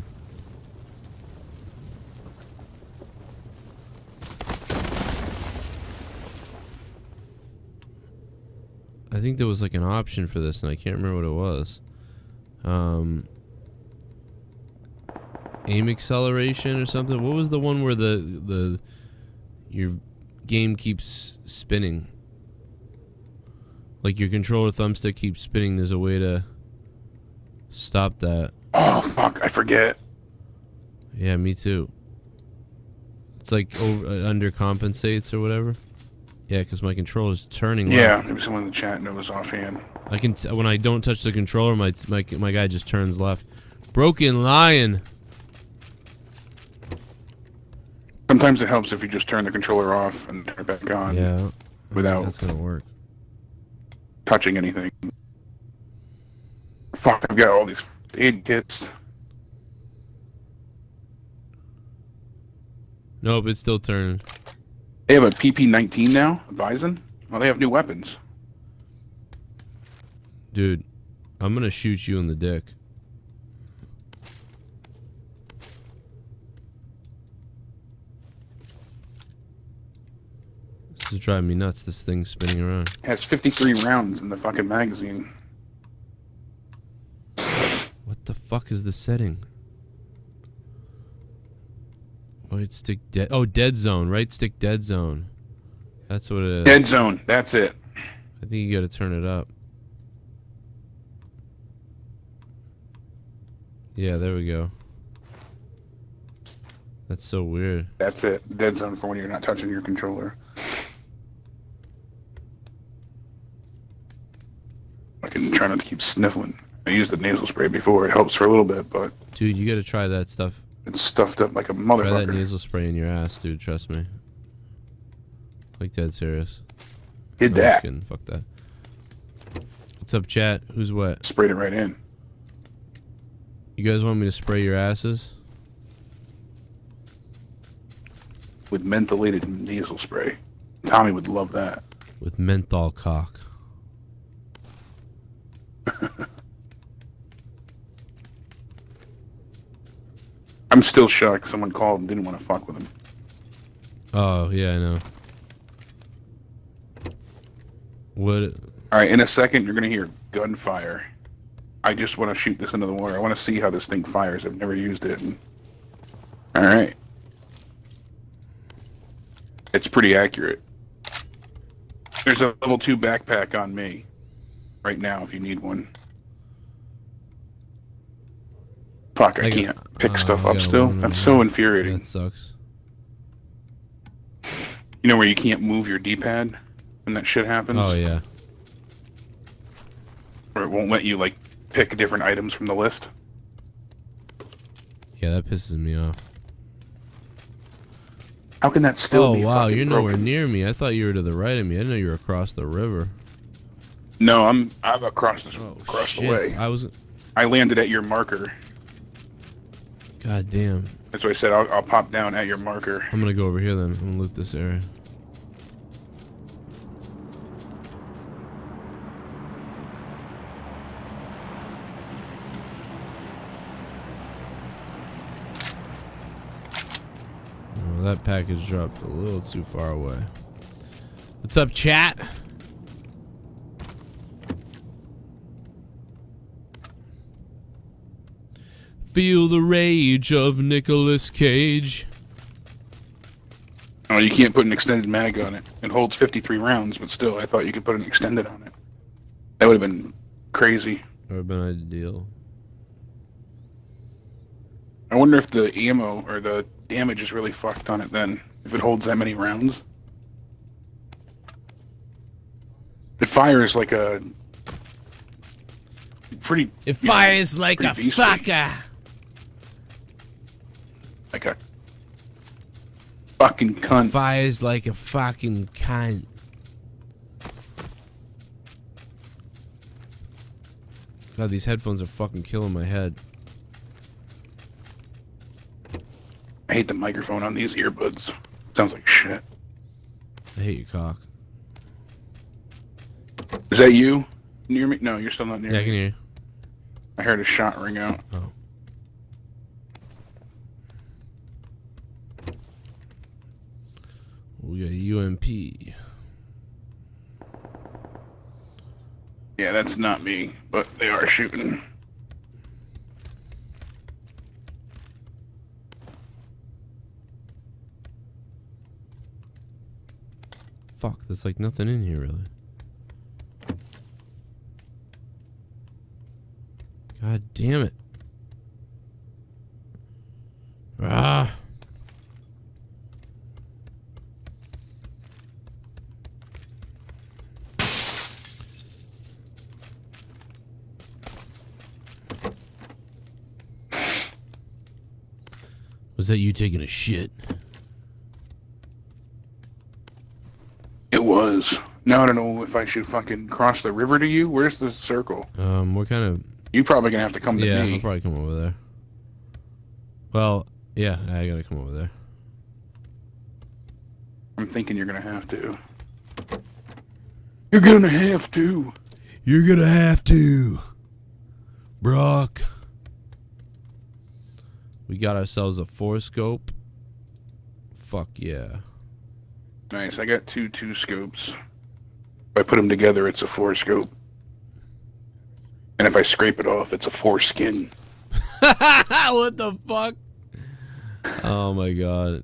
I think there was like an option for this and I can't remember what it was. Aim acceleration or something. What was the one where your game keeps spinning? Like your controller thumbstick keeps spinning. There's a way to stop that. Oh fuck, I forget. Yeah, me too. It's like undercompensates or whatever. Yeah, because my controller's turning. Yeah, left. maybe someone in the chat knows offhand. I can when I don't touch the controller, my guy just turns left. Broken Lion. Sometimes it helps if you just turn the controller off and turn it back on. Yeah, without that's gonna work. Touching anything. Fuck, I've got all these aid kits. Nope, it's still turning. They have a PP-19 now, Bison. Well, they have new weapons. Dude, I'm gonna shoot you in the dick. This is driving me nuts, this thing's spinning around. It has 53 rounds in the fucking magazine. What the fuck is the setting? Right stick dead. Oh, dead zone. Right stick dead zone. That's what it is. Dead zone. That's it. I think you gotta turn it up. Yeah, there we go. That's so weird. That's it. Dead zone for when you're not touching your controller. I can try not to keep sniffling. I used the nasal spray before. It helps for a little bit, but... Dude, you gotta try that stuff. It's stuffed up like a motherfucker. Try that nasal spray in your ass, dude. Trust me. Like, dead serious. Did that. Kidding. Fuck that. What's up, chat? Who's what? Sprayed it right in. You guys want me to spray your asses? With mentholated nasal spray. Tommy would love that. With menthol cock. I'm still shocked someone called and didn't want to fuck with him. Oh, yeah, I know. What? Alright, in a second you're going to hear gunfire. I just want to shoot this into the water. I want to see how this thing fires. I've never used it. Alright. It's pretty accurate. There's a level 2 backpack on me right now if you need one. Fuck, I can't pick stuff up still. That's so infuriating. That sucks. You know where you can't move your D-pad when that shit happens? Oh, yeah. Or it won't let you, like, pick different items from the list? Yeah, that pisses me off. How can that still be wow, fucking you're nowhere broken? near me. I thought you were to the right of me. I didn't know you were across the river. No, I'm across the shit. way. I landed at your marker. God damn. That's why I said I'll pop down at your marker. I'm gonna go over here then. I'm gonna loot this area. Oh, that package dropped a little too far away. What's up, chat? Feel the rage of Nicolas Cage. Oh, you can't put an extended mag on it. It holds 53 rounds, but still, I thought you could put an extended on it. That would have been crazy. That would have been ideal. I wonder if the ammo or the damage is really fucked on it then, if it holds that many rounds. It fires like a pretty... It fires like a beastly. fucker. Like a fucking cunt. Fires like a fucking cunt. God, these headphones are fucking killing my head. I hate the microphone on these earbuds. Sounds like shit. I hate your cock. Is that you? Near me? No, you're still not near me. Yeah, I can hear you. I heard a shot ring out. Oh. We got UMP. Yeah, that's not me, but they are shooting. Fuck, there's like nothing in here really. God damn it. Ah. Was that you taking a shit? It was. Now I don't know if I should fucking cross the river to you. Where's the circle? We're kind of... You're probably gonna have to come to yeah, me. I'll probably come over there. Well, yeah, I gotta come over there. I'm thinking you're gonna have to. You're gonna have to. You're gonna have to. Brock. We got ourselves a 4-scope. Fuck yeah. Nice. I got two scopes. If I put them together, it's a 4-scope. And if I scrape it off, it's a 4-skin. What the fuck? Oh my god.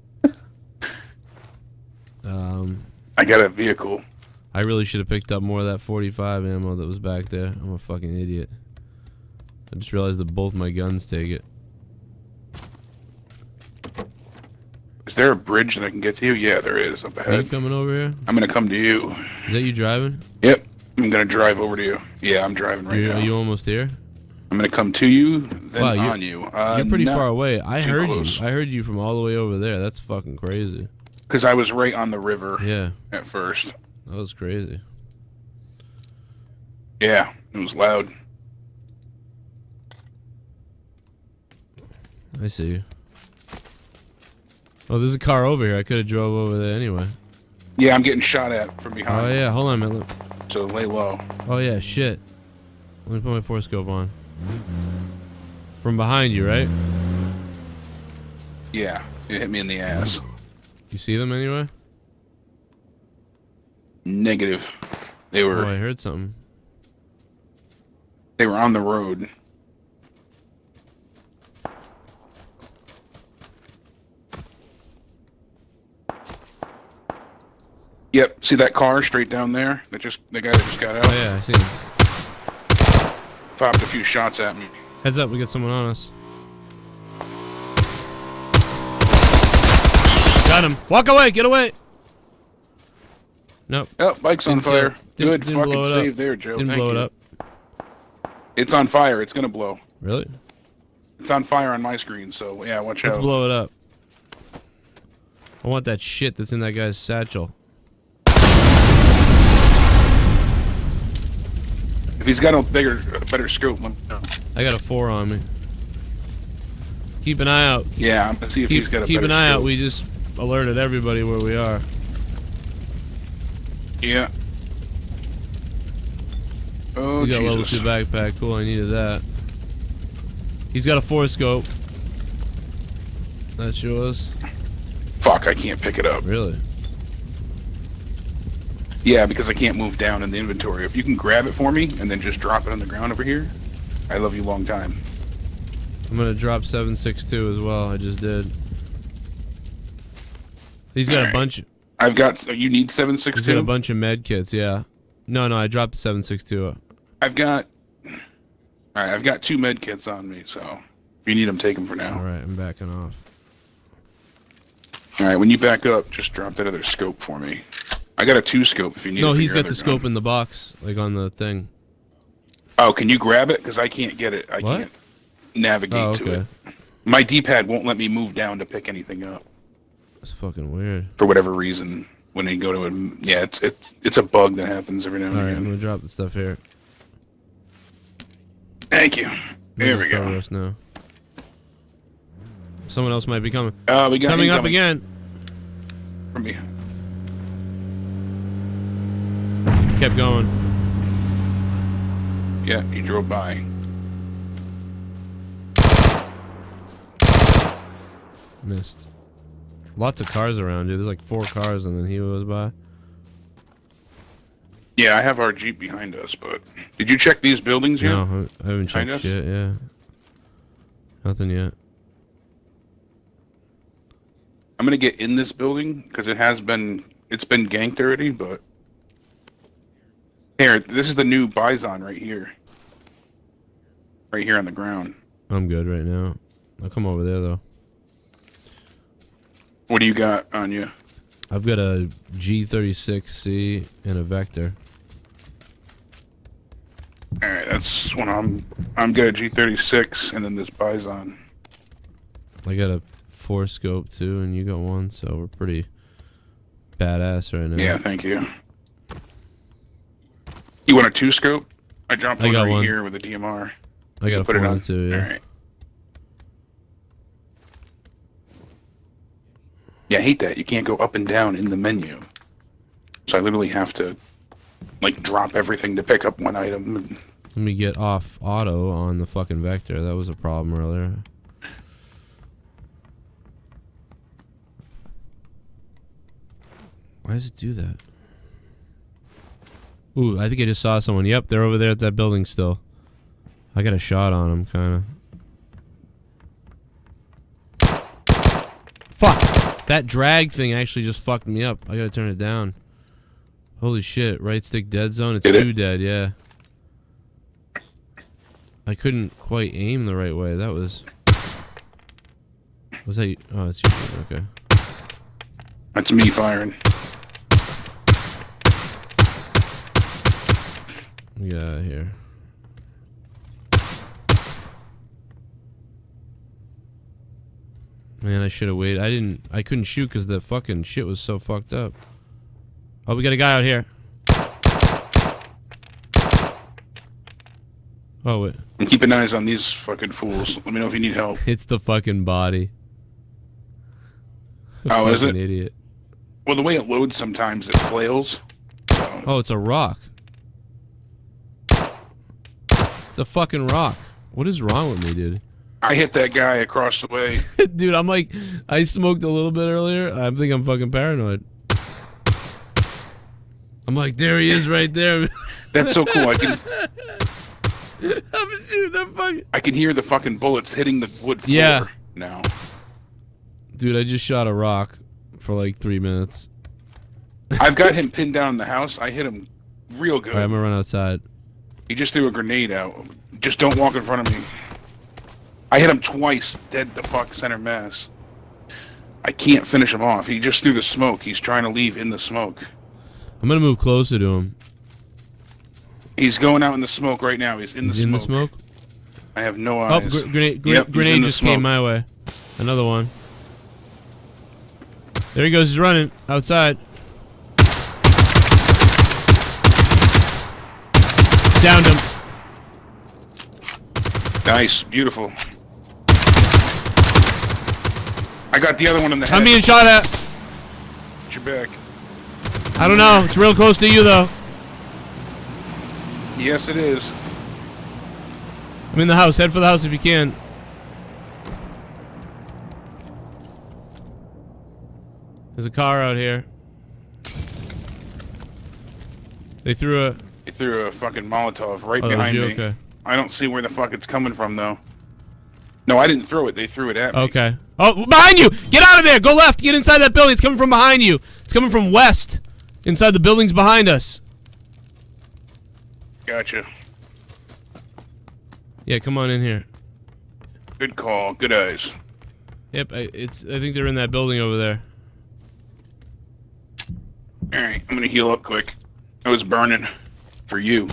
I got a vehicle. I really should have picked up more of that 45 ammo that was back there. I'm a fucking idiot. I just realized that both my guns take it. Is there a bridge that I can get to you? Yeah, there is up ahead. Are you coming over here? I'm gonna come to you. Is that you driving? Yep. I'm gonna drive over to you. Yeah, I'm driving right now. Are you almost here? I'm gonna come to you, then Wow, on you. You're pretty not far away. I too heard close. you. I heard you from all the way over there. That's fucking crazy. Because I was right on the river. Yeah. At first. That was crazy. Yeah, it was loud. I see you. Oh, there's a car over here. I could have drove over there anyway. Yeah, I'm getting shot at from behind. Oh yeah, hold on a minute. So lay low. Oh yeah, shit. Let me put my 4-scope on. From behind you, right? Yeah, it hit me in the ass. You see them anyway? Negative. They were. Oh, I heard something. They were on the road. Yep. See that car straight down there? The guy that just got out. Oh yeah, I see him. Popped a few shots at me. Heads up, we got someone on us. Got him. Walk away. Get away. Nope. Oh, bike's on fire. Good didn't fucking blow it save up. there, Joe. Didn't Thank blow you. it up. It's on fire. It's gonna blow. Really? It's on fire on my screen, so yeah, watch Let's out. blow it up. I want that shit that's in that guy's satchel. If he's got a better scope, let me know. I got a 4 on me. Keep an eye out. Yeah, I'm gonna see if he's got a Keep better an eye out. scope. We just alerted everybody where we are. Yeah. Oh, You got level Jesus. 2 backpack. Cool, I needed that. He's got a 4-scope. That's yours? Fuck, I can't pick it up. Really? Yeah, because I can't move down in the inventory. If you can grab it for me and then just drop it on the ground over here, I love you long time. I'm gonna drop 762 as well. I just did. He's got a bunch. I've got. You need 762. He's got a bunch of med kits. Yeah. No, I dropped 762. I've got. All right, I've got 2 med kits on me, so if you need them, take them for now. All right, I'm backing off. All right, when you back up, just drop that other scope for me. I got a 2 scope if you need it. No, for he's your got the other scope gun. in the box, like on the thing. Oh, can you grab it? Because I can't get it. I What? can't navigate to it. My D-pad won't let me move down to pick anything up. That's fucking weird. For whatever reason, when you go to it, yeah, it's a bug that happens every now and All right, again. I'm gonna drop the stuff here. Thank you. There we go. Us now. Someone else might be coming. We got coming up incoming. again. From me. Kept going. Yeah, he drove by. Missed. Lots of cars around, dude. There's like 4 cars, and then he was by. Yeah, I have our Jeep behind us, but did you check these buildings yet? No, I haven't Behind checked us? shit. Yeah, nothing yet. I'm gonna get in this building because it's been ganked already, but here, this is the new Bison right here. Right here on the ground. I'm good right now. I'll come over there though. What do you got on you? I've got a G36C and a Vector. All right, that's when I'm good at G36 and then this Bison. I got a 4 scope too, and you got 1, so we're pretty badass right now. Yeah, thank you. You want a 2 scope? I dropped one got right one. here with a DMR. I got a Put it 4 on. and 2, yeah. All right. Yeah, I hate that. You can't go up and down in the menu. So I literally have to, like, drop everything to pick up one item. Let me get off auto on the fucking Vector. That was a problem earlier. Why does it do that? Ooh, I think I just saw someone. Yep, they're over there at that building still. I got a shot on them, kind of. Fuck! That drag thing actually just fucked me up. I gotta turn it down. Holy shit, right stick dead zone? It's 2 dead, yeah. I couldn't quite aim the right way. That was... Was that you? Oh, it's you. Okay. That's me firing. Get out of here. Man, I should have waited. I couldn't shoot because the fucking shit was so fucked up. Oh, we got a guy out here. Oh, wait. I'm keeping eyes on these fucking fools. Let me know if you need help. It's the fucking body. Oh, is it? Fucking idiot. Well, the way it loads sometimes, it flails. So. Oh, it's a rock. It's a fucking rock. What is wrong with me, dude? I hit that guy across the way. Dude, I'm like, I smoked a little bit earlier. I think I'm fucking paranoid. I'm like, there he is right there. That's so cool. I'm shooting that fucking... I can hear the fucking bullets hitting the wood floor Yeah. now. Dude, I just shot a rock for like 3 minutes. I've got him pinned down in the house. I hit him real good. Alright, I'm gonna run outside. He just threw a grenade out. Just don't walk in front of me. I hit him twice, dead the fuck center mass. I can't finish him off. He just threw the smoke. He's trying to leave in the smoke. I'm gonna move closer to him. He's going out in the smoke right now. He's in the He's smoke. in the smoke? I have no Oh, eyes. grenade Yep, he's grenade in the just came smoke. my way. Another one. There he goes. He's running outside. Downed him. Nice, beautiful. I got the other one in the head. I'm being shot at. Get your back. I don't know. It's real close to you, though. Yes, it is. I'm in the house. Head for the house if you can. There's a car out here. They threw a... He threw a fucking Molotov right Oh, that was behind you? me. Okay. I don't see where the fuck it's coming from, though. No, I didn't throw it. They threw it at me. Okay. Oh, behind you! Get out of there! Go left! Get inside that building! It's coming from behind you! It's coming from west! Inside the buildings behind us. Gotcha. Yeah, come on in here. Good call. Good eyes. Yep, I think they're in that building over there. Alright, I'm gonna heal up quick. I was burning for you.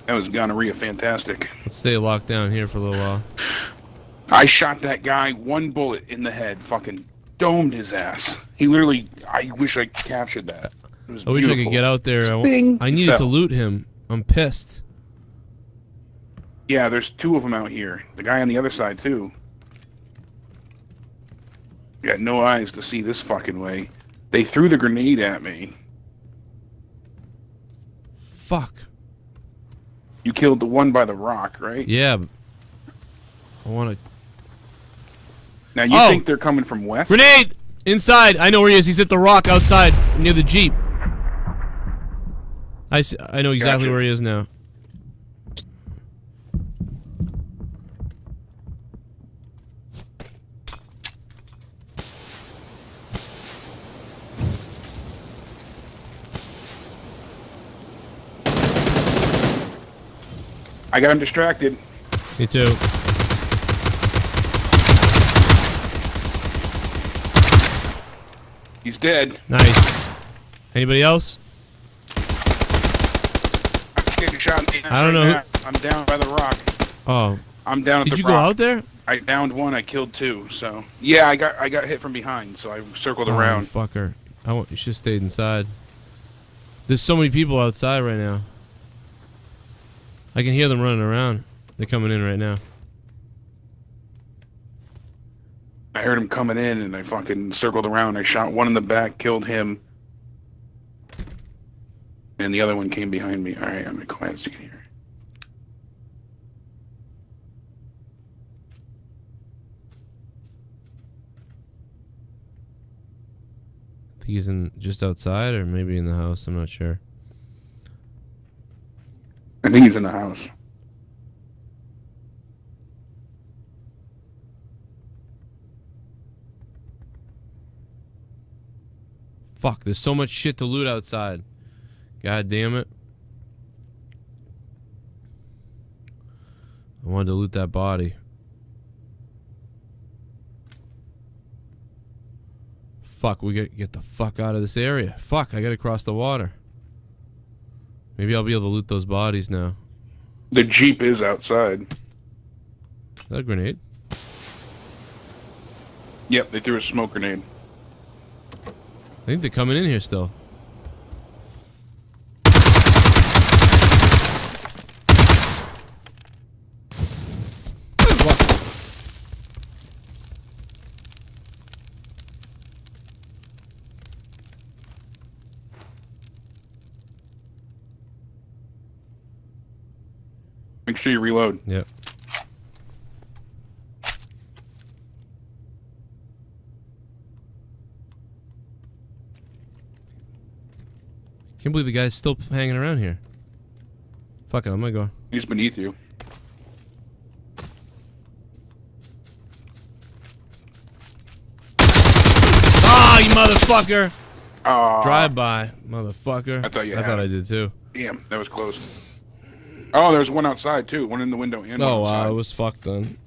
That was gonorrhea fantastic. Let's stay locked down here for a little while. I shot that guy 1 bullet in the head. Fucking domed his ass. He literally... I wish I captured that. It was I wish I could get out there. I needed to loot him. I'm pissed. Yeah, there's 2 of them out here. The guy on the other side, too. Got no eyes to see this fucking way. They threw the grenade at me. Fuck. You killed the one by the rock, right? Yeah. I want to... Now, you think they're coming from west? Grenade! Inside! I know where he is. He's at the rock outside, near the Jeep. I know exactly where he is now. I got him distracted. Me too. He's dead. Nice. Anybody else? I'm getting shot in the ass I don't know. now. I'm down by the rock. Oh. I'm down at the rock. Did you go out there? I downed 1. I killed 2. So yeah, I got hit from behind. So I circled around. Fucker. You should have stayed inside. There's so many people outside right now. I can hear them running around. They're coming in right now. I heard him coming in, and I fucking circled around. I shot 1 in the back, killed him, and the other one came behind me. All right, I'm gonna quiet so you can hear. I think he's just outside, or maybe in the house. I'm not sure. I think he's in the house. Fuck, there's so much shit to loot outside. God damn it. I wanted to loot that body. Fuck, we gotta get the fuck out of this area. Fuck, I gotta cross the water. Maybe I'll be able to loot those bodies now. The Jeep is outside. Is that a grenade? Yep, they threw a smoke grenade. I think they're coming in here still. Make sure you reload. Yep. Can't believe the guy's still hanging around here. Fuck it, I'm gonna go. He's beneath you. Ah, you motherfucker! Oh. Drive by, motherfucker. I thought you I had thought it. I did too. Damn, that was close. Oh, there's one outside too. One in the window and one Oh outside. wow, it was fucked then.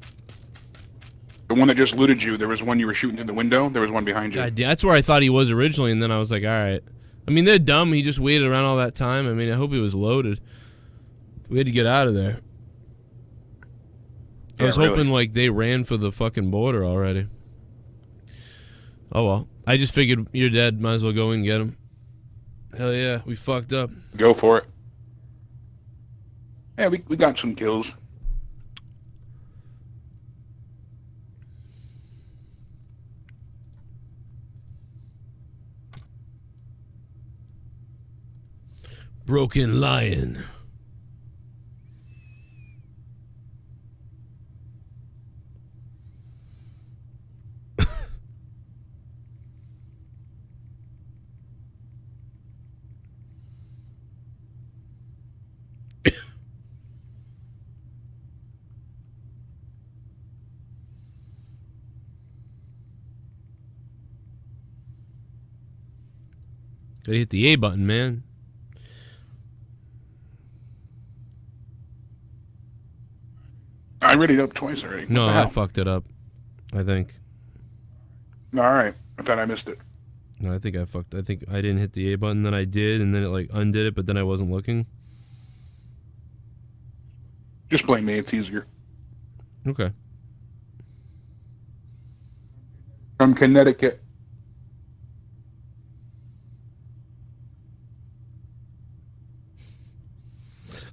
The one that just looted you, there was one you were shooting through the window. There was one behind you. God, that's where I thought he was originally, and then I was like, all right. I mean, they're dumb. He just waited around all that time. I mean, I hope he was loaded. We had to get out of there. I was hoping like they ran for the fucking border already. Oh well. I just figured you're dead. Might as well go and get him. Hell yeah, we fucked up. Go for it. Yeah, we got some kills. Broken Lion. Gotta hit the A button, man. I read it up twice already. No, I fucked it up. I think. All right. I thought I missed it. No, I think I fucked. I think I didn't hit the A button, then I did, and then it like undid it, but then I wasn't looking. Just blame me. It's easier. Okay. From Connecticut.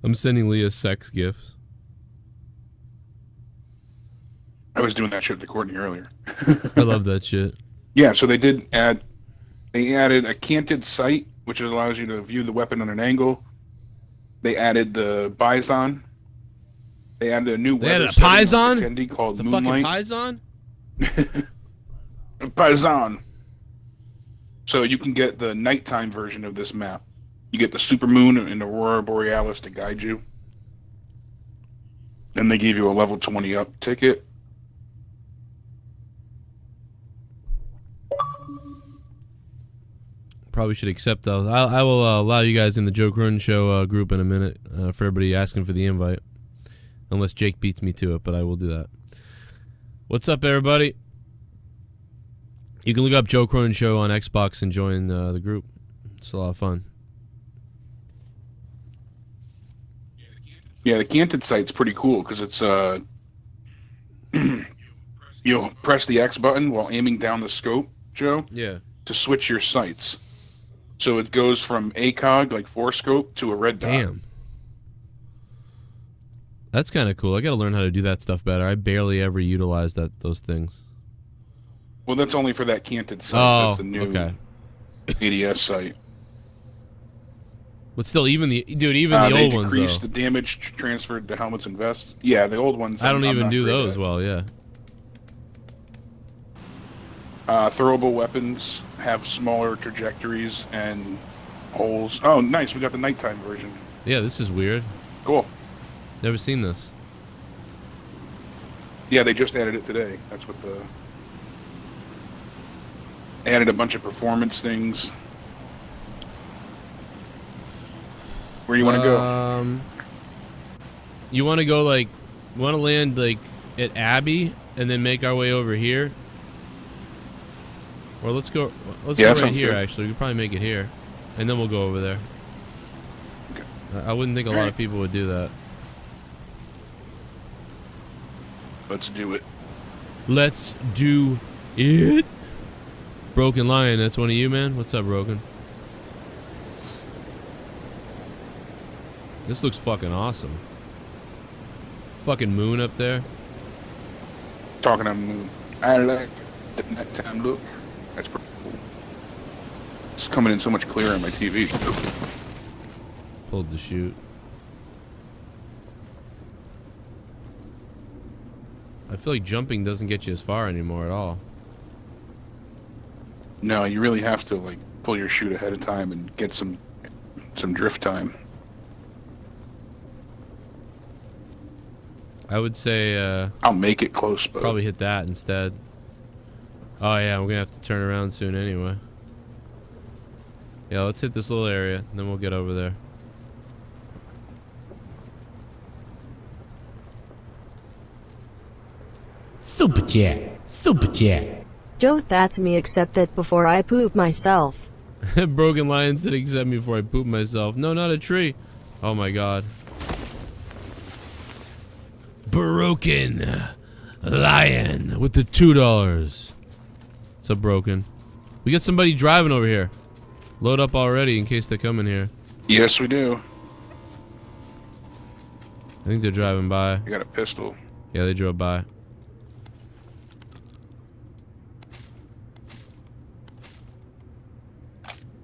I'm sending Leah sex gifts. I was doing that shit to Courtney earlier. I love that shit. Yeah, so they added a canted sight, which allows you to view the weapon on an angle. They added the Bison. They added a new They added weather a setting on Pison? the Kendi called It's a Moonlight. fucking Pison? Pison. So you can get the nighttime version of this map. You get the supermoon and Aurora Borealis to guide you. Then they give you a level 20 up ticket. Probably should accept those. I will allow you guys in the Joe Cronin Show group in a minute for everybody asking for the invite. Unless Jake beats me to it, but I will do that. What's up, everybody? You can look up Joe Cronin Show on Xbox and join the group. It's a lot of fun. Yeah, the canted sight's pretty cool because it's you'll press the X button while aiming down the scope, Joe. Yeah. To switch your sights. So it goes from ACOG, like 4-scope, to a red dot. Damn. That's kind of cool. I got to learn how to do that stuff better. I barely ever utilize those things. Well, that's only for that canted sight. Oh, That's a new okay. ADS sight. But still, even the old ones, They decrease though. the damage transferred to helmets and vests. Yeah, the old ones. I don't I'm even not do great those at. well, yeah. Throwable weapons have smaller trajectories and holes. Oh, nice. We got the nighttime version. Yeah, this is weird. Cool. Never seen this. Yeah, they just added it today. That's what added a bunch of performance things. Where do you want to go? You want to go, like, want to land, like, at Abbey and then make our way over here? Or let's go right here, actually. We could probably make it here. And then we'll go over there. Okay. I wouldn't think a lot of people would do that. Let's do it. Let's do it. Broken Lion, that's one of you, man? What's up, Broken? This looks fucking awesome. Fucking moon up there. Talking on the moon. I like the nighttime look. That's pretty cool. It's coming in so much clearer on my TV. Pulled the chute. I feel like jumping doesn't get you as far anymore at all. No, you really have to like pull your chute ahead of time and get some drift time. I would say I'll make it close, but probably hit that instead. Oh yeah, we're gonna have to turn around soon anyway. Yeah, let's hit this little area, and then we'll get over there. Super Chat. Super Chat. Joe, that's me, except that before I poop myself. Broken Lion said, "Accept me before I poop myself." No, not a tree. Oh my god. Broken Lion with the $2. What's up, Broken? We got somebody driving over here. Load up already in case they come in here. yes, we do. I think they're driving by. I got a pistol. Yeah, they drove by.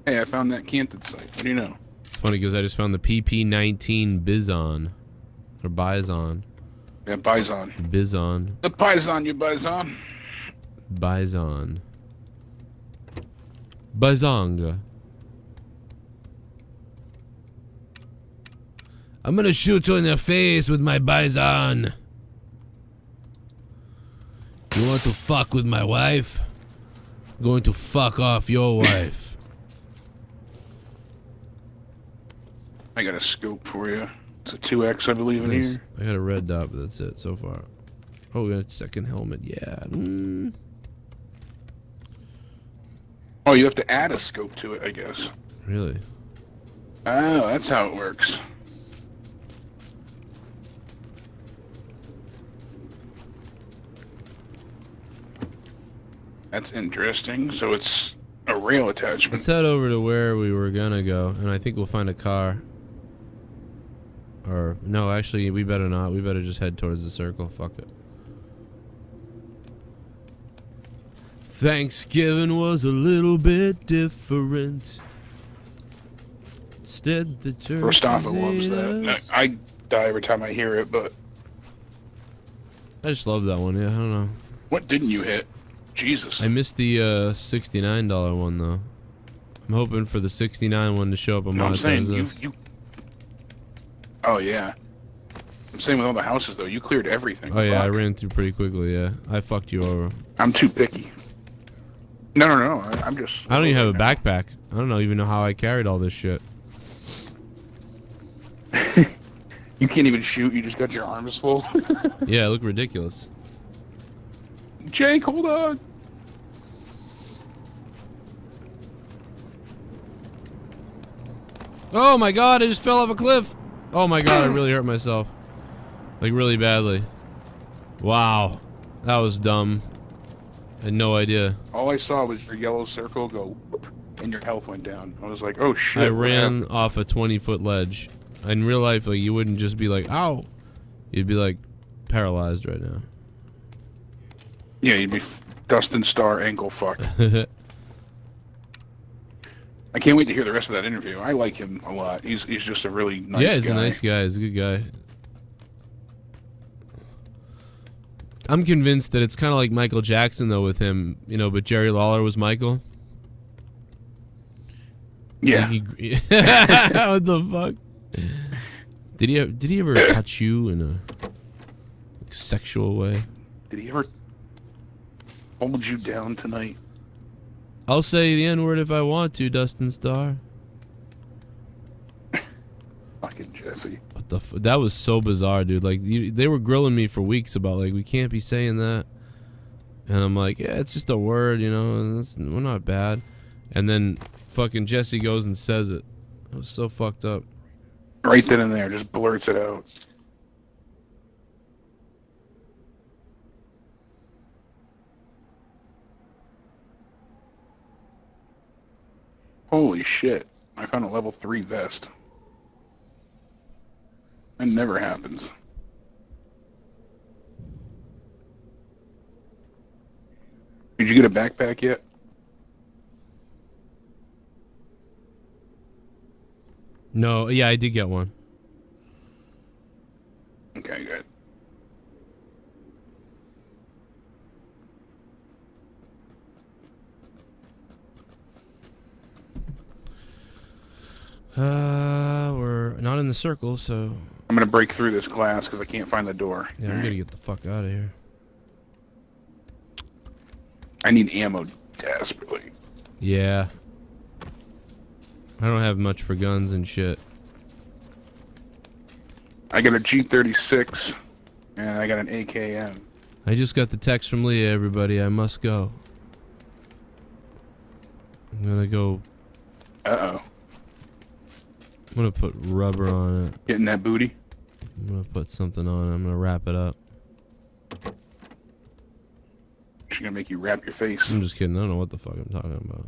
Hey, I found that canted sight. What do you know? It's funny because I just found the PP-19 Bison. Or Bison. Yeah, Bison. Bison. The Bison, you Bison. Bison. Bizonga. I'm gonna shoot you in the face with my Bison. You want to fuck with my wife? I'm going to fuck off your wife. I got a scope for you. It's a 2X, I believe, in here. I got a red dot, but that's it so far. Oh, we got a second helmet. Yeah. Oh, you have to add a scope to it, I guess. Really? Oh, that's how it works. That's interesting. So it's a rail attachment. Let's head over to where we were gonna go, and I think we'll find a car. Or, no, actually, we better not. We better just head towards the circle. Fuck it. Thanksgiving was a little bit different. Instead, the turkey. Mustafa loves that. I die every time I hear it, but I just love that one. Yeah, I don't know. What didn't you hit? Jesus. I missed the $69 one though. I'm hoping for the $69 one to show up on my. I'm saying you. Oh yeah. I'm saying with all the houses though, you cleared everything. Oh yeah, I ran through pretty quickly. Yeah, I fucked you over. I'm too picky. No. I'm just. I don't even have a backpack. I don't even know how I carried all this shit. You can't even shoot. You just got your arms full. Yeah, I look ridiculous. Jake, hold on. Oh my god, I just fell off a cliff. Oh my god, I really hurt myself. Like really badly. Wow. That was dumb. I had no idea. All I saw was your yellow circle go whoop, and your health went down. I was like, oh shit. I ran off a 20-foot ledge. In real life, like you wouldn't just be like, ow. You'd be like paralyzed right now. Yeah, you'd be Dustin Starr ankle fucked. I can't wait to hear the rest of that interview. I like him a lot. He's just a really nice guy. Yeah, he's a nice guy. He's a good guy. I'm convinced that it's kind of like Michael Jackson though with him, you know, but Jerry Lawler was Michael. Yeah. What the fuck? Did he ever touch you in a sexual way? Did he ever hold you down tonight? I'll say the N-word if I want to, Dustin Starr. Fucking Jesse. What the that was so bizarre, dude. Like, they were grilling me for weeks about, like, we can't be saying that. And I'm like, yeah, it's just a word, you know. We're not bad. And then fucking Jesse goes and says it. It was so fucked up. Right then and there, just blurts it out. Holy shit. I found a level 3 vest. That never happens. Did you get a backpack yet? No, yeah, I did get one. Okay, good. We're not in the circle, so I'm gonna break through this glass because I can't find the door. yeah, I'm gonna get the fuck out of here. I need ammo desperately. Yeah. I don't have much for guns and shit. I got a G36 and I got an AKM. I just got the text from Leah, everybody. I must go. I'm gonna go. Uh-oh. I'm gonna put rubber on it. Getting that booty? I'm gonna put something on it. I'm gonna wrap it up. She's gonna make you wrap your face. I'm just kidding. I don't know what the fuck I'm talking about.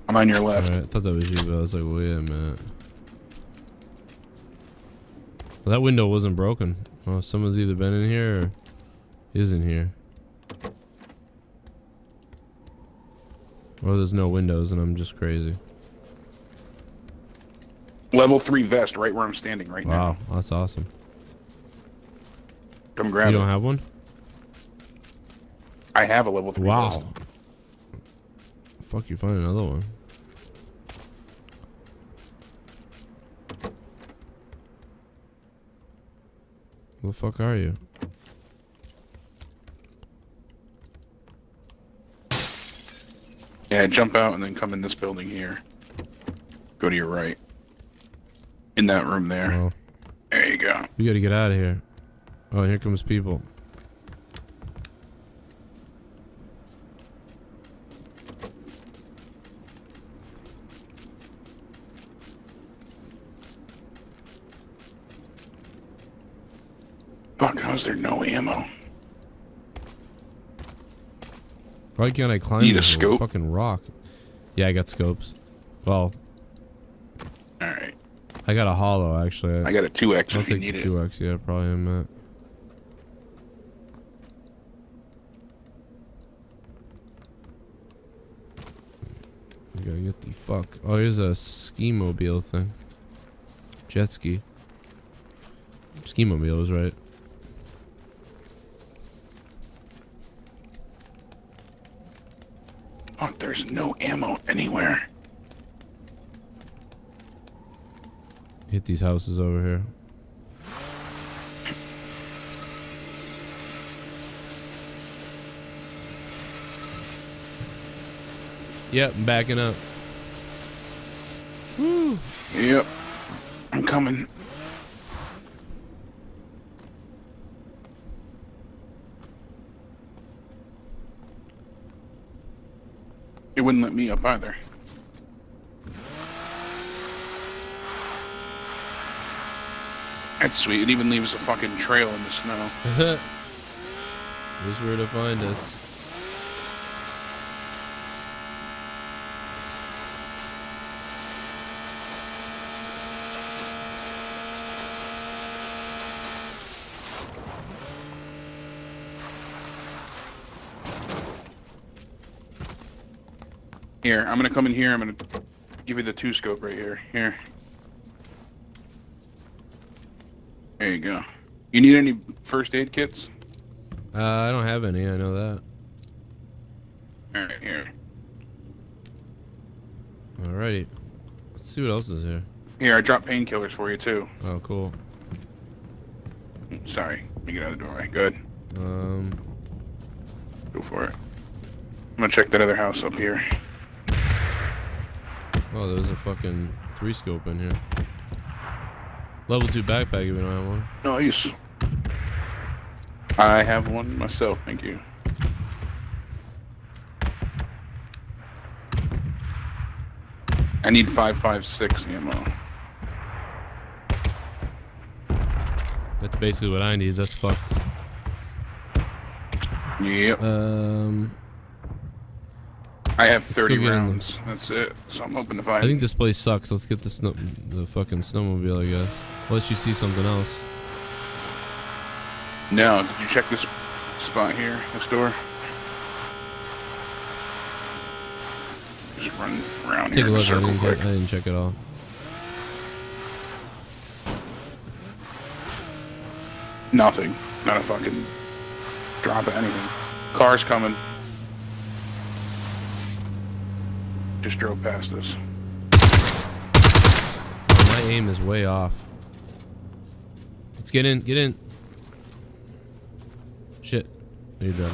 I'm on your left. Right, I thought that was you, but I was like, wait a minute. Well, that window wasn't broken. Oh, someone's either been in here or isn't here. Or there's no windows and I'm just crazy. Level 3 vest right where I'm standing right now. Wow, that's awesome. Come grab it. You don't have one? I have a level 3 vest. Wow. Fuck, you find another one. Who the fuck are you? Yeah, jump out and then come in this building here. Go to your right. In that room there. Oh. There you go. We gotta get out of here. Oh, here comes people. Fuck, how's there no ammo? Why can't I climb Need a this scope? fucking rock? Yeah, I got scopes. Well. Alright. I got a hollow, actually. I got a 2X I'll if you take need the it. 2X, yeah, probably in a minute. We gotta get the fuck. Oh, here's a ski mobile thing. Jet ski. Ski mobile was right. Oh, there's no ammo anywhere. Hit these houses over here. Yep, I'm backing up. Woo. Yep. I'm coming. It wouldn't let me up either. That's sweet. It even leaves a fucking trail in the snow. Here's where to find us. Here, I'm gonna come in here. I'm gonna give you the 2 scope right here. Here. There you go. You need any first aid kits? I don't have any, I know that. Alright, here. Alrighty. Let's see what else is here. Here, I dropped painkillers for you too. Oh, cool. Sorry. Let me get out of the doorway. Good. Go for it. I'm gonna check that other house up here. Oh, there's a fucking 3 scope in here. Level 2 backpack if you don't have one. Nice. I have one myself, thank you. I need 5.56 ammo. That's basically what I need. That's fucked. Yep. I have 30 rounds. That's it. So I'm hoping to find. I think this place sucks. Let's get the fucking snowmobile, I guess. Unless you see something else. No, did you check this spot here, this door? Just run around Take here a in a look. circle quick. I didn't check it all. Nothing. Not a fucking drop of anything. Car's coming. Just drove past us. Oh, my aim is way off. Let's get in. Get in. Shit. You're done.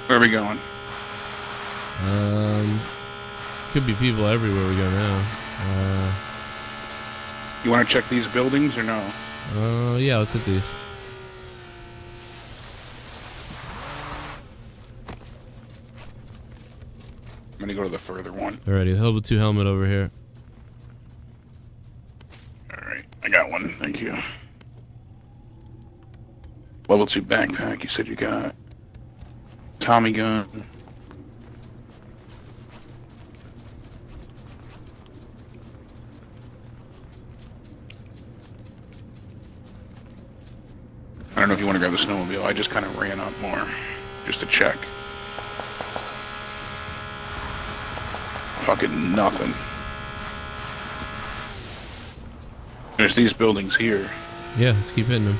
Where are we going? Could be people everywhere we go now. You want to check these buildings or no? Yeah, let's hit these. I'm gonna go to the further one. Alrighty, level 2 helmet over here. Alright, I got one, thank you. Level 2 backpack, you said you got. Tommy gun. I don't know if you want to grab the snowmobile. I just kind of ran up more just to check. Fucking nothing. There's these buildings here. Yeah, let's keep hitting them.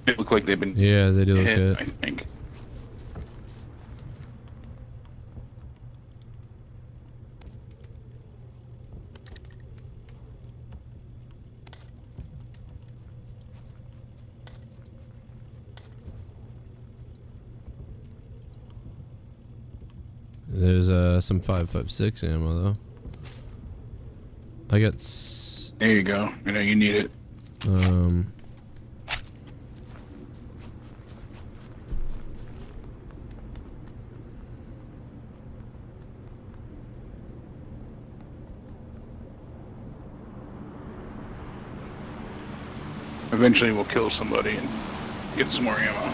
They look like they've been Yeah, they do look hit, good. I think. some 5.56 ammo though. I got. There you go. I know you need it. Eventually we'll kill somebody and get some more ammo.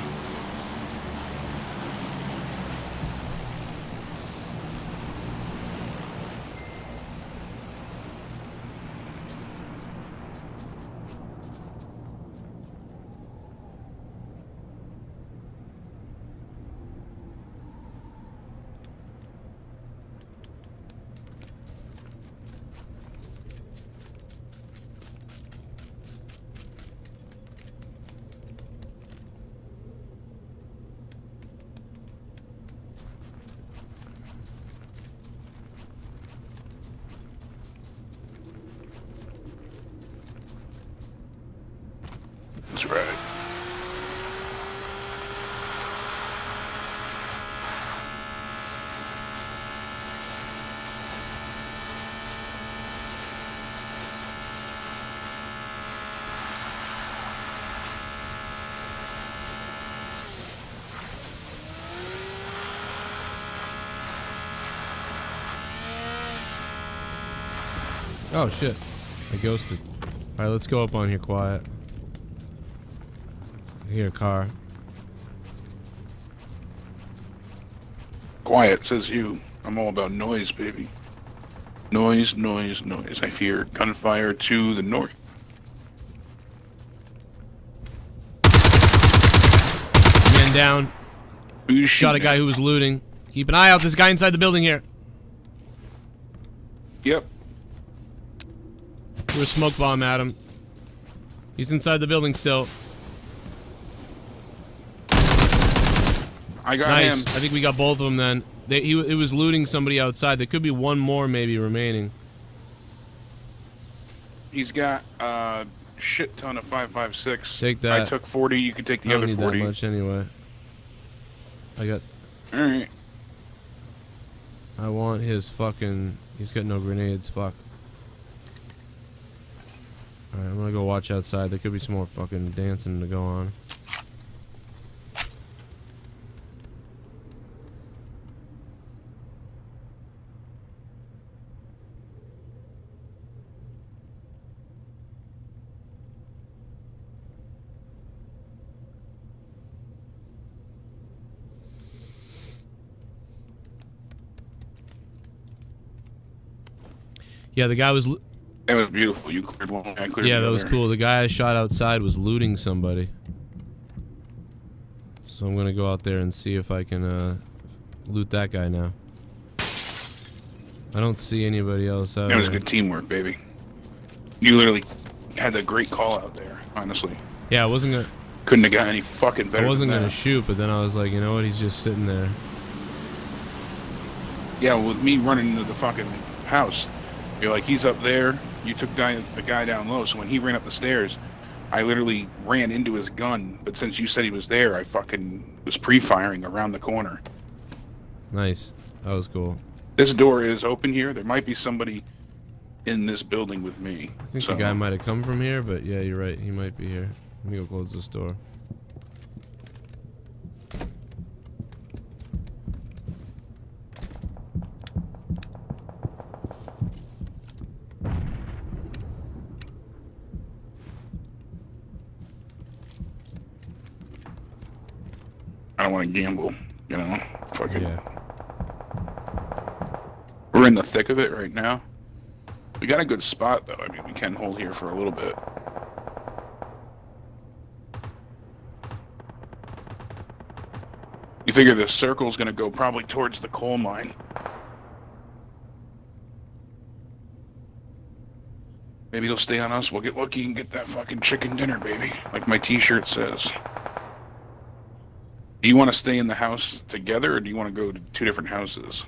That's right. Oh shit. I ghosted. Alright, let's go up on here quiet. I hear a car. Quiet, says you. I'm all about noise, baby. Noise, noise, noise. I hear gunfire to the north. Man down. Shot a guy who was looting. Keep an eye out. There's a guy inside the building here. Yep. Threw a smoke bomb at him. He's inside the building still. I got nice. him. I think we got both of them then. It was looting somebody outside. There could be one more maybe remaining. He's got a shit ton of 5.56. Take that. I took 40. You can take the I other don't need 40. that much anyway. I got. All right. I want his fucking. He's got no grenades. Fuck. All right, I'm gonna go watch outside. There could be some more fucking dancing to go on. Yeah, the guy was. That was beautiful. You cleared one. I cleared Yeah, the that was other. cool. The guy I shot outside was looting somebody. So I'm gonna go out there and see if I can loot that guy now. I don't see anybody else out That was there. good teamwork, baby. You literally had a great call out there, honestly. Yeah, I wasn't gonna. Couldn't have got any fucking better. I wasn't than gonna that. shoot, but then I was like, you know what? He's just sitting there. Yeah, with me running into the fucking house, you're like, he's up there. You took the guy down low, so when he ran up the stairs, I literally ran into his gun. But since you said he was there, I fucking was pre-firing around the corner. Nice. That was cool. This door is open here. There might be somebody in this building with me. I think the guy might have come from here, but yeah, you're right. He might be here. Let me go close this door. I don't want to gamble, you know? Fucking. Yeah. We're in the thick of it right now. We got a good spot, though. I mean, we can hold here for a little bit. You figure the circle's gonna go probably towards the coal mine. Maybe they'll stay on us. We'll get lucky and get that fucking chicken dinner, baby. Like my t-shirt says. Do you want to stay in the house together, or do you want to go to two different houses?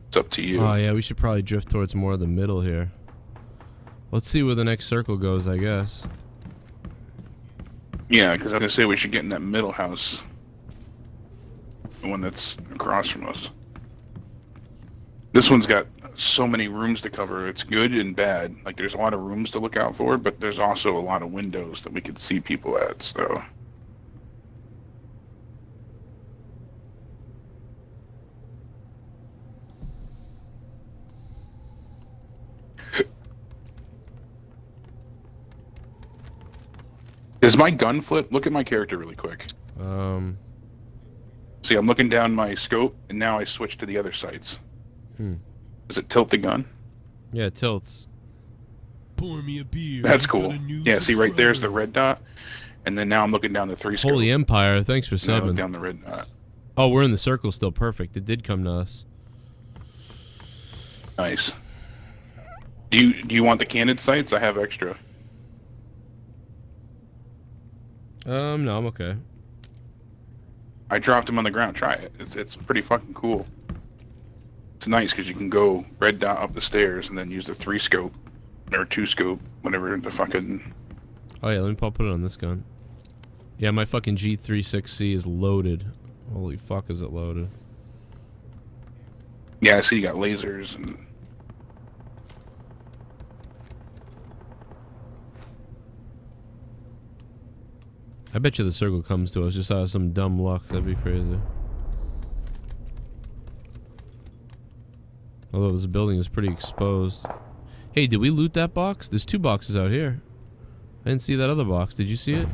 It's up to you. Oh yeah, we should probably drift towards more of the middle here. Let's see where the next circle goes, I guess. Yeah, because I was gonna say we should get in that middle house, the one that's across from us. This one's got so many rooms to cover. It's good and bad. Like, there's a lot of rooms to look out for, but there's also a lot of windows that we could see people at. So. Does my gun flip? Look at my character really quick. See, I'm looking down my scope, and now I switch to the other sights. Does it tilt the gun? Yeah, it tilts. Pour me a beer. That's cool. Yeah, see, right there's the red dot, and then now I'm looking down the 3 scope. Holy Empire, thanks for Now I subbing. look down the red dot. Oh, we're in the circle still. Perfect. It did come to us. Nice. Do you want the candid sights? I have extra. No, I'm okay. I dropped them on the ground. Try it. It's pretty fucking cool. It's nice because you can go red dot up the stairs and then use the 3 scope or 2 scope, whatever the fucking. Oh yeah, let me put it on this gun. Yeah, my fucking G36C is loaded. Holy fuck, is it loaded? Yeah, I see you got lasers and. I bet you the circle comes to us just out of some dumb luck. That'd be crazy. Although this building is pretty exposed. Hey, did we loot that box? There's 2 boxes out here. I didn't see that other box. Did you see it?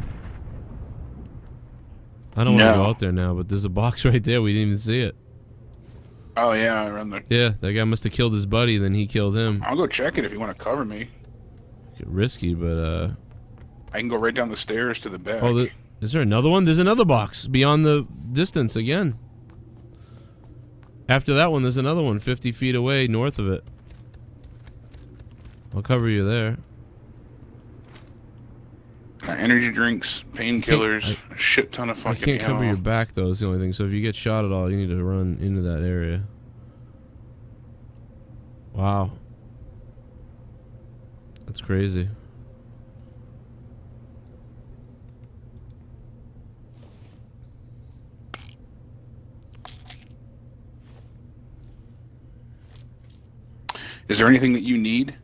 I don't want to go out there now, but there's a box right there. We didn't even see it. Oh yeah, around there. Yeah, that guy must have killed his buddy, then he killed him. I'll go check it if you want to cover me. Risky, but I can go right down the stairs to the back. Oh, is there another one? There's another box beyond the distance again. After that one, there's another one 50 feet away north of it. I'll cover you there. Energy drinks, painkillers, a shit ton of fucking I can't cover ammo. your back though, is the only thing. So if you get shot at all, you need to run into that area. Wow. That's crazy. Is there anything that you need?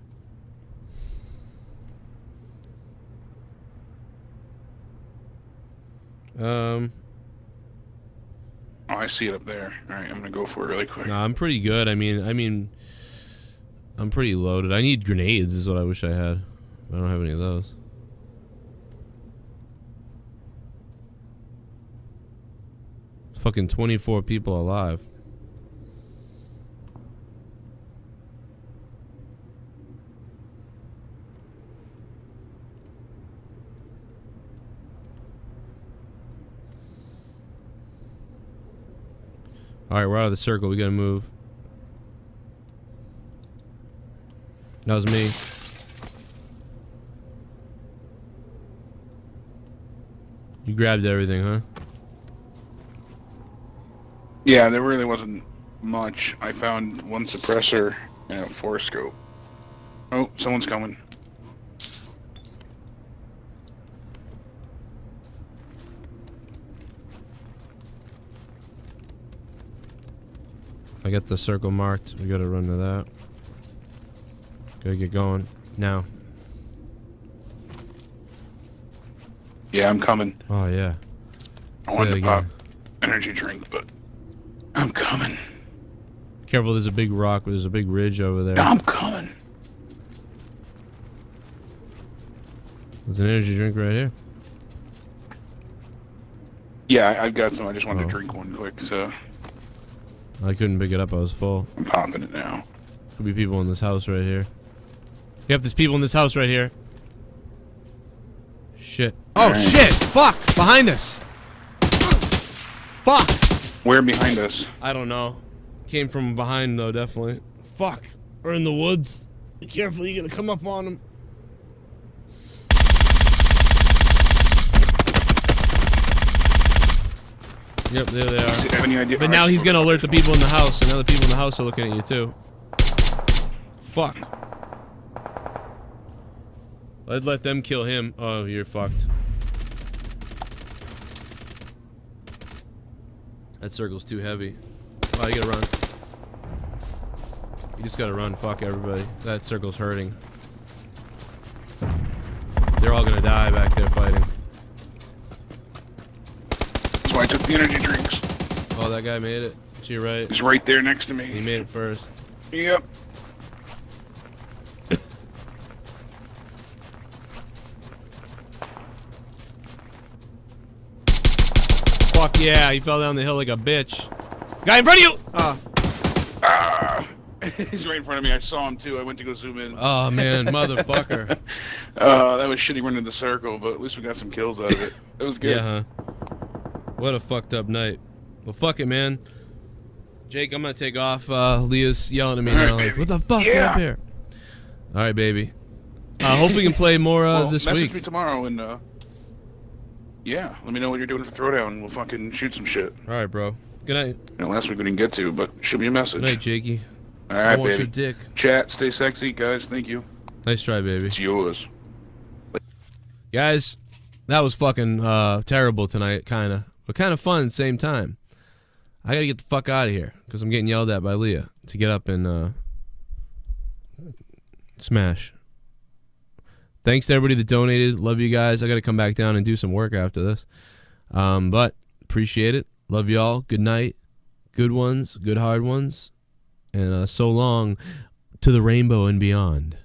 Oh, I see it up there. All right, I'm gonna go for it really quick. No, I'm pretty good. I mean, I'm pretty loaded. I need grenades, is what I wish I had. I don't have any of those. Fucking 24 people alive. Alright, we're out of the circle. We gotta move. That was me. You grabbed everything, huh? Yeah, there really wasn't much. I found 1 suppressor and a 4 scope. Oh, someone's coming. I got the circle marked. We gotta run to that. Gotta get going. Now. Yeah, I'm coming. Oh, yeah. I wanted to pop energy drink, but I'm coming. Careful, there's a big rock. There's a big ridge over there. I'm coming. There's an energy drink right here. Yeah, I've got some. I just wanted to drink one quick, so. I couldn't pick it up. I was full. I'm popping it now. Could be people in this house right here. Yep, there's people in this house right here. Shit. Oh, shit! Fuck! Behind us! Fuck! Where behind us? I don't know. Came from behind, though, definitely. Fuck! We're in the woods. Be careful, you're gonna come up on them. Yep, there they are. Any idea? But now he's gonna alert the people in the house, and other people in the house are looking at you, too. Fuck. I'd let them kill him. Oh, you're fucked. That circle's too heavy. Oh, you gotta run. You just gotta run. Fuck everybody. That circle's hurting. They're all gonna die back there fighting. That's why I took the energy drinks. Oh, that guy made it. To your right. He's right there next to me. He made it first. Yep. Fuck yeah, he fell down the hill like a bitch. Guy in front of you! He's right in front of me. I saw him too. I went to go zoom in. Oh man, motherfucker. That was shitty running the circle, but at least we got some kills out of it. It was good. Yeah, huh? What a fucked up night. Well, fuck it, man. Jake, I'm gonna take off. Leah's yelling at me now, like, what the fuck? Get up here. All right, baby. Hope we can play more this message week. me tomorrow and yeah, let me know what you're doing for Throwdown and we'll fucking shoot some shit. All right, bro. Good night. Last week we didn't get to, but shoot me a message. Good night, Jakey. All right, I want baby. your dick. Chat, stay sexy, guys. Thank you. Nice try, baby. It's yours. Guys, that was fucking terrible tonight, kind of. But kind of fun at the same time. I gotta get the fuck out of here because I'm getting yelled at by Leah to get up and smash. Thanks to everybody that donated. Love you guys. I gotta come back down and do some work after this. But appreciate it. Love y'all. Good night. Good ones. Good hard ones. And so long to the rainbow and beyond.